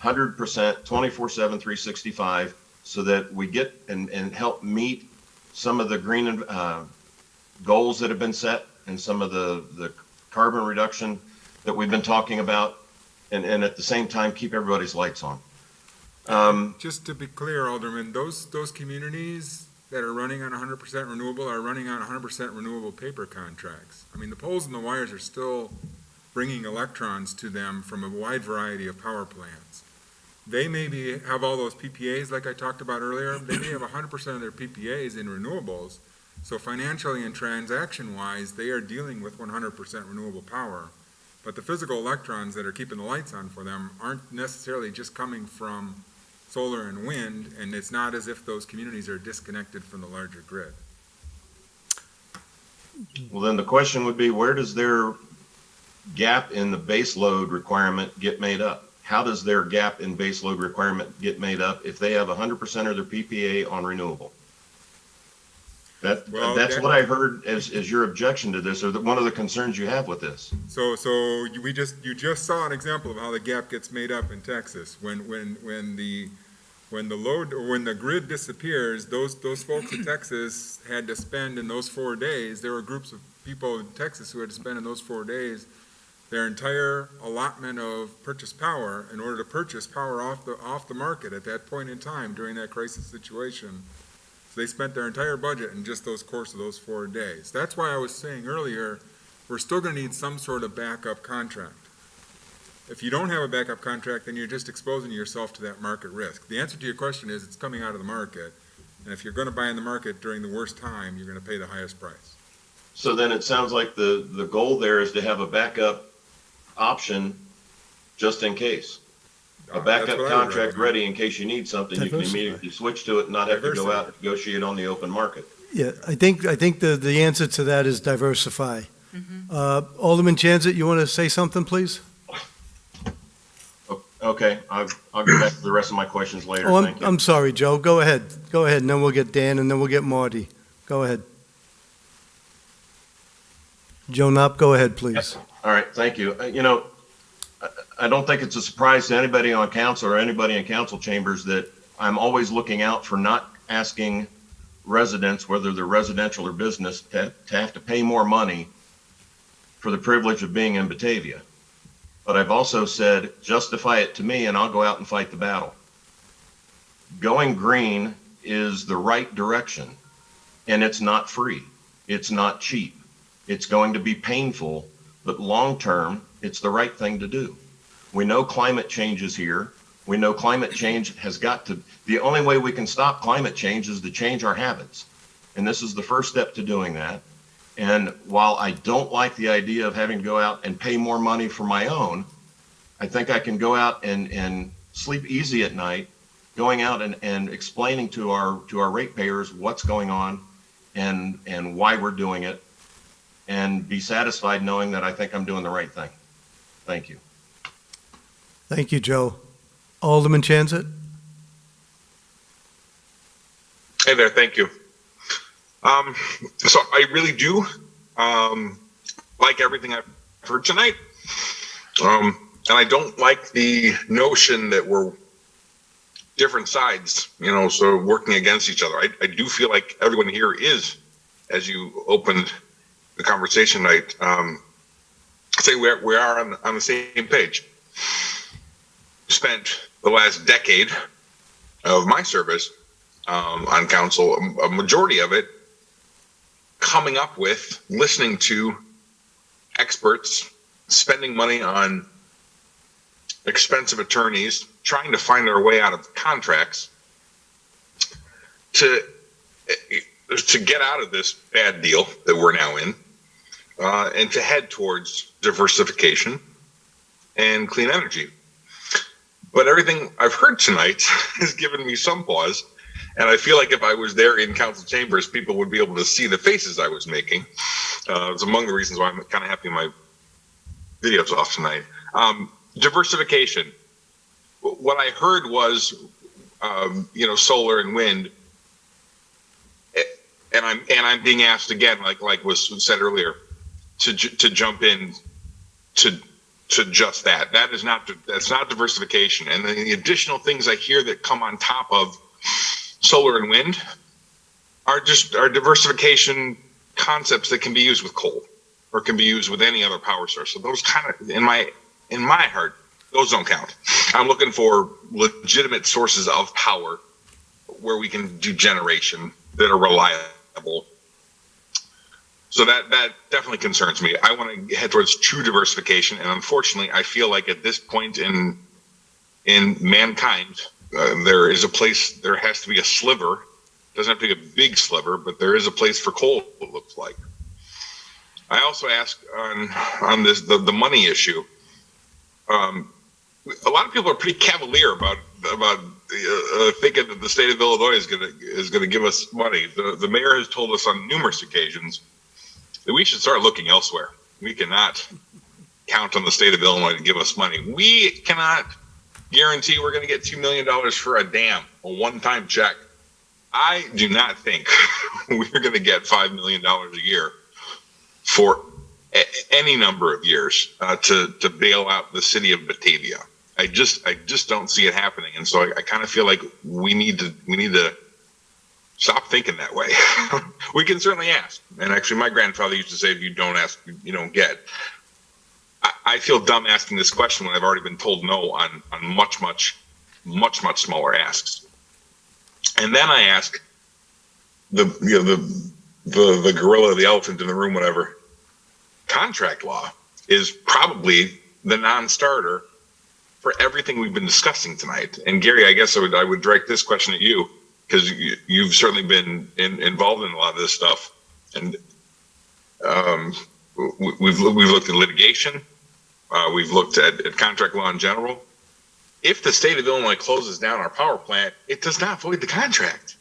100%, 24/7, 365, so that we get and help meet some of the green goals that have been set and some of the carbon reduction that we've been talking about, and at the same time, keep everybody's lights on. Just to be clear, Alderman, those communities that are running on 100% renewable are running on 100% renewable paper contracts. I mean, the poles and the wires are still bringing electrons to them from a wide variety of power plants. They maybe have all those PPAs like I talked about earlier. They may have 100% of their PPAs in renewables. So financially and transaction-wise, they are dealing with 100% renewable power. But the physical electrons that are keeping the lights on for them aren't necessarily just coming from solar and wind, and it's not as if those communities are disconnected from the larger grid. Well, then the question would be, where does their gap in the base load requirement get made up? How does their gap in base load requirement get made up if they have 100% of their PPA on renewable? That's what I heard as your objection to this, or one of the concerns you have with this. So you just saw an example of how the gap gets made up in Texas. When the grid disappears, those folks in Texas had to spend in those 4 days. There were groups of people in Texas who had to spend in those 4 days their entire allotment of purchase power in order to purchase power off the market at that point in time during that crisis situation. So they spent their entire budget in just those course of those 4 days. That's why I was saying earlier, we're still going to need some sort of backup contract. If you don't have a backup contract, then you're just exposing yourself to that market risk. The answer to your question is it's coming out of the market. And if you're going to buy in the market during the worst time, you're going to pay the highest price. So then it sounds like the goal there is to have a backup option just in case. A backup contract ready in case you need something, you can immediately switch to it and not have to go out and negotiate on the open market. Yeah, I think the answer to that is diversify. Alderman Chanzit, you want to say something, please? Okay, I'll get back to the rest of my questions later. Oh, Thank you. I'm sorry, Joe. Go ahead, and then we'll get Dan, and then we'll get Marty. Go ahead. Joe Knopp, go ahead, please. All right, thank you. I don't think it's a surprise to anybody on council or anybody in council chambers that I'm always looking out for not asking residents, whether they're residential or business, to have to pay more money for the privilege of being in Batavia. But I've also said, justify it to me and I'll go out and fight the battle. Going green is the right direction, and it's not free. It's not cheap. It's going to be painful, but long-term, it's the right thing to do. We know climate change is here. We know climate change has got to, the only way we can stop climate change is to change our habits. And this is the first step to doing that. And while I don't like the idea of having to go out and pay more money for my own, I think I can go out and sleep easy at night, going out and explaining to our ratepayers what's going on and why we're doing it, and be satisfied knowing that I think I'm doing the right thing. Thank you. Thank you, Joe. Alderman Chanzit? Hey there, thank you. So I really do like everything I've heard tonight. And I don't like the notion that we're different sides, so working against each other. I do feel like everyone here is, as you opened the conversation tonight, say we are on the same page. Spent the last decade of my service on council, a majority of it coming up with, listening to experts, spending money on expensive attorneys, trying to find their way out of contracts to get out of this bad deal that we're now in, and to head towards diversification and clean energy. But everything I've heard tonight has given me some pause. And I feel like if I was there in council chambers, people would be able to see the faces I was making. It's among the reasons why I'm kind of happy my video's off tonight. Diversification. What I heard was, solar and wind. And I'm being asked again, like was said earlier, to jump in to to just that. That's not diversification. And then the additional things I hear that come on top of solar and wind are diversification concepts that can be used with coal or can be used with any other power source. So those kind of, in my heart, those don't count. I'm looking for legitimate sources of power where we can do generation that are reliable. So that definitely concerns me. I want to head towards true diversification, and unfortunately, I feel like at this point in mankind, there is a place. There has to be a sliver. Doesn't have to be a big sliver, but there is a place for coal. It looks like. I also ask on this the money issue. A lot of people are pretty cavalier about thinking that the state of Illinois is gonna give us money. The mayor has told us on numerous occasions that we should start looking elsewhere. We cannot count on the state of Illinois to give us money. We cannot guarantee we're going to get $2 million for a dam, a one-time check. I do not think we're going to get $5 million a year for any number of years to bail out the city of Batavia. I just don't see it happening, and so I kind of feel like we need to stop thinking that way. We can certainly ask, and actually, my grandfather used to say, "If you don't ask, you don't get." I feel dumb asking this question when I've already been told no on much smaller asks. And then I ask the gorilla, the elephant in the room, whatever. Contract law is probably the non-starter for everything we've been discussing tonight. And Gary, I guess I would direct this question at you, because you've certainly been involved in a lot of this stuff. And we've looked at litigation. We've looked at contract law in general. If the state of Illinois closes down our power plant, it does not void the contract.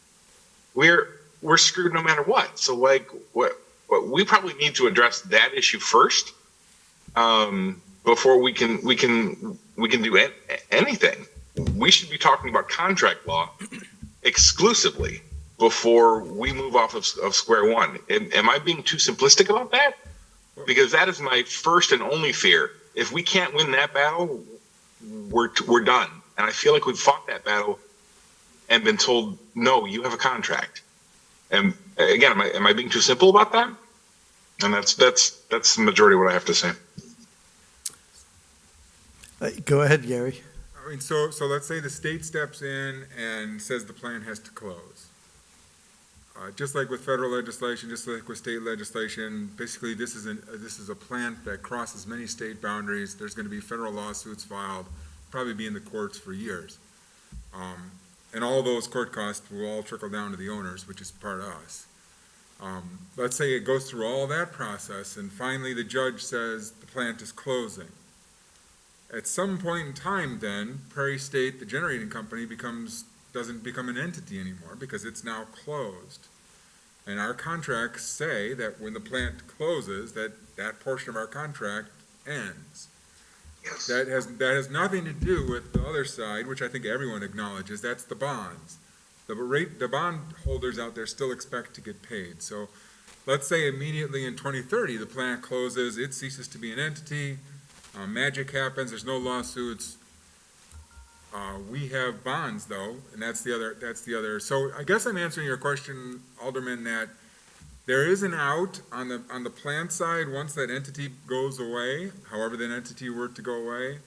We're screwed no matter what. So we probably need to address that issue first before we can do anything. We should be talking about contract law exclusively before we move off of square one. Am I being too simplistic about that? Because that is my first and only fear. If we can't win that battle, we're done. And I feel like we've fought that battle and been told, no, you have a contract. And again, am I being too simple about that? And that's the majority of what I have to say. Go ahead, Gary. I mean, so let's say the state steps in and says the plant has to close. Just like with federal legislation, just like with state legislation, basically this is a plant that crosses many state boundaries. There's going to be federal lawsuits filed, probably be in the courts for years. And all those court costs will all trickle down to the owners, which is part of us. Let's say it goes through all that process and finally the judge says the plant is closing. At some point in time then, Prairie State, the generating company, doesn't become an entity anymore because it's now closed. And our contracts say that when the plant closes, that portion of our contract ends. Yes. That has nothing to do with the other side, which I think everyone acknowledges, that's the bonds. The bond holders out there still expect to get paid. So let's say immediately in 2030, the plant closes, it ceases to be an entity, magic happens, there's no lawsuits. We have bonds though, and that's the other. So I guess I'm answering your question, Alderman, that there is an out on the plant side once that entity goes away, however that entity were to go away,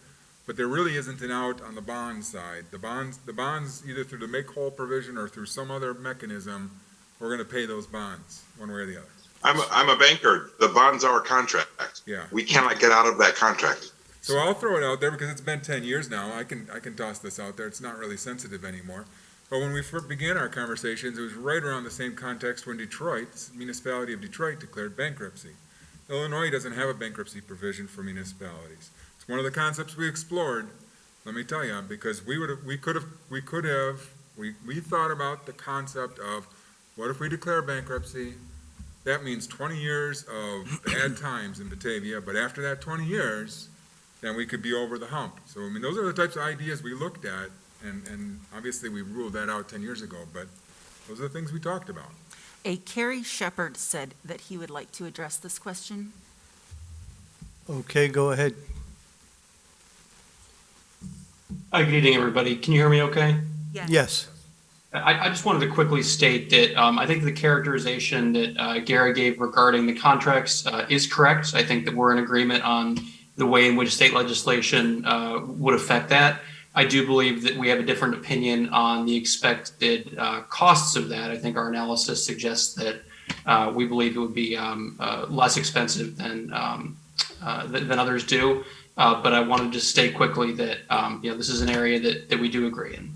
but there really isn't an out on the bond side. The bonds either through the make whole provision or through some other mechanism, we're going to pay those bonds one way or the other. I'm a banker. The bonds are a contract. Yeah. We cannot get out of that contract. So I'll throw it out there because it's been 10 years now. I can toss this out there. It's not really sensitive anymore. But when we first began our conversations, it was right around the same context when Detroit, the municipality of Detroit, declared bankruptcy. Illinois doesn't have a bankruptcy provision for municipalities. It's one of the concepts we explored, let me tell you, because we thought about the concept of what if we declare bankruptcy? That means 20 years of bad times in Batavia, but after that 20 years, then we could be over the hump. So, I mean, those are the types of ideas we looked at, and obviously we ruled that out 10 years ago, but those are the things we talked about. Carrie Shepard said that he would like to address this question. Okay, go ahead. Hi, good evening, everybody. Can you hear me okay? Yes. I just wanted to quickly state that I think the characterization that Gary gave regarding the contracts is correct. I think that we're in agreement on the way in which state legislation would affect that. I do believe that we have a different opinion on the expected costs of that. I think our analysis suggests that we believe it would be less expensive than others do. But I wanted to state quickly that this is an area that we do agree in.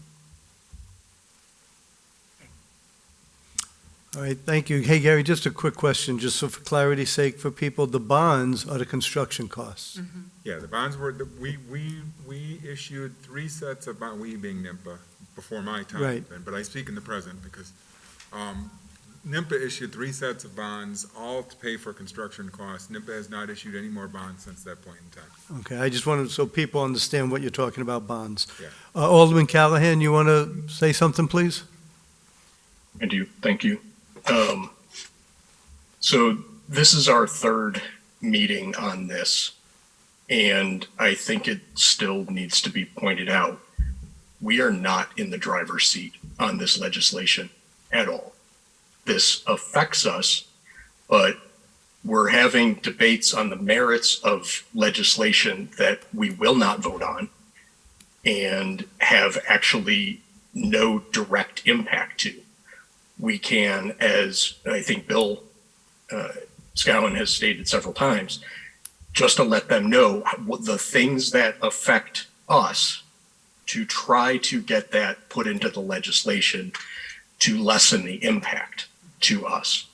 All right, thank you. Hey, Gary, just a quick question, just so for clarity's sake for people, the bonds are the construction costs. Yeah, the bonds were, we issued 3 sets of bond, we being NIMPA, before my time. Right. But I speak in the present because NIMPA issued 3 sets of bonds, all to pay for construction costs. NIMPA has not issued any more bonds since that point in time. Okay, I just wanted, so people understand what you're talking about, bonds. Yeah. Alderman Callahan, you want to say something, please? I do. Thank you. So this is our 3rd meeting on this, and I think it still needs to be pointed out. We are not in the driver's seat on this legislation at all. This affects us, but we're having debates on the merits of legislation that we will not vote on and have actually no direct impact to. We can, as I think Bill Scowen has stated several times, just to let them know what the things that affect us, to try to get that put into the legislation to lessen the impact to us.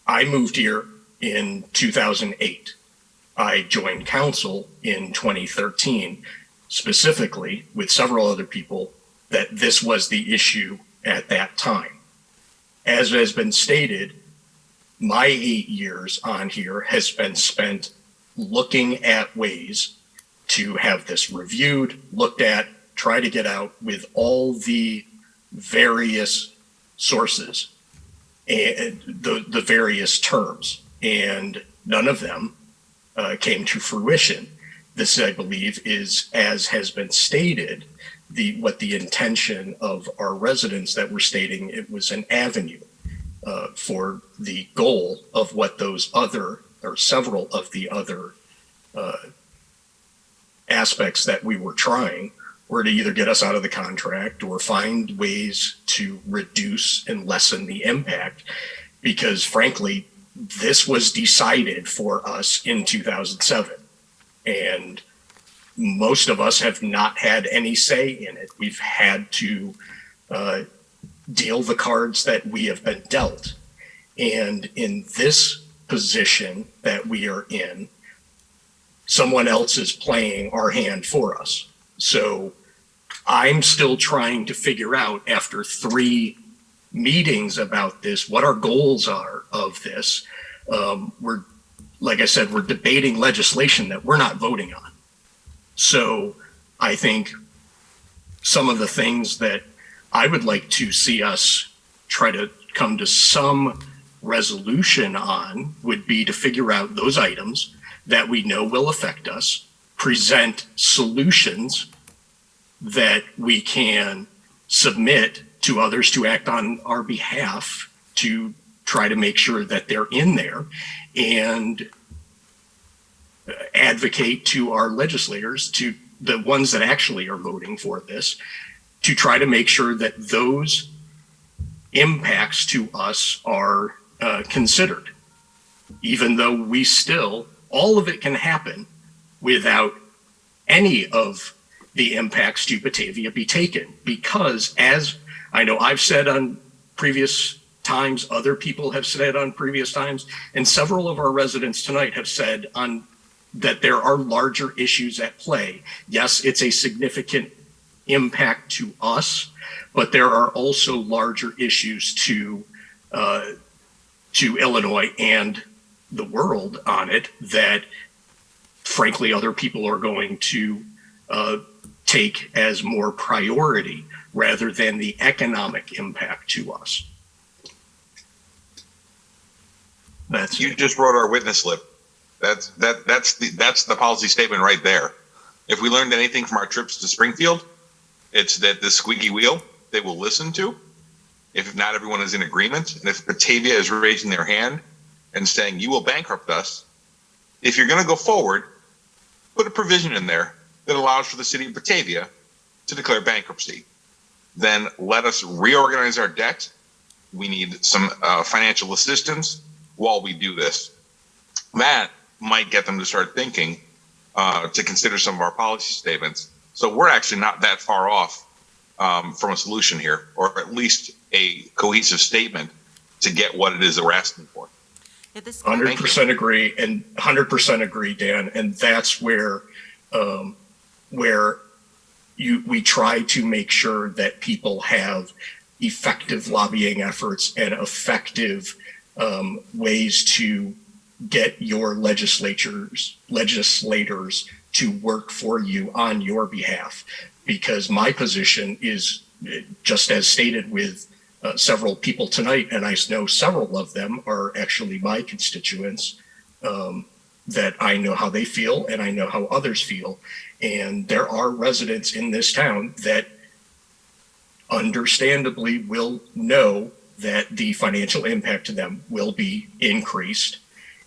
I moved here in 2008. I joined council in 2013, specifically with several other people, that this was the issue at that time. As has been stated, my 8 years on here has been spent looking at ways to have this reviewed, looked at, try to get out with all the various sources and the various terms, and none of them came to fruition. This, I believe, is, as has been stated, what the intention of our residents that were stating it was an avenue for the goal of what those other, or several of the other aspects that we were trying were to either get us out of the contract or find ways to reduce and lessen the impact. Because frankly, this was decided for us in 2007. And most of us have not had any say in it. We've had to deal the cards that we have been dealt. And in this position that we are in, someone else is playing our hand for us. So I'm still trying to figure out, after 3 meetings about this, what our goals are of this. We're, like I said, we're debating legislation that we're not voting on. So I think some of the things that I would like to see us try to come to some resolution on would be to figure out those items that we know will affect us, present solutions that we can submit to others to act on our behalf to try to make sure that they're in there, and advocate to our legislators, to the ones that actually are voting for this, to try to make sure that those impacts to us are considered. Even though we still, all of it can happen without any of the impacts to Batavia be taken. Because, as I know I've said on previous times, other people have said on previous times, and several of our residents tonight have said on that there are larger issues at play. Yes, it's a significant impact to us, but there are also larger issues to Illinois and the world on it that, frankly, other people are going to take as more priority rather than the economic impact to us. You just wrote our witness slip. That's the policy statement right there. If we learned anything from our trips to Springfield, it's that the squeaky wheel they will listen to, if not everyone is in agreement, and if Batavia is raising their hand and saying, you will bankrupt us, if you're going to go forward, put a provision in there that allows for the city of Batavia to declare bankruptcy. Then let us reorganize our debt. We need some financial assistance while we do this. That might get them to start thinking to consider some of our policy statements. So we're actually not that far off from a solution here, or at least a cohesive statement to get what it is that we're asking for. Yeah, this 100% agree, and 100% agree, Dan. And that's where we try to make sure that people have effective lobbying efforts and effective ways to get your legislators to work for you on your behalf. Because my position is, just as stated with several people tonight, and I know several of them are actually my constituents, that I know how they feel and I know how others feel. And there are residents in this town that understandably will know that the financial impact to them will be increased,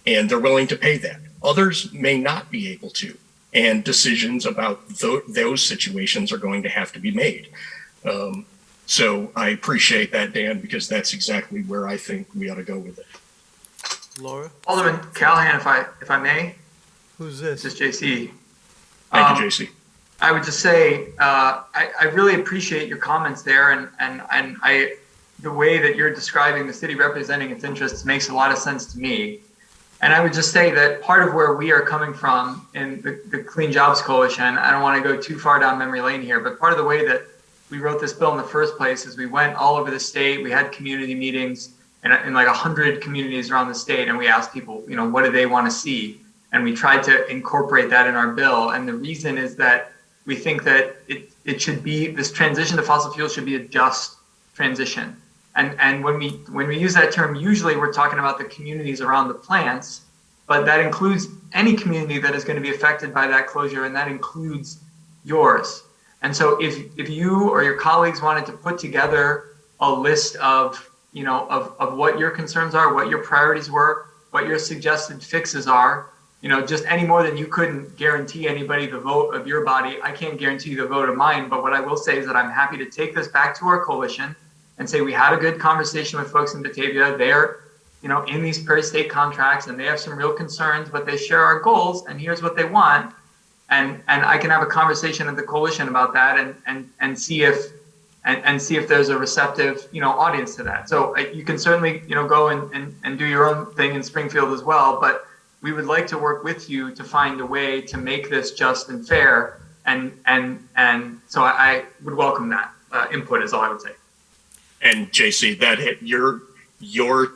and they're willing to pay that. Others may not be able to, and decisions about those situations are going to have to be made. So I appreciate that, Dan, because that's exactly where I think we ought to go with it. Laura? Alderman Callahan, if I may, Who's this? this is JC. Thank you, JC. I would just say I really appreciate your comments there, and the way that you're describing the city representing its interests makes a lot of sense to me. And I would just say that part of where we are coming from in the Clean Jobs Coalition, I don't want to go too far down memory lane here, but part of the way that we wrote this bill in the first place is we went all over the state. We had community meetings in like 100 communities around the state, and we asked people, you know, what do they want to see? And we tried to incorporate that in our bill. And the reason is that we think that it should be, this transition to fossil fuels should be a just transition. And when we use that term, usually we're talking about the communities around the plants, but that includes any community that is going to be affected by that closure, and that includes yours. And so if you or your colleagues wanted to put together a list of, you know, of what your concerns are, what your priorities were, what your suggested fixes are, you know, just any more than you couldn't guarantee anybody the vote of your body, I can't guarantee you the vote of mine. But what I will say is that I'm happy to take this back to our coalition and say we had a good conversation with folks in Batavia. They're, you know, in these Prairie State contracts, and they have some real concerns, but they share our goals, and here's what they want. And I can have a conversation at the coalition about that and see if there's a receptive, you know, audience to that. So you can certainly, you know, go and do your own thing in Springfield as well, but we would like to work with you to find a way to make this just and fair. And so I would welcome that input is all I would say. And JC, that your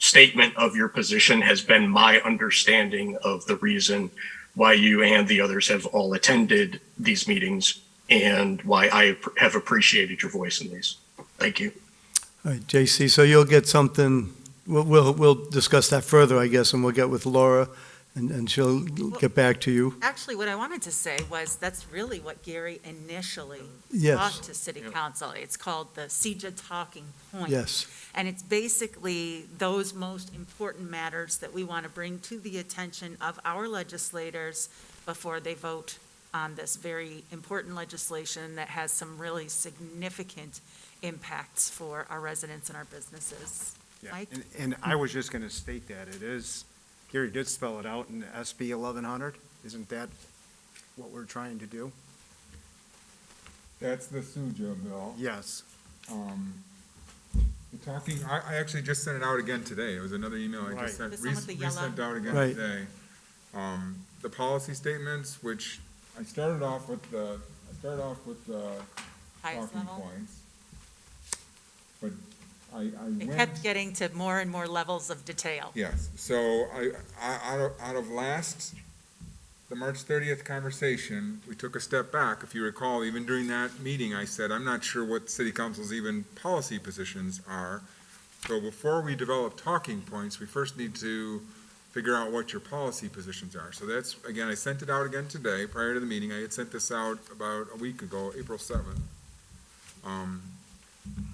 statement of your position has been my understanding of the reason why you and the others have all attended these meetings and why I have appreciated your voice in these. Thank you. All right, JC, so you'll get something, we'll discuss that further, I guess, and we'll get with Laura, and she'll get back to you. Actually, what I wanted to say was that's really what Gary initially Yes. talked to City Council. It's called the CJA Talking Point. Yes. And it's basically those most important matters that we want to bring to the attention of our legislators before they vote on this very important legislation that has some really significant impacts for our residents and our businesses. Yeah, Mike? and I was just going to state that it is, Gary did spell it out in SB 1100. Isn't that what we're trying to do? That's the SUJA bill. Yes. The talking, I actually just sent it out again today. It was another email I just sent, This one with the yellow? resent out again Right. today. The policy statements, which I started off with the Highest talking level. points. But I It went. kept getting to more and more levels of detail. Yes, so out of the March 30th conversation, we took a step back. If you recall, even during that meeting, I said, I'm not sure what city council's even policy positions are. So before we develop talking points, we first need to figure out what your policy positions are. So that's, again, I sent it out again today, prior to the meeting. I had sent this out about a week ago, April 7th.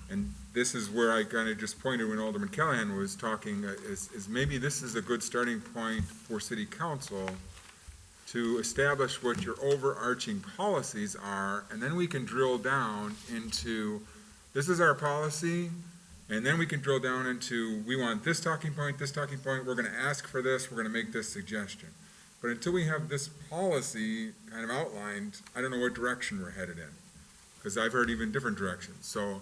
And this is where I kind of just pointed when Alderman Callahan was talking, is maybe this is a good starting point for city council to establish what your overarching policies are, and then we can drill down into, this is our policy, and then we can drill down into, we want this talking point, we're gonna ask for this, we're gonna make this suggestion. But until we have this policy kind of outlined, I don't know what direction we're headed in, because I've heard even different directions. So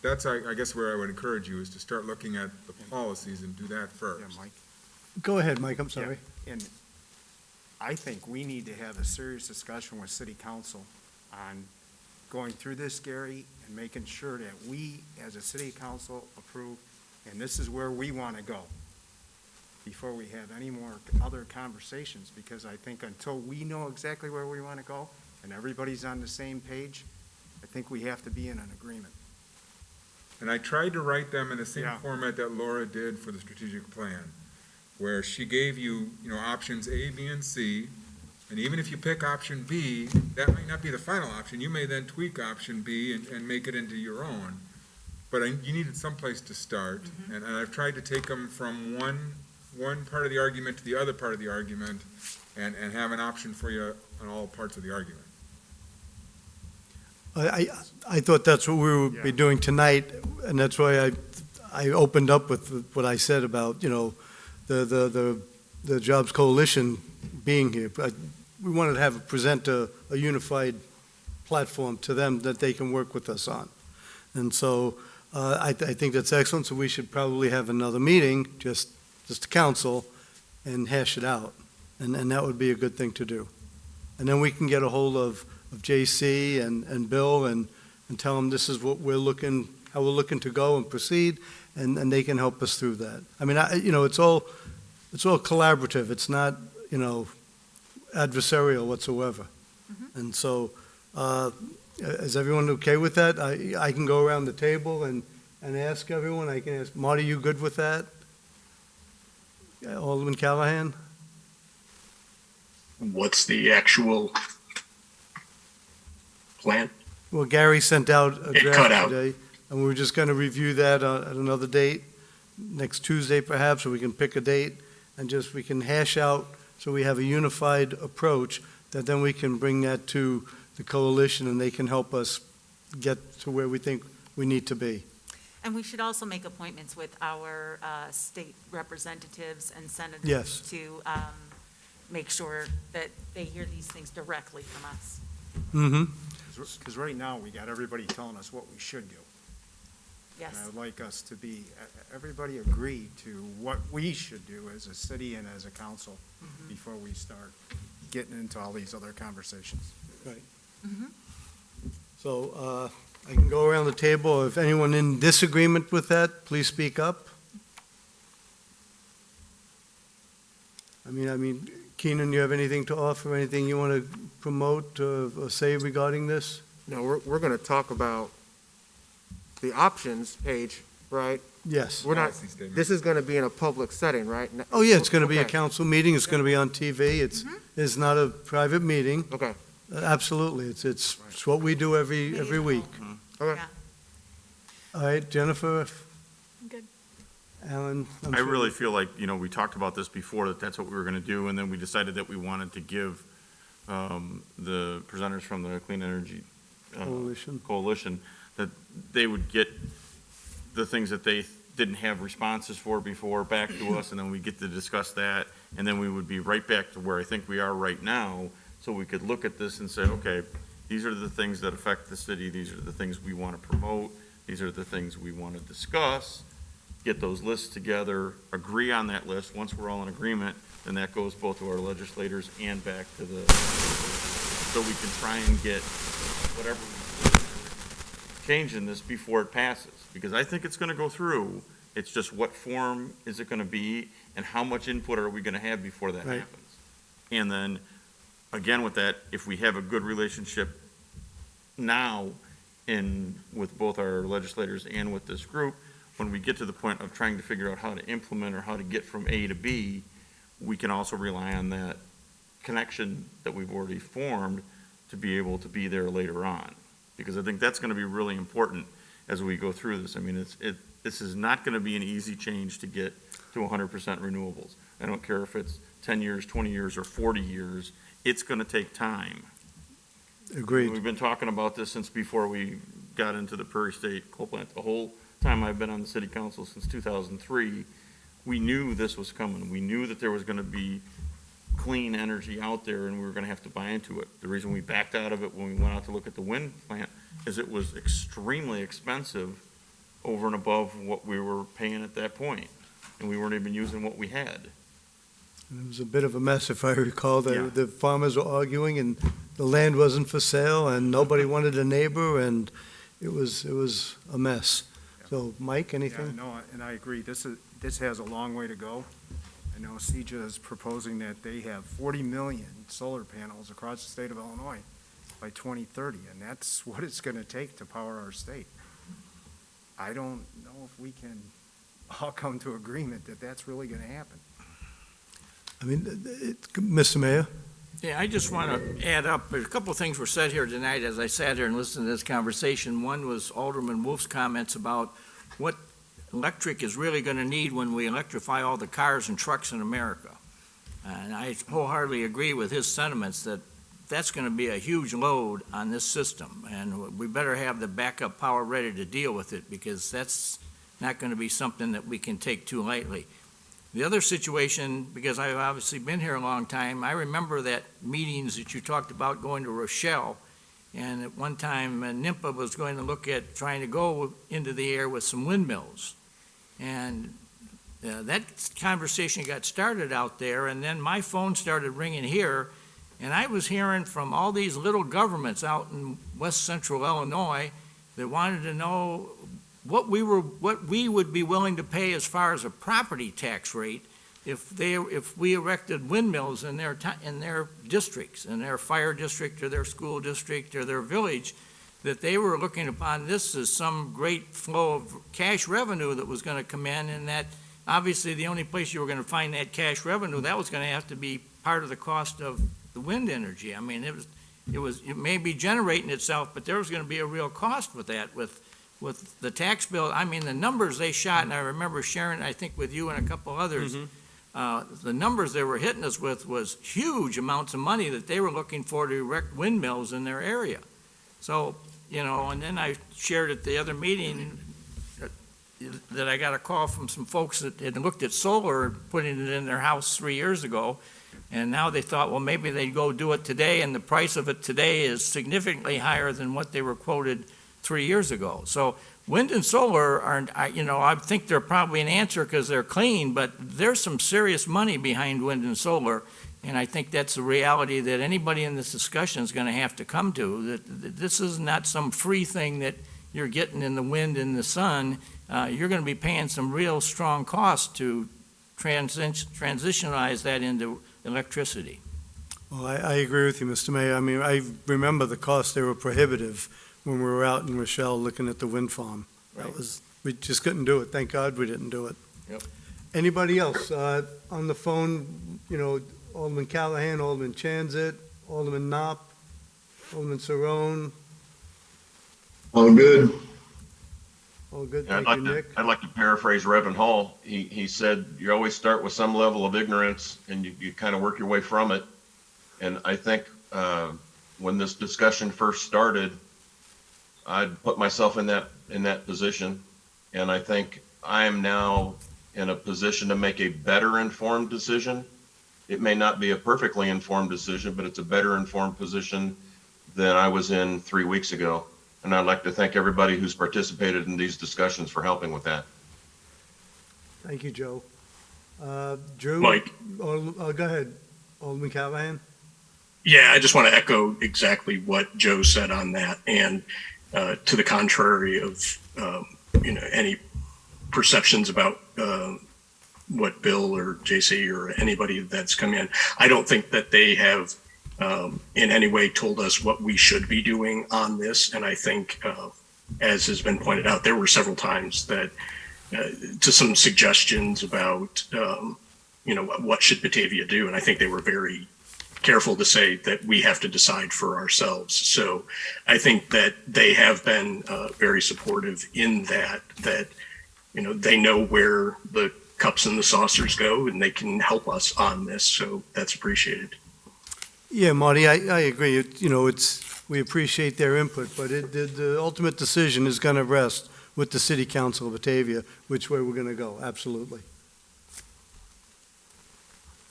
that's, I guess, where I would encourage you, is to start looking at the policies and do that first. Yeah, Mike. Go ahead, Mike, I'm sorry. And I think we need to have a serious discussion with city council on going through this, Gary, and making sure that we, as a city council, approve, and this is where we want to go before we have any more other conversations, because I think until we know exactly where we want to go and everybody's on the same page, I think we have to be in an agreement. And I tried to write them in the same Yeah. format that Laura did for the strategic plan, where she gave you, options A, B, and C, and even if you pick option B, that might not be the final option. You may then tweak option B and make it into your own. But you needed someplace to start, and I've tried to take them from one part of the argument to the other part of the argument, and have an option for you on all parts of the argument. I thought that's what we would be doing tonight, and that's why I opened up with what I said about, the Jobs Coalition being here. But we wanted to present a unified platform to them that they can work with us on. And so I think that's excellent, so we should probably have another meeting, just the council, and hash it out. And that would be a good thing to do. And then we can get a hold of JC and Bill and tell them this is what how we're looking to go and proceed, and they can help us through that. I mean, it's all collaborative. It's not, adversarial whatsoever. And so, is everyone okay with that? I can go around the table and ask everyone. I can ask, Marty, you good with that? Alderman Callahan? What's the actual plan? Well, Gary sent out a It cut draft out. today, and we were just going to review that at another date, next Tuesday perhaps, so we can pick a date, and we can hash out, so we have a unified approach, that then we can bring that to the coalition, and they can help us get to where we think we need to be. And we should also make appointments with our state representatives and senators Yes. to make sure that they hear these things directly from us. Mm-hmm. Because right now, we got everybody telling us what we should do. And I Yes. would like us to everybody agree to what we should do as a city and as a council before we start getting into all these other conversations. So I can go around the table. If anyone in disagreement with that, please speak up. I mean, Keenan, you have anything to offer, anything you want to promote or say regarding this? No, we're going to talk about the options page, right? Yes. We're not, Policy statement. this is going to be in a public setting, right? Oh, yeah, it's going to be a Okay. council meeting. It's going to be on TV. It's not a private meeting. Okay, Absolutely. It's what we do every week. okay. All right, Jennifer? Good. Alan? I'm I sure- really feel like, we talked about this before, that's what we were gonna do, and then we decided that we wanted to give the presenters from the Clean Energy Coalition, that they would get the things that they didn't have responses for before back to us, and then we get to discuss that, and then we would be right back to where I think we are right now, so we could look at this and say, okay, these are the things that affect the city, these are the things we want to promote, these are the things we want to discuss, get those lists together, agree on that list. Once we're all in agreement, then that goes both to our legislators and back to so we can try and get whatever change in this before it passes. Because I think it's going to go through. It's just what form is it going to be and how much input are we going to have before that Right. happens? And then, again, with that, if we have a good relationship now with both our legislators and with this group, when we get to the point of trying to figure out how to implement or how to get from A to B, we can also rely on that connection that we've already formed to be able to be there later on. Because I think that's gonna be really important as we go through this. I mean, this is not gonna be an easy change to get to 100% renewables. I don't care if it's 10 years, 20 years, or 40 years, it's gonna take time. Agreed. We've been talking about this since before we got into the Prairie State coal plant. The whole time I've been on the city council, since 2003, we knew this was coming. We knew that there was gonna be clean energy out there and we were gonna have to buy into it. The reason we backed out of it when we went out to look at the wind plant is it was extremely expensive over and above what we were paying at that point. And we weren't even using what we had. And it was a bit of a mess, if I recall. Yeah. The farmers were arguing, and the land wasn't for sale, and nobody wanted a neighbor, and it was a mess. So, Mike, Yeah, anything? no, and I agree. This has a long way to go. I know CEJA is proposing that they have 40 million solar panels across the state of Illinois by 2030, and that's what it's going to take to power our state. I don't know if we can all come to agreement that that's really going to happen. I mean, Mr. Mayor? Yeah, I just want to add up, a couple of things were said here tonight as I sat here and listened to this conversation. One was Alderman Wolf's comments about what electric is really going to need when we electrify all the cars and trucks in America. And I wholeheartedly agree with his sentiments that that's going to be a huge load on this system. And we better have the backup power ready to deal with it, because that's not going to be something that we can take too lightly. The other situation, because I've obviously been here a long time, I remember that meetings that you talked about going to Rochelle. And at one time, NIMPA was going to look at trying to go into the air with some windmills. And that conversation got started out there, and then my phone started ringing here, and I was hearing from all these little governments out in west central Illinois that wanted to know what we would be willing to pay as far as a property tax rate if we erected windmills in their districts, in their fire district or their school district or their village, that they were looking upon this as some great flow of cash revenue that was going to come in, and that obviously the only place you were going to find that cash revenue, that was going to have to be part of the cost of the wind energy. I mean, it may be generating itself, but there was going to be a real cost with that, with the tax bill. I mean, the numbers they shot, and I remember sharing, I think, with you and a couple others, the numbers they were hitting us with was huge amounts of money that they were looking for to erect windmills in their area. So, and then I shared at the other meeting that I got a call from some folks that had looked at solar and putting it in their house 3 years ago. And now they thought, well, maybe they'd go do it today, and the price of it today is significantly higher than what they were quoted 3 years ago. So wind and solar are, I think they're probably an answer because they're clean, but there's some serious money behind wind and solar. And I think that's the reality that anybody in this discussion is going to have to come to, that this is not some free thing that you're getting in the wind and the sun. You're going to be paying some real strong costs to transitionalize that into electricity. Well, I agree with you, Mr. Mayor. I mean, I remember the costs, they were prohibitive when we were out in Rochelle looking at the wind farm. We just couldn't do it. Thank God we didn't do it. Yep. Anybody else on the phone? Alderman Callahan, Alderman Chanzit, Alderman Knopp, Alderman Cerrone. All good. All good. Yeah, Thank you, Nick. I'd like to paraphrase Reverend Hall. He said, you always start with some level of ignorance and you kind of work your way from it. And I think when this discussion first started, I'd put myself in that position. And I think I am now in a position to make a better informed decision. It may not be a perfectly informed decision, but it's a better informed position than I was in 3 weeks ago. And I'd like to thank everybody who's participated in these discussions for helping with that. Thank you, Joe. Drew? Mike. Go ahead, Alderman Callahan. Yeah, I just want to echo exactly what Joe said on that. And to the contrary of, any perceptions about what Bill or JC or anybody that's come in, I don't think that they have in any way told us what we should be doing on this. And I think, as has been pointed out, there were several times that to some suggestions about what should Batavia do? And I think they were very careful to say that we have to decide for ourselves. So I think that they have been very supportive in that they know where the cups and the saucers go and they can help us on this. So that's appreciated. Yeah, Marty, I agree. We appreciate their input, but the ultimate decision is going to rest with the City Council of Batavia, which way we're going to go, absolutely.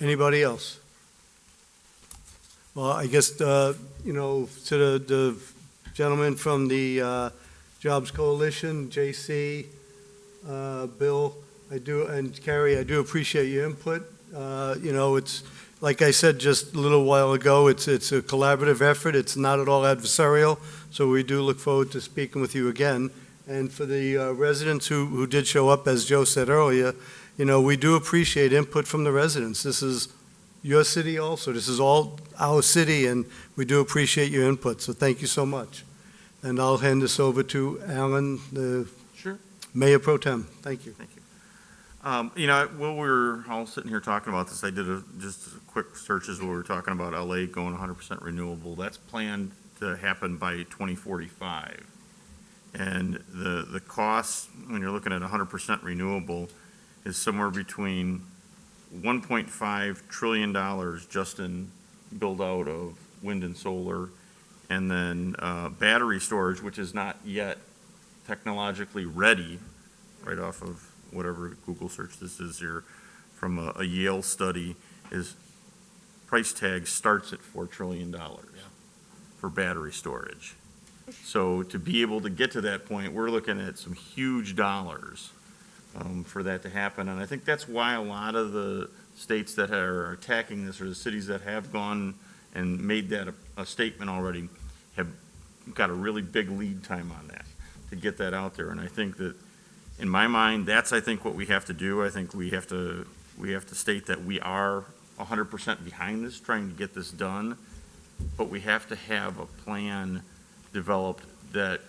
Anybody else? Well, I guess, to the gentleman from the Jobs Coalition, JC, Bill, and Carrie, I do appreciate your input. It's, like I said just a little while ago, it's a collaborative effort. It's not at all adversarial, so we do look forward to speaking with you again. And for the residents who did show up, as Joe said earlier, we do appreciate input from the residents. This is your city also. This is all our city, and we do appreciate your input, so thank you so much. And I'll hand this over to Alan, the Sure. Mayor Pro Tem. Thank you. Thank you. While we were all sitting here talking about this, I did just a quick searches where we were talking about LA going 100% renewable. That's planned to happen by 2045. And the cost, when you're looking at 100% renewable, is somewhere between $1.5 trillion just in build-out of wind and solar, and then battery storage, which is not yet technologically ready, right off of whatever Google search this is here, from a Yale study, is price tag starts at $4 trillion for battery storage. So to be able to get to that point, we're looking at some huge dollars for that to happen. And I think that's why a lot of the states that are attacking this, or the cities that have gone and made that a statement already, have got a really big lead time on that, to get that out there. And I think that, in my mind, that's, I think, what we have to do. I think we have to state that we are 100% behind this, trying to get this done, but we have to have a plan developed that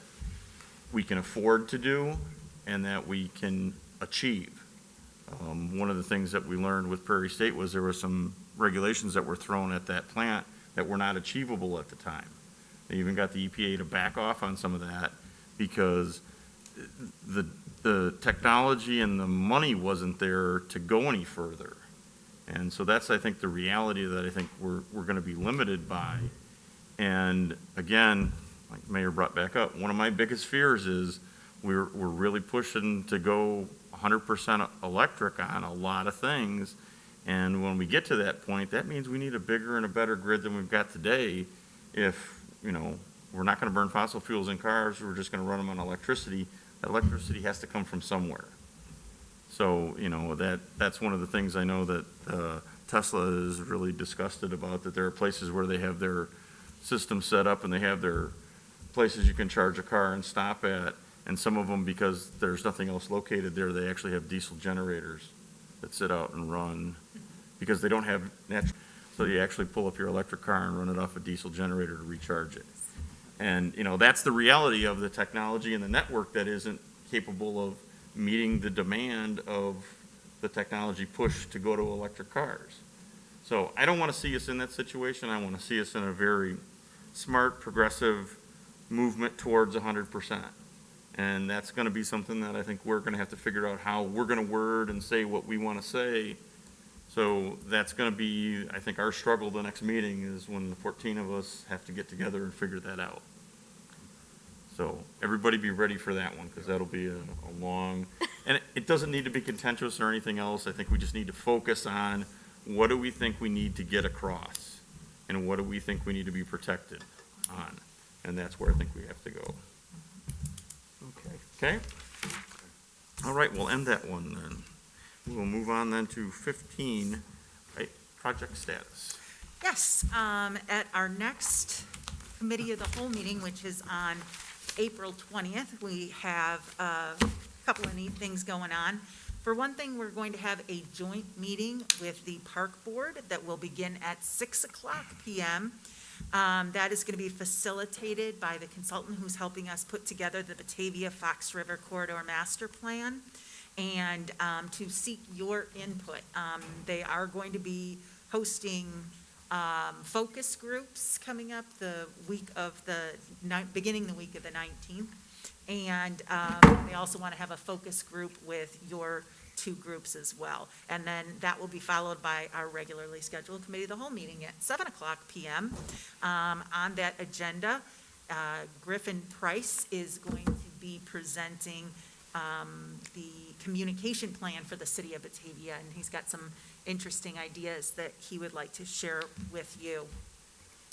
we can afford to do and that we can achieve. One of the things that we learned with Prairie State was there were some regulations that were thrown at that plant that were not achievable at the time. They even got the EPA to back off on some of that because the technology and the money wasn't there to go any further. And so that's, I think, the reality that I think we're going to be limited by. And again, like the Mayor brought back up, one of my biggest fears is we're really pushing to go 100% electric on a lot of things. And when we get to that point, that means we need a bigger and a better grid than we've got today. If, we're not going to burn fossil fuels in cars, we're just going to run them on electricity. That electricity has to come from somewhere. So, that's one of the things I know that Tesla is really disgusted about, that there are places where they have their system set up and they have their places you can charge a car and stop at. And some of them, because there's nothing else located there, they actually have diesel generators that sit out and run because they don't have natural. So you actually pull up your electric car and run it off a diesel generator to recharge it. And, that's the reality of the technology and the network that isn't capable of meeting the demand of the technology push to go to electric cars. So I don't want to see us in that situation. I want to see us in a very smart, progressive movement towards 100%. And that's going to be something that I think we're going to have to figure out how we're going to word and say what we want to say. So that's going to be, I think, our struggle the next meeting is when the 14 of us have to get together and figure that out. So everybody be ready for that one, because that'll be a long, and it doesn't need to be contentious or anything else. I think we just need to focus on what do we think we need to get across and what do we think we need to be protected on. And that's where I think we have to go. Okay? All right, we'll end that one then. We'll move on then to 15, right, project status. Yes, at our next committee of the whole meeting, which is on April 20th, we have a couple of neat things going on. For one thing, we're going to have a joint meeting with the Park Board that will begin at 6:00 p.m. That is going to be facilitated by the consultant who's helping us put together the Batavia Fox River Corridor Master Plan. and to seek your input. They are going to be hosting focus groups coming up the week of beginning the week of the 19th. And they also want to have a focus group with your two groups as well. And then that will be followed by our regularly scheduled committee of the whole meeting at 7:00 p.m. On that agenda, Griffin Price is going to be presenting the communication plan for the city of Batavia, and he's got some interesting ideas that he would like to share with you.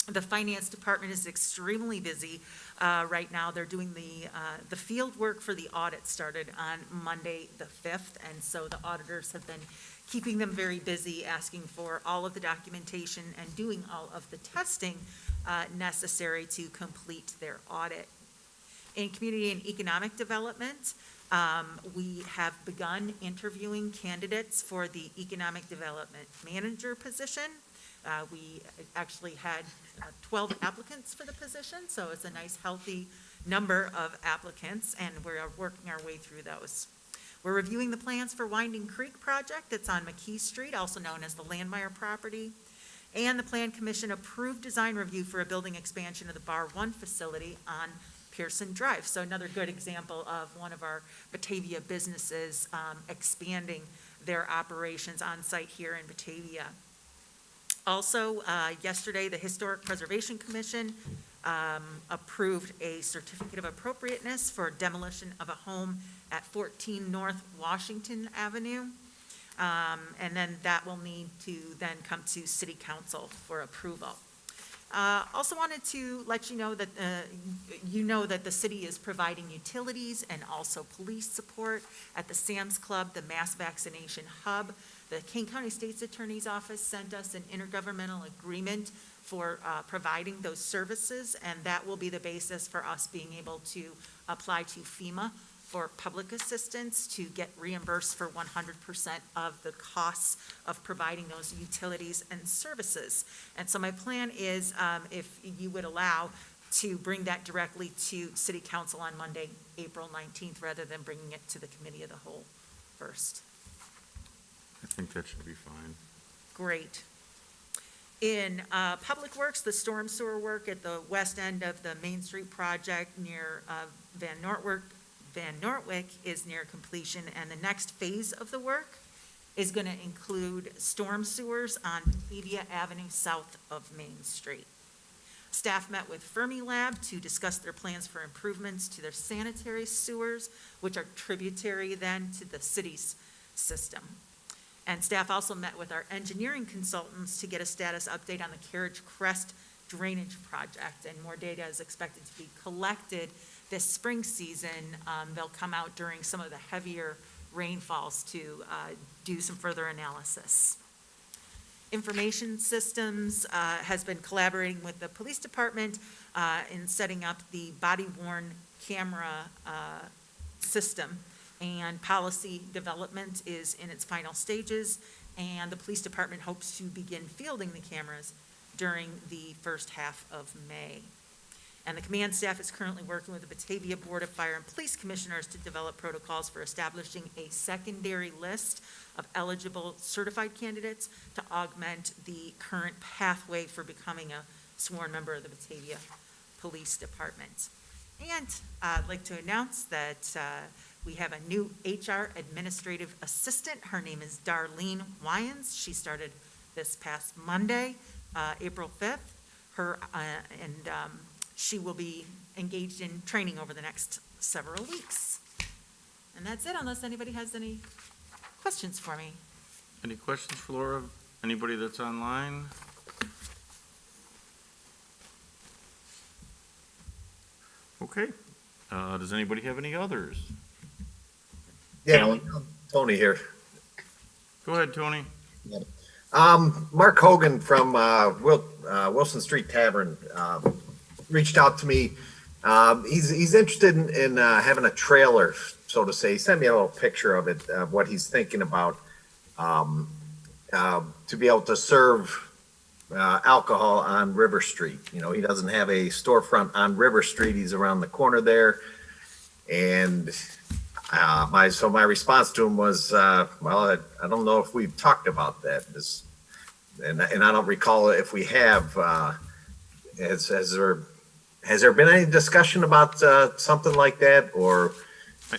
The finance department is extremely busy right now. They're doing the field work for the audit started on Monday the 5th, and so the auditors have been keeping them very busy, asking for all of the documentation and doing all of the testing necessary to complete their audit. In community and economic development, we have begun interviewing candidates for the economic development manager position. We actually had 12 applicants for the position, so it's a nice, healthy number of applicants, and we're working our way through those. We're reviewing the plans for Winding Creek project that's on McKee Street, also known as the Landmeyer property. And the Plan Commission approved design review for a building expansion of the Bar 1 facility on Pearson Drive. So another good example of one of our Batavia businesses expanding their operations on site here in Batavia. Also, yesterday, the Historic Preservation Commission approved a certificate of appropriateness for demolition of a home at 14 North Washington Avenue. And then that will need to then come to City Council for approval. Also wanted to let you know that the city is providing utilities and also police support at the Sam's Club, the mass vaccination hub. The Kane County State's Attorney's Office sent us an intergovernmental agreement for providing those services, and that will be the basis for us being able to apply to FEMA for public assistance to get reimbursed for 100% of the costs of providing those utilities and services. And so my plan is, if you would allow, to bring that directly to City Council on Monday, April 19th, rather than bringing it to the Committee of the Whole first. I think that should be fine. Great. In Public Works, the storm sewer work at the west end of the Main Street project near Van Nortwick is near completion, and the next phase of the work is going to include storm sewers on Batavia Avenue south of Main Street. Staff met with Fermilab to discuss their plans for improvements to their sanitary sewers, which are tributary then to the city's system. And staff also met with our engineering consultants to get a status update on the Carriage Crest drainage project, and more data is expected to be collected this spring season. They'll come out during some of the heavier rainfalls to do some further analysis. Information Systems has been collaborating with the police department in setting up the body-worn camera system, and policy development is in its final stages, and the police department hopes to begin fielding the cameras during the first half of May. And the command staff is currently working with the Batavia Board of Fire and Police Commissioners to develop protocols for establishing a secondary list of eligible certified candidates to augment the current pathway for becoming a sworn member of the Batavia Police Department. And I'd like to announce that we have a new HR administrative assistant. Her name is Darlene Wyans. She started this past Monday, April 5th. She will be engaged in training over the next several weeks. And that's it, unless anybody has any questions for me. Any questions for Laura? Anybody that's online? Okay. Does anybody have any others? Yeah, Tony here. Go ahead, Tony. Mark Hogan from Wilson Street Tavern reached out to me. He's interested in having a trailer, so to say. He sent me a little picture of it, of what he's thinking about, to be able to serve alcohol on River Street. You know, he doesn't have a storefront on River Street. He's around the corner there. And my response to him was, well, I don't know if we've talked about that. And I don't recall if we have. Has there been any discussion about something like that, or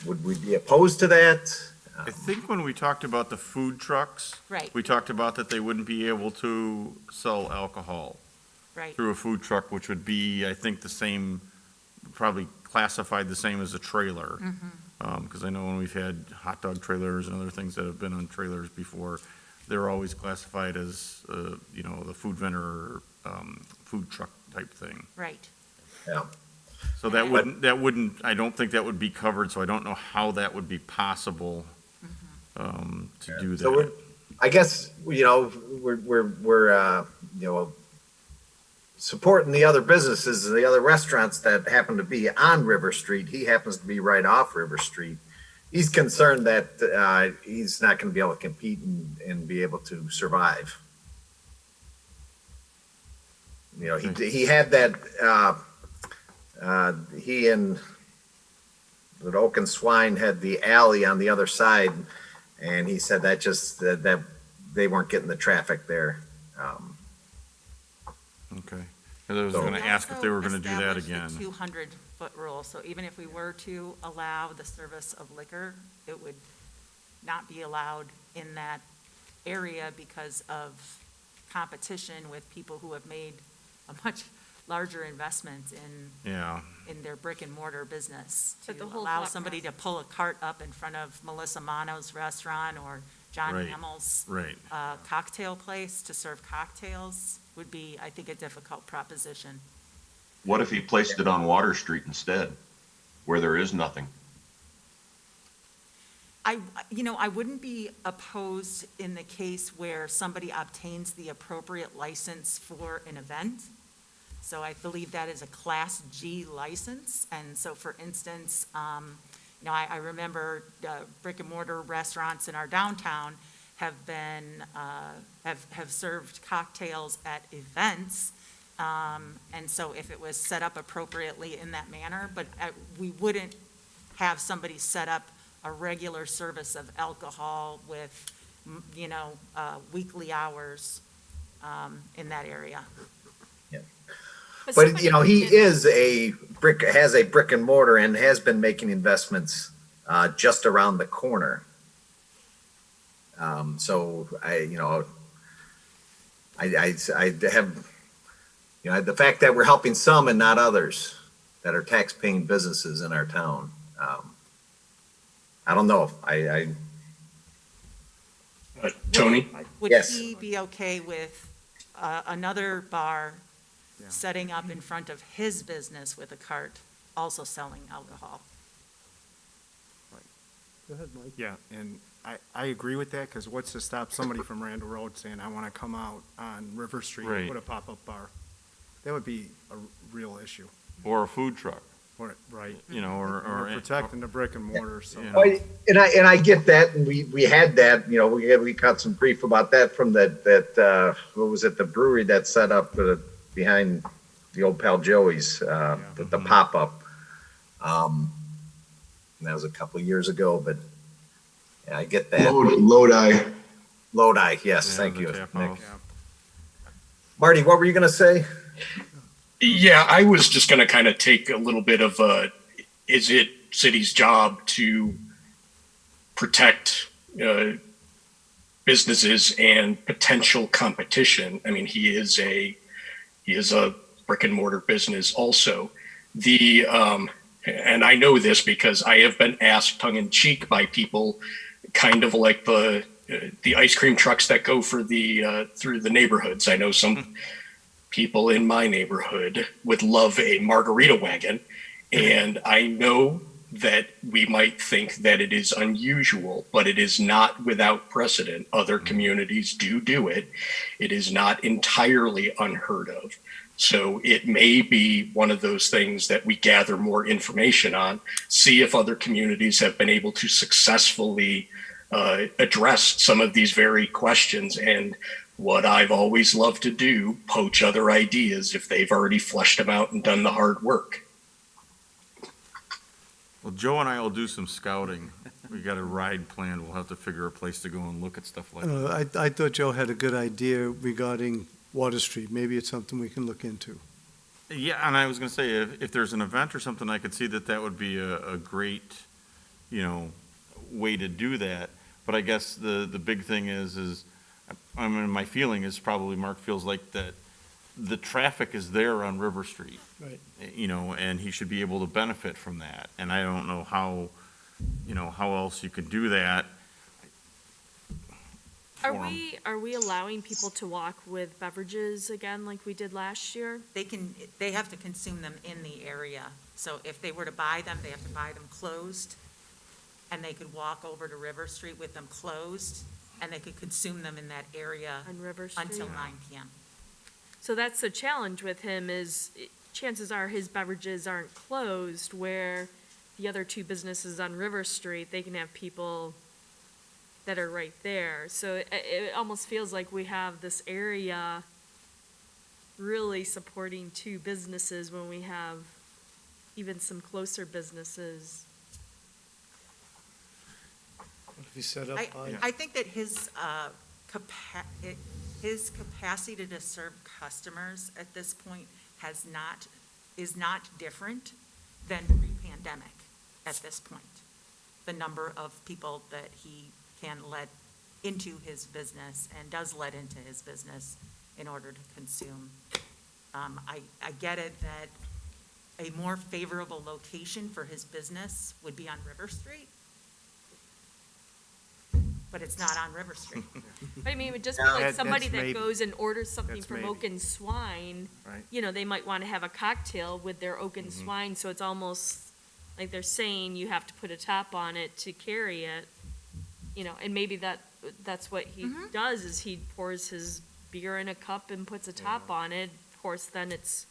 would we be opposed to that? I think when we talked about the food trucks, Right, we talked about that they wouldn't be able to sell alcohol right. through a food truck, which would be, I think, the same, probably classified the same as a trailer. Because I know when we've had hot dog trailers and other things that have been on trailers before, they're always classified as, the food vendor, food truck type thing. Right. Yeah. So that wouldn't, I don't think that would be covered, so I don't know how that would be possible to do So that. I guess, we're supporting the other businesses and the other restaurants that happen to be on River Street. He happens to be right off River Street. He's concerned that he's not going to be able to compete and be able to survive. He had that, he and the Oak and Swine had the alley on the other side, and he said that they weren't getting the traffic there. Okay. I was So- going to ask if they were going to do that We again. also established the 200-foot rule, so even if we were to allow the service of liquor, it would not be allowed in that area because of competition with people who have made a much larger investment Yeah, in their brick and mortar business. But To the whole allow thought somebody to pull a cart up in front of Melissa Mano's restaurant or John Right. Hamill's right. cocktail place to serve cocktails would be, I think, a difficult proposition. What if he placed it on Water Street instead, where there is nothing? I wouldn't be opposed in the case where somebody obtains the appropriate license for an event. So I believe that is a Class G license. And so, for instance, I remember brick and mortar restaurants in our downtown have served cocktails at events. And so if it was set up appropriately in that manner, but we wouldn't have somebody set up a regular service of alcohol with, weekly hours in that area. But, he has a brick and mortar and has been making investments just around the corner. So I have, the fact that we're helping some and not others that are tax-paying businesses in our town. I don't know. Tony? Would Yes. he be okay with another bar setting up in front of his business with a cart, also selling alcohol? Go ahead, Mike. Yeah, and I agree with that, because what's to stop somebody from Randall Road saying, I want to come out on River Street Right. and put a pop-up bar? That would be a real issue, Or a food truck, right? or. We're protecting the brick and mortar, so. Yeah. Well, and I get that, and we had that, we got some grief about that from that what was it, the brewery that set up behind the old pal Joey's, the pop-up. That was a couple of years ago, but yeah, I get that. Lodi. Lodi, yes, Yeah, thank the you, tap Nick. house. Marty, what were you gonna say? Yeah, I was just going to kind of take a little bit of is it city's job to protect businesses and potential competition? I mean, he is a brick and mortar business also. And I know this because I have been asked tongue in cheek by people, kind of like the ice cream trucks that go for through the neighborhoods. I know some people in my neighborhood would love a margarita wagon, and I know that we might think that it is unusual, but it is not without precedent. Other communities do it. It is not entirely unheard of. So it may be one of those things that we gather more information on, see if other communities have been able to successfully address some of these very questions. And what I've always loved to do, poach other ideas if they've already fleshed them out and done the hard work. Well, Joe and I will do some scouting. We got a ride planned. We'll have to figure a place to go and look at stuff like that. I thought Joe had a good idea regarding Water Street. Maybe it's something we can look into. Yeah, and I was gonna say, if there's an event or something, I could see that would be a great, way to do that. But I guess the big thing is, I mean, my feeling is probably Mark feels like that the traffic is there on River Street. Right. And he should be able to benefit from that. And I don't know how, how else you could do that. Are we allowing people to walk with beverages again like we did last year? They have to consume them in the area. So if they were to buy them, they have to buy them closed, and they could walk over to River Street with them closed, and they could consume them in that area On River Street? until 9 PM. So that's the challenge with him is chances are his beverages aren't closed where the other two businesses on River Street, they can have people that are right there. So it almost feels like we have this area really supporting two businesses when we have even some closer businesses. If you set up by, I think that his capacity to serve customers at this point is not different than pre-pandemic at this point. The number of people that he can let into his business and does let into his business in order to consume. I get it that a more favorable location for his business would be on River Street, but it's not on River Street. But I mean, it would just be Yeah, like that's somebody that maybe. goes and orders something That's from maybe. Oak and Swine. Right. They might want to have a cocktail with their Oak and Swine, so it's almost like they're saying you have to put a top on it to carry it. And maybe that's what he does, is he pours his beer in a cup and puts a top on it. Of course, then it's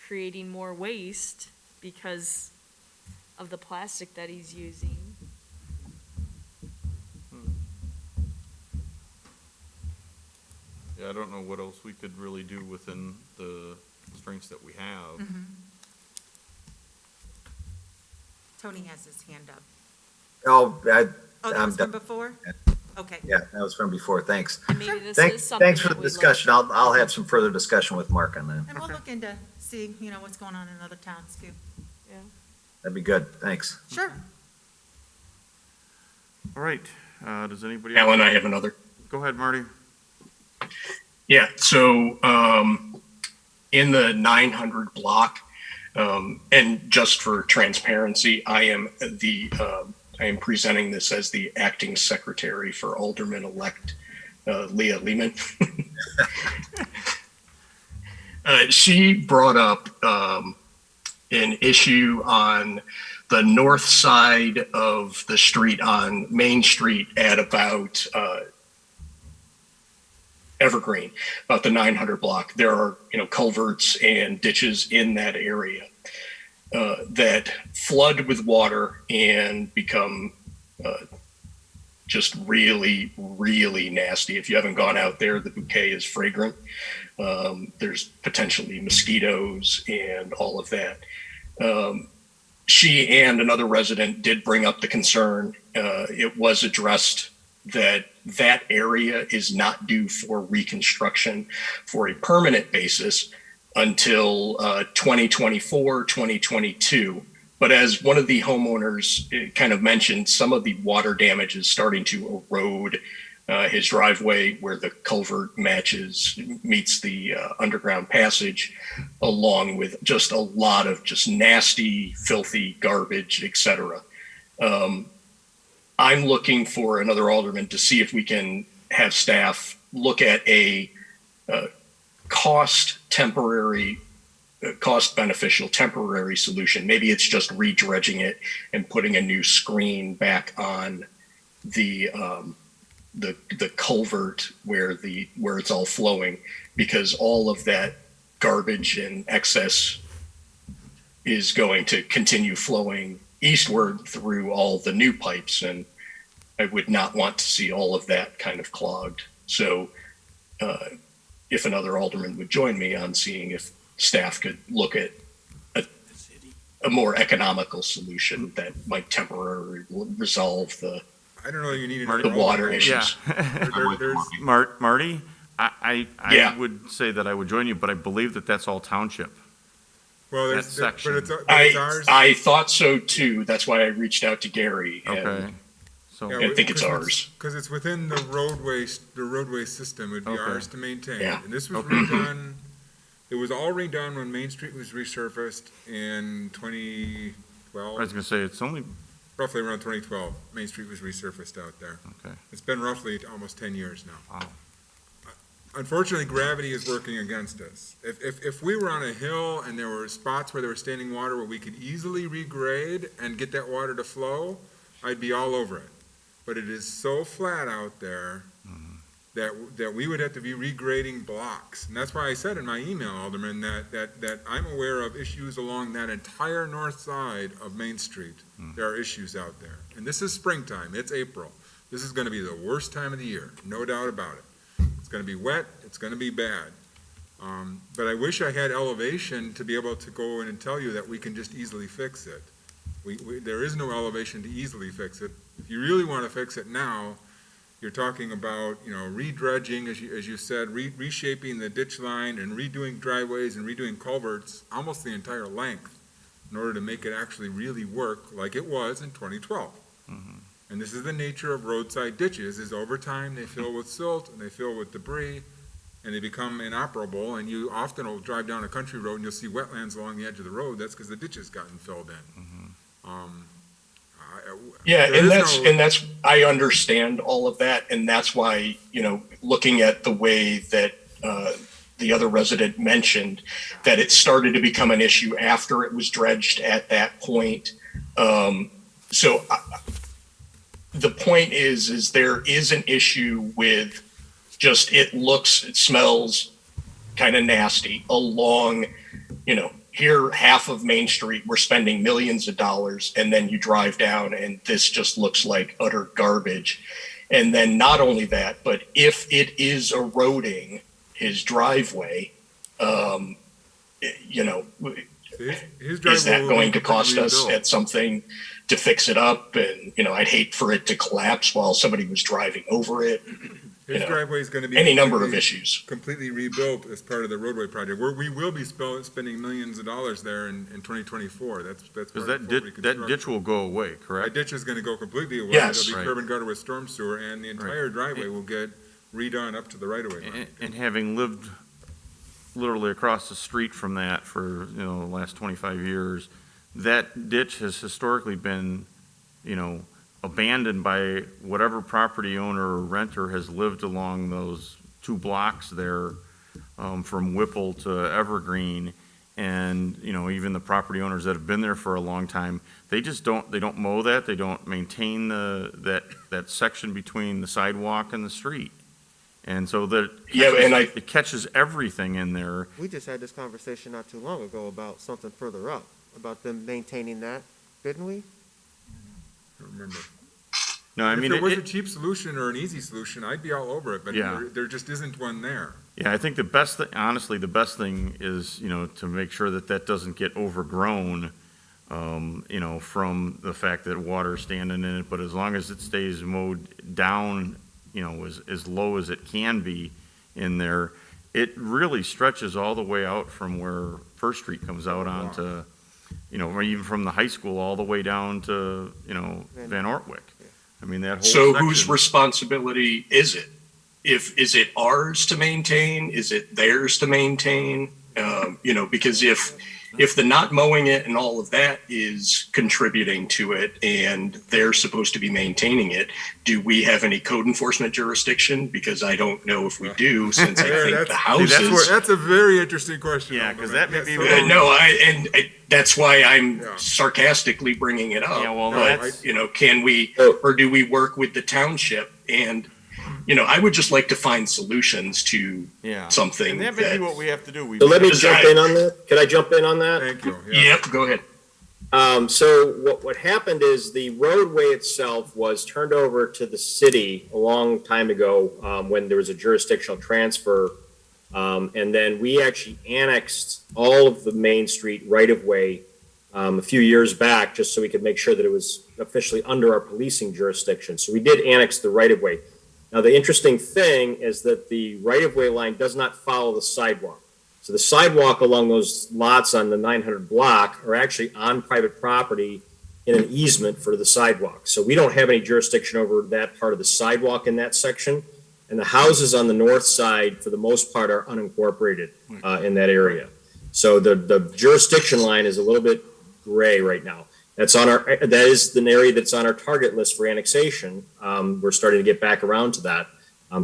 creating more waste because of the plastic that he's using. Yeah, I don't know what else we could really do within the constraints that we have. Tony has his hand up. Oh, Oh, that I'm was from done. before? Okay. Yeah, that was from before. Thanks. And maybe this is something Thanks for that the we'd like- discussion. I'll have some further discussion with Mark on that. And we'll look into seeing, what's going on in other towns too. Yeah. That'd be good. Thanks. Sure. All right, does anybody Alan, else? I have another. Go ahead, Marty. Yeah, so in the 900 block, and just for transparency, I am presenting this as the acting secretary for Alderman-elect Leah Lehman. She brought up an issue on the north side of the street on Main Street at about Evergreen, about the 900 block. There are, culverts and ditches in that area that flood with water and become just really, really nasty. If you haven't gone out there, the bouquet is fragrant. There's potentially mosquitoes and all of that. She and another resident did bring up the concern. It was addressed that area is not due for reconstruction for a permanent basis until 2024, 2022. But as one of the homeowners kind of mentioned, some of the water damage is starting to erode his driveway where the culvert meets the underground passage, along with just a lot of just nasty, filthy garbage, etc. I'm looking for another alderman to see if we can have staff look at a cost beneficial temporary solution. Maybe it's just redredging it and putting a new screen back on the culvert where it's all flowing, because all of that garbage and excess is going to continue flowing eastward through all the new pipes, and I would not want to see all of that kind of clogged. So if another alderman would join me on seeing if staff could look at a a more economical solution that might temporarily resolve the I don't know, you need Marty? the water Yeah. issues. There's, Marty, I Yeah. would say that I would join you, but I believe that that's all township. well, that section. but it's ours. I thought so too. That's why I reached out to Gary. And Okay. So, I think it's ours. Because it's within the roadway system, it'd be Okay. ours to maintain. Yeah. And this was Okay. redone, it was all redone when Main Street was resurfaced in I 2012, was gonna say, it's only, roughly around 2012. Main Street was resurfaced out there. okay. It's been roughly almost 10 years now. Wow. Unfortunately, gravity is working against us. If we were on a hill and there were spots where there was standing water where we could easily regrade and get that water to flow, I'd be all over it. But it is so flat out there that we would have to be regrading blocks. And that's why I said in my email, Alderman, that I'm aware of issues along that entire north side of Main Street. There are issues out there. And this is springtime, it's April. This is gonna be the worst time of the year, no doubt about it. It's gonna be wet, it's gonna be bad. But I wish I had elevation to be able to go in and tell you that we can just easily fix it. There is no elevation to easily fix it. If you really want to fix it now, you're talking about, redredging, as you said, reshaping the ditch line and redoing driveways and redoing culverts almost the entire length in order to make it actually really work like it was in 2012. And this is the nature of roadside ditches, is over time they fill with silt and they fill with debris and they become inoperable, and you often will drive down a country road and you'll see wetlands along the edge of the road. That's because the ditch has gotten filled in. Yeah, There and is no- that's I understand all of that, and that's why, looking at the way that the other resident mentioned, that it started to become an issue after it was dredged at that point. The point is there is an issue with just it smells kind of nasty along, here, half of Main Street, we're spending millions of dollars, and then you drive down and this just looks like utter garbage. And then not only that, but if it is eroding his driveway, His is driveway that will going be to cost us rebuilt. at something to fix it up? And, I'd hate for it to collapse while somebody was driving over it. His driveway is going to be Any number of completely- issues. completely rebuilt as part of the roadway project. We will be spending millions of dollars there in 2024. That's Because part that of full ditch, that reconstruction. ditch will go away, That correct? ditch is going to go completely away. Yes. It'll be Right. curb and gutter with storm sewer, and the entire driveway will get redone up to the right-of-way line. And having lived literally across the street from that for, the last 25 years, that ditch has historically been, abandoned by whatever property owner or renter has lived along those 2 blocks there, from Whipple to Evergreen. And, even the property owners that have been there for a long time, they don't mow that, they don't maintain that section between the sidewalk and the street. And so it catches everything in there. We just had this conversation not too long ago about something further up, about them maintaining that, didn't we? I don't remember. No, I If mean, there was a cheap solution or an easy solution, I'd be all over it, but Yeah. there just isn't one there. yeah, I think the best thing, honestly, the best thing is, to make sure that doesn't get overgrown, from the fact that water's standing in it, but as long as it stays mowed down, as low as it can be in there, it really stretches all the way out from where First Street comes out onto, or even from the high school all the way down to, Van Ortwick. I mean, that whole So section. whose responsibility is it? Is it ours to maintain? Is it theirs to maintain? Because if the not mowing it and all of that is contributing to it and they're supposed to be maintaining it, do we have any code enforcement jurisdiction? Because I don't know if we do, since I think the houses. That's a very interesting question. Yeah, 'cause that may be so- where- That's why I'm Yeah. sarcastically bringing it up. Yeah, well, But, that's- can we, or do we work with the township? And, I would just like to find solutions to Yeah. something And that may be what we have to do. So let me Because jump in on that. Can I jump in on that? Thank you. Yeah. Yep, go ahead. So what happened is the roadway itself was turned over to the city a long time ago, when there was a jurisdictional transfer. And then we actually annexed all of the Main Street right of way a few years back, just so we could make sure that it was officially under our policing jurisdiction. So we did annex the right-of-way. Now, the interesting thing is that the right-of-way line does not follow the sidewalk. So the sidewalk along those lots on the 900 block are actually on private property in an easement for the sidewalk. So we don't have any jurisdiction over that part of the sidewalk in that section. And the houses on the north side, for the most part, are unincorporated in that area. So the jurisdiction line is a little bit gray right now. That is an area that's on our target list for annexation. We're starting to get back around to that.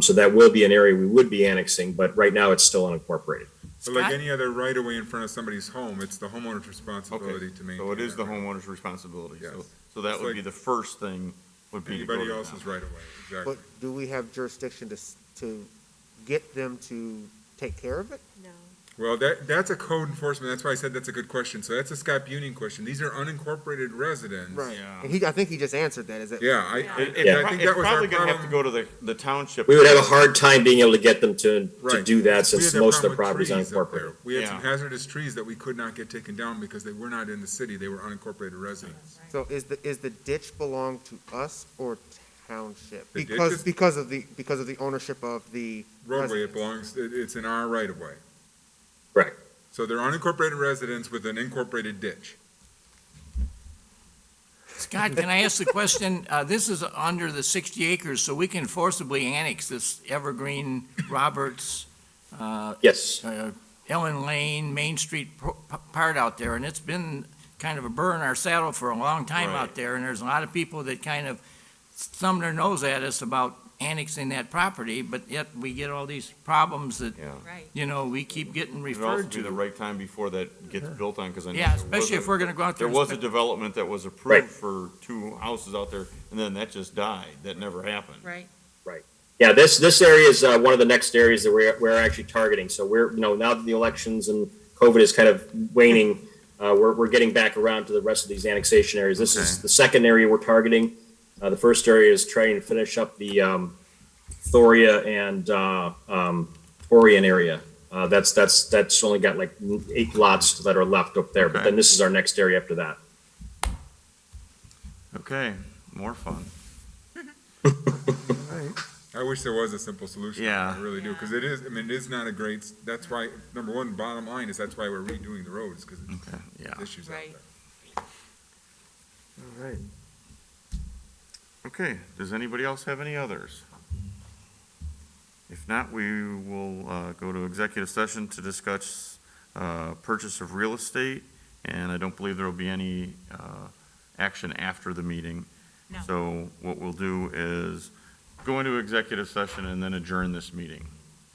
So that will be an area we would be annexing, but right now it's still unincorporated. So like any other right of way in front of somebody's home, it's the homeowner's responsibility to maintain. So it is that the right. homeowner's responsibility. Yes. So that It's would like be the first thing, would be to go Anybody to else's town. right of way, exactly. But do we have jurisdiction to get them to take care of it? No. Well, that's a code enforcement, that's why I said that's a good question. So that's a Scott Buning question. These are unincorporated residents. Right. Yeah. And I think he just answered that, is it? Yeah, It- I It's think it's that was our probably gonna have to problem. go to the township. We would have a hard time being able to get them to Right. do that We since had that most of the problem with property is trees up there. unincorporated. We had some Yeah. hazardous trees that we could not get taken down because they were not in the city, they were unincorporated residents. So is the ditch belong to us or township? The ditch Because, is- because of the ownership of the Roadway, it residents. belongs, it's in our right of way. Correct. So they're unincorporated residents with an incorporated ditch. Scott, can I ask the question? This is under the 60 acres, so we can forcibly annex this Evergreen, Roberts, Yes. Ellen Lane, Main Street part out there, and it's been kind of a burr in our saddle for a long time Right. out there, and there's a lot of people that kind of thumb their nose at us about annexing that property, but yet we get all these problems that, Yeah. Right. we keep getting It'd also referred be the to. right time before that gets built on, because I know. Yeah, there was especially a- if we're gonna go out there. There was a and development that was approved for 2 houses out there, and then that just died. That never happened. Right. Yeah, this area is one of the next areas that we're actually targeting. So we're, now that the elections and COVID is kind of waning, we're getting back around to the rest of these annexation areas. This is Okay. the second area we're targeting. The first area is trying to finish up the Thoria and Orion area. That's only got like 8 lots that are left up there. But Okay. then this is our next area after that. Okay, more fun. I wish there was a simple solution. Yeah. I really do, because it is not a great, that's why, number one, bottom line is that's why we're redoing the roads, because Okay, yeah. there's issues out Right. there. All right. Okay, does anybody else have any others? If not, we will go to executive session to discuss purchase of real estate, and I don't believe there will be any action after the meeting. No. So what we'll do is go into executive session and then adjourn this meeting,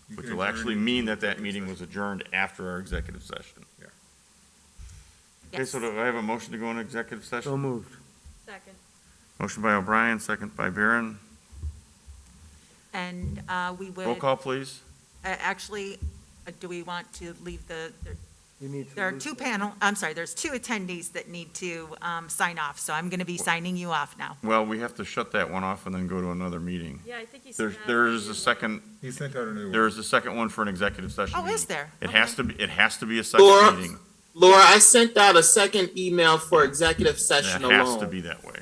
You which can will adjourn actually it to mean that executive meeting session. was adjourned after our executive session. Yeah. Okay, so do I have a motion to go into executive So session? moved. Second. Motion by O'Brien, second by Barron. And we would. Roll call, please. Actually, do we want to leave You need to. there are leave. there's 2 attendees that need to sign off, so I'm going to be signing you off now. Well, we have to shut that one off and then go to another meeting. Yeah, I think he's. There's a second, He sent out a new one. there is a second one for an executive session. Oh, is meeting. there? It Okay. has to be a second Laura? meeting. Laura, I sent out a second email for executive It session has to alone. be that way.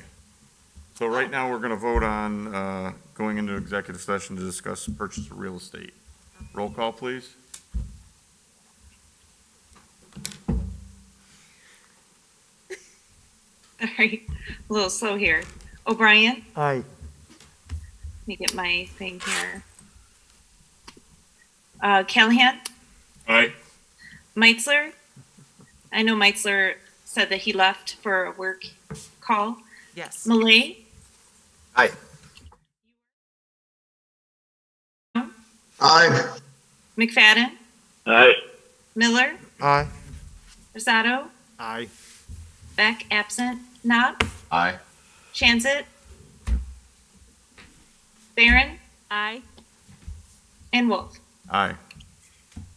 So right now, we're gonna vote on, going into executive session to discuss purchase of real estate. Roll call, please. All right, a little slow here. O'Brien, Aye. let me get my thing here. Callahan, Aye. Meitzler. I know Meitzler said that he left for a work call. Yes. Malay, Aye. Aye. McFadden, Aye. Miller, Aye. Rosado, Aye. Beck, absent, Knopf, Aye. Chanzit, Barron, Aye. and Wolf. Aye.